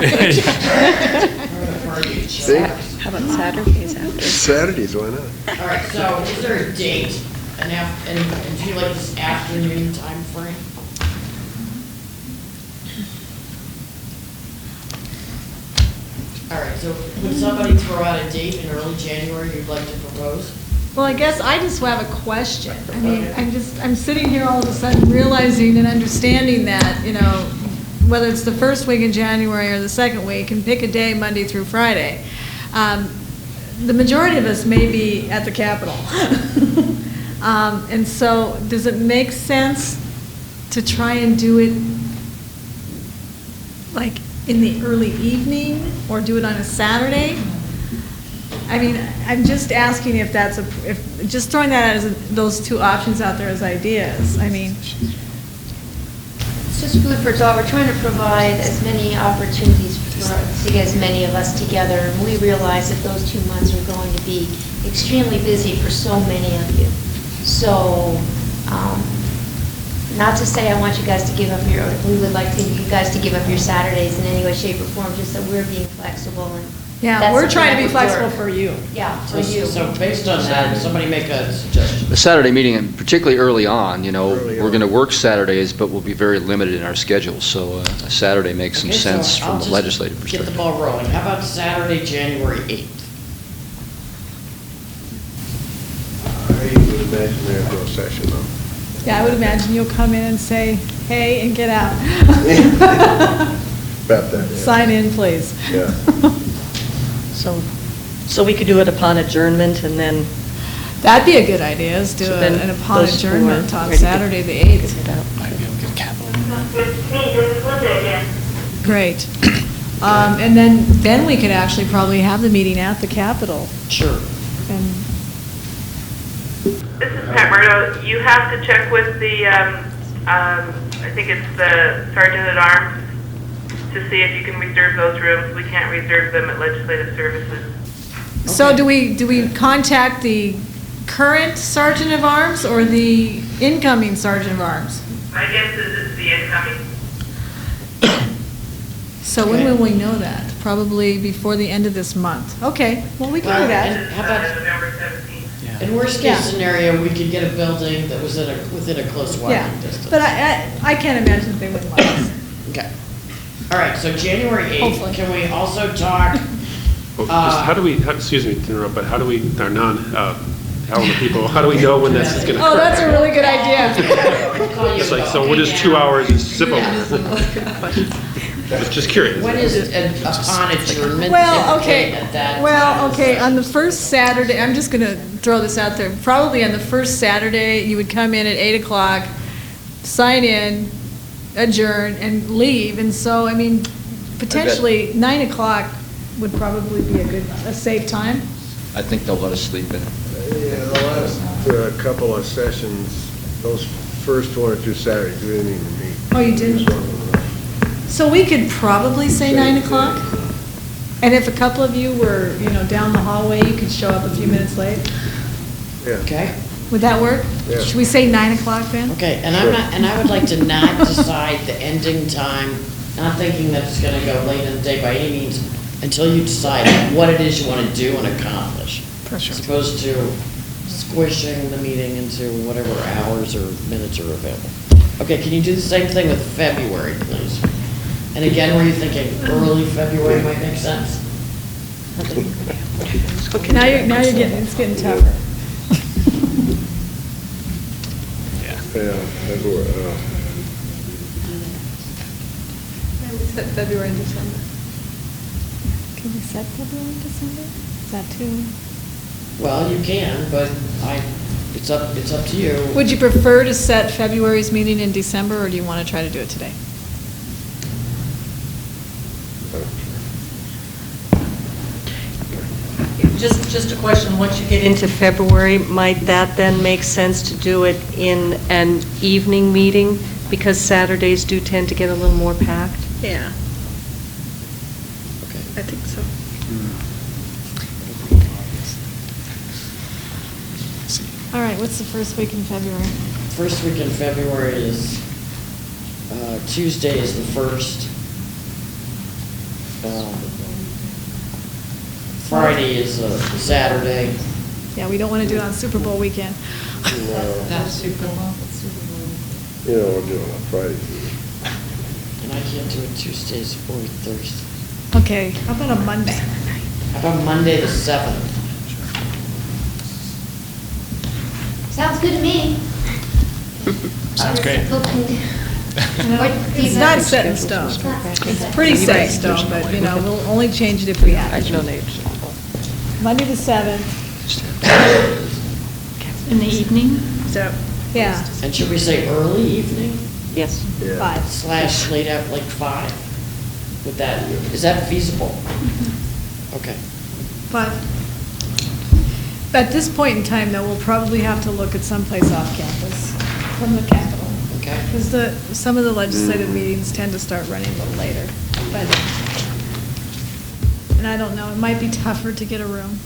See? How about Saturdays after? Saturdays, why not? All right, so is there a date, and do you like this afternoon time frame? All right, so would somebody throw out a date in early January you'd like to propose? Well, I guess I just have a question. I mean, I'm sitting here all of a sudden realizing and understanding that, whether it's the first week in January or the second week, and pick a day, Monday through Friday. The majority of us may be at the Capitol. And so, does it make sense to try and do it like in the early evening, or do it on a Saturday? I mean, I'm just asking if that's just throwing that out as those two options out there as ideas. I mean, it's just food for thought. We're trying to provide as many opportunities to get as many of us together, and we realize that those 2 months are going to be extremely busy for so many of you. So Not to say I want you guys to give up your, we would like you guys to give up your Saturdays in any way, shape, or form, just that we're being flexible and. Yeah, that's we're something trying to that be would flexible work. for you. Yeah, for you. So based on that, somebody make a suggestion. The Saturday meeting, and particularly early on, we're going to work Saturdays, but we'll be very limited in our schedules, so a Saturday makes some Okay, so sense I'll from the just legislative Get perspective. the ball rolling. How about Saturday, January 8th? I would imagine there's no session, though. Yeah, I would imagine you'll come in and say, hey, and get out. About that, yeah. Sign in, please. Yeah. So we could do it upon adjournment and then. That'd be a good idea, is do So then an upon those who are adjournment on ready to Saturday, the 8th. Might be able to get capital. Great. And then we could actually probably have the meeting at the Capitol. Sure. And This is Pat Murdo. You have to check with the, I think it's the Sergeant at Arms, to see if you can reserve those rooms. We can't reserve them at Legislative Services. so do we contact the current Sergeant of Arms or the incoming Sergeant of Arms? I guess this is the incoming. So when will we know that? Probably before the end of this month. Okay, well, we can do that. And how about, November 17th. in worst Yeah. case scenario, we could get a building that was within a close Yeah, walking distance. but I can't imagine that they wouldn't like us. Okay. All right, so January 8th, Hopefully. can we also talk, How do we, excuse me to interrupt, but how do we, our non-Helena people, how do we know when this is going to occur? Oh, that's a really good idea. It's like, so we're just 2 hours, it's zip over. I was just curious. when is it upon adjournment? Well, typically okay, at that well, time? okay, on the first Saturday, I'm just gonna throw this out there, probably on the first Saturday, you would come in at 8 o'clock, sign in, adjourn, and leave, and so, I mean, potentially, 9 o'clock would probably be a safe time. I think they'll let us sleep in. Yeah, the last couple of sessions, those first 1 or 2 Saturdays, we didn't even meet. Oh, you didn't? So we could probably say 9 o'clock? And if a couple of you were, down the hallway, you could show up a few minutes late? Yeah. Okay, Would that work? Yeah. Should we say 9 o'clock then? okay, and I would like to not decide the ending time, not thinking that it's gonna go late in the day by any means, until you decide what it is you wanna do and accomplish. For sure. As opposed to squishing the meeting into whatever hours or minutes are available. Okay, can you do the same thing with February, please? And again, were you thinking early February might make sense? Now you're it's getting tougher. Yeah, February, Set February and December. Can we set February and December? Is that too? Well, you can, but it's up to you. Would you prefer to set February's meeting in December, or do you want to try to do it today? Just a question, once you get into February, might that then make sense to do it in an evening meeting? Because Saturdays do tend to get a little more packed? Yeah. Okay. I think so. All right, what's the first week in February? First week in February is, Tuesday is the 1st. Friday is a Saturday. Yeah, we don't want to do it on Super Bowl weekend. No. That's Super Bowl. we're doing on Friday. And I can't do it Tuesdays or Thursdays. Okay, how about a Monday? How about Monday the 7th? Sounds good to me. Sounds great. It's not set in stone. It's pretty set in stone, but, we'll only change it if we have to. Monday the 7th. In the evening? So, yeah. And should we say early evening? Yes. Yeah. 5. / late out, like 5? Is that feasible? Okay. 5. At this point in time, though, we'll probably have to look at someplace off campus from the Capitol. Okay. Because some of the legislative meetings tend to start running a little later. And I don't know, it might be tougher to get a room.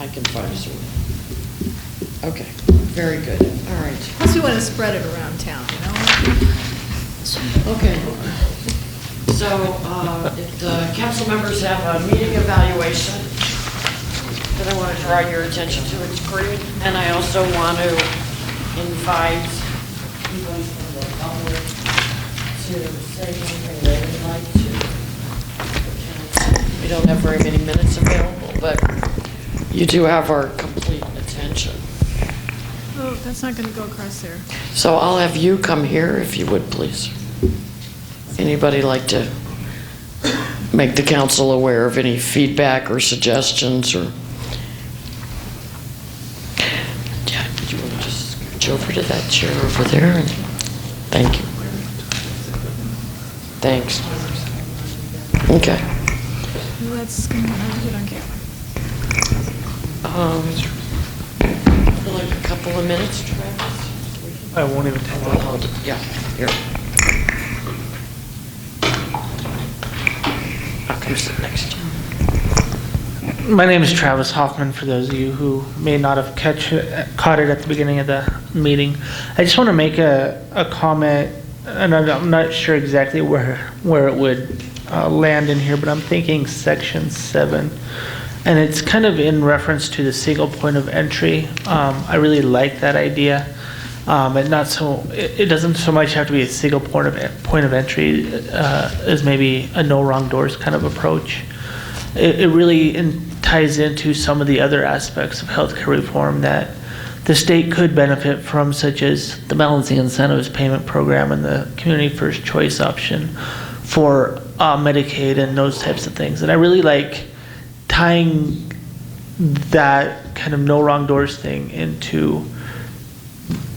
I can find a room. Okay, very good. All right. Plus, we want to spread it around town, So if the council members have a meeting evaluation that I want to draw your attention to, it's great. And I also want to invite people from the public to say something they would like to. We don't have very many minutes available, but you do have our complete attention. Oh, that's not going to go across there. So I'll have you come here if you would, please. Anybody like to make the council aware of any feedback or suggestions or? Yeah, do you want to just scooch over to that chair over there? And thank you. Thanks. Okay. Well, that's going to have to get on camera. For like a couple of minutes, Travis? I won't even take that. Hold it. Yeah, here. I'll come sit next to you. My name is Travis Hoffman, for those of you who may not have caught it at the beginning of the meeting. I just want to make a comment, and I'm not sure exactly where it would land in here, but I'm thinking section 7. And it's kind of in reference to the single point of entry. I really like that idea. And not so, it doesn't so much have to be a single point of entry as maybe a no wrong doors kind of approach. It really ties into some of the other aspects of healthcare reform that the state could benefit from, such as the balancing incentives payment program and the community first choice option for Medicaid and those types of things. And I really like tying that kind of no wrong doors thing into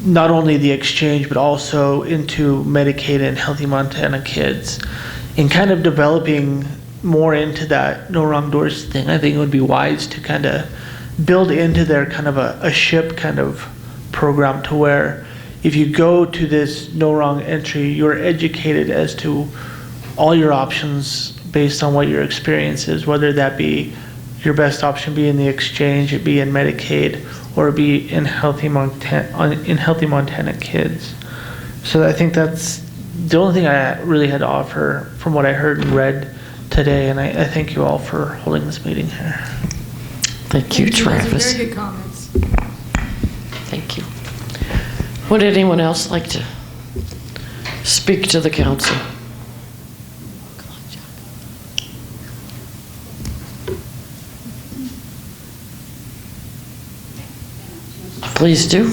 not only the exchange, but also into Medicaid and Healthy Montana Kids, and kind of developing more into that no wrong doors thing. I think it would be wise to kind of build into their kind of a SHIP kind of program, to where if you go to this no wrong entry, you're educated as to all your options based on what your experience is, whether that be your best option be in the exchange, it be in Medicaid, or it be in Healthy Montana Kids. So I think that's the only thing I really had to offer from what I heard and read today, and I thank you all for holding this meeting here. Thank you, Travis. Those are very good comments. Thank you. Would anyone else like to speak to the council? Please do.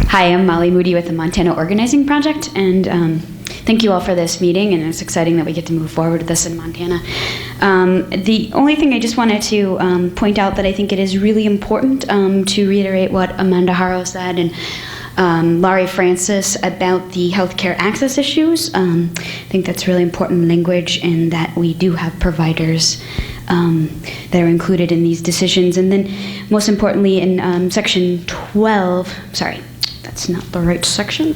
Hi, I'm Molly Moody with the Montana Organizing Project, and thank you all for this meeting, and it's exciting that we get to move forward with this in Montana. The only thing I just wanted to point out that I think it is really important to reiterate what Amanda Haro said and Laurie Francis about the healthcare access issues. I think that's really important language, and that we do have providers that are included in these decisions. And then most importantly in section 12, sorry, that's not the right section,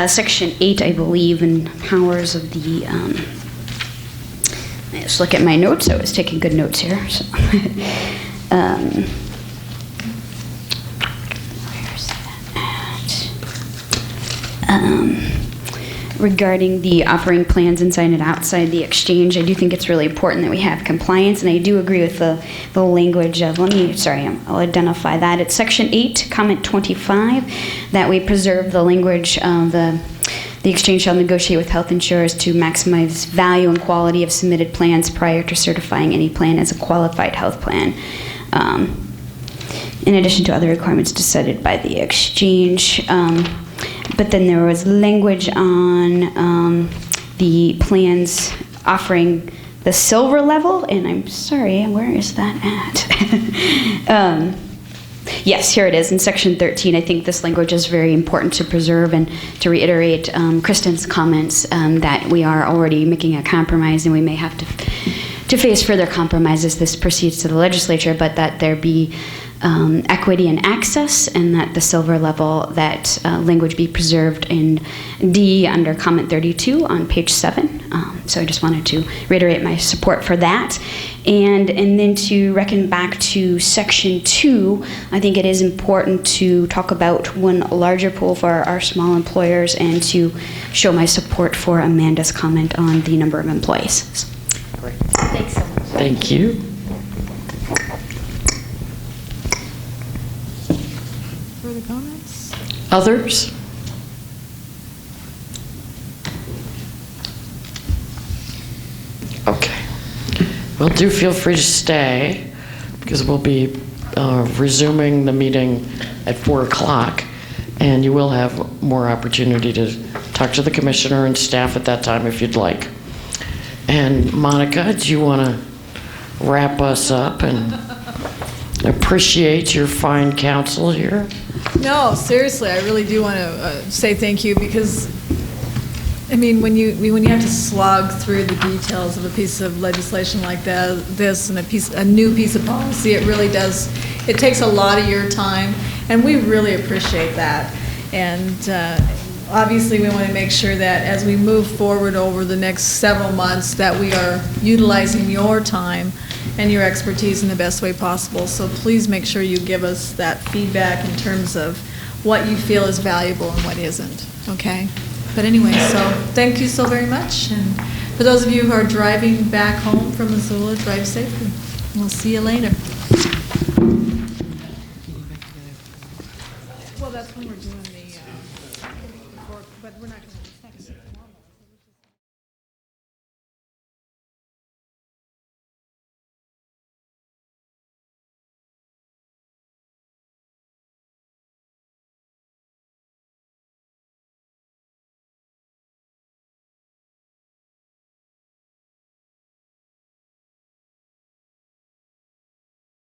section 8, I believe, in powers of the, I just look at my notes, I was taking good notes here. So. Where's that at? Regarding the offering plans inside and outside the exchange, I do think it's really important that we have compliance, and I do agree with the language of, I'll identify that. It's section 8, comment 25, that we preserve the language of the exchange shall negotiate with health insurers to maximize value and quality of submitted plans prior to certifying any plan as a qualified health plan. In addition to other requirements decided by the exchange. But then there was language on the plans offering the silver level, and I'm sorry, where is that at? Yes, here it is in section 13. I think this language is very important to preserve, and to reiterate Kristen's comments that we are already making a compromise, and we may have to face further compromise as this proceeds to the legislature, but that there be equity and access, and that the silver level, that language be preserved in D under comment 32 on page 7. So I just wanted to reiterate my support for that. And then to reckon back to section 2, I think it is important to talk about one larger pool for our small employers and to show my support for Amanda's comment on the number of employees. Thanks so much. Thank you. Further comments? Others? Okay. Well, do feel free to stay, because we'll be resuming the meeting at 4 o'clock, and you will have more opportunity to talk to the commissioner and staff at that time if you'd like. And Monica, do you want to wrap us up and appreciate your fine counsel here? No, seriously, I really do want to say thank you, because, I mean, when you have to slog through the details of a piece of legislation like this and a new piece of policy, it really does, it takes a lot of your time, and we really appreciate that. And obviously, we want to make sure that as we move forward over the next several months, that we are utilizing your time and your expertise in the best way possible. So please make sure you give us that feedback in terms of what you feel is valuable and what isn't, okay? But anyway, so thank you so very much. And for those of you who are driving back home from Missoula, drive safely. We'll see you later. Well, that's when we're doing the, but we're not going to.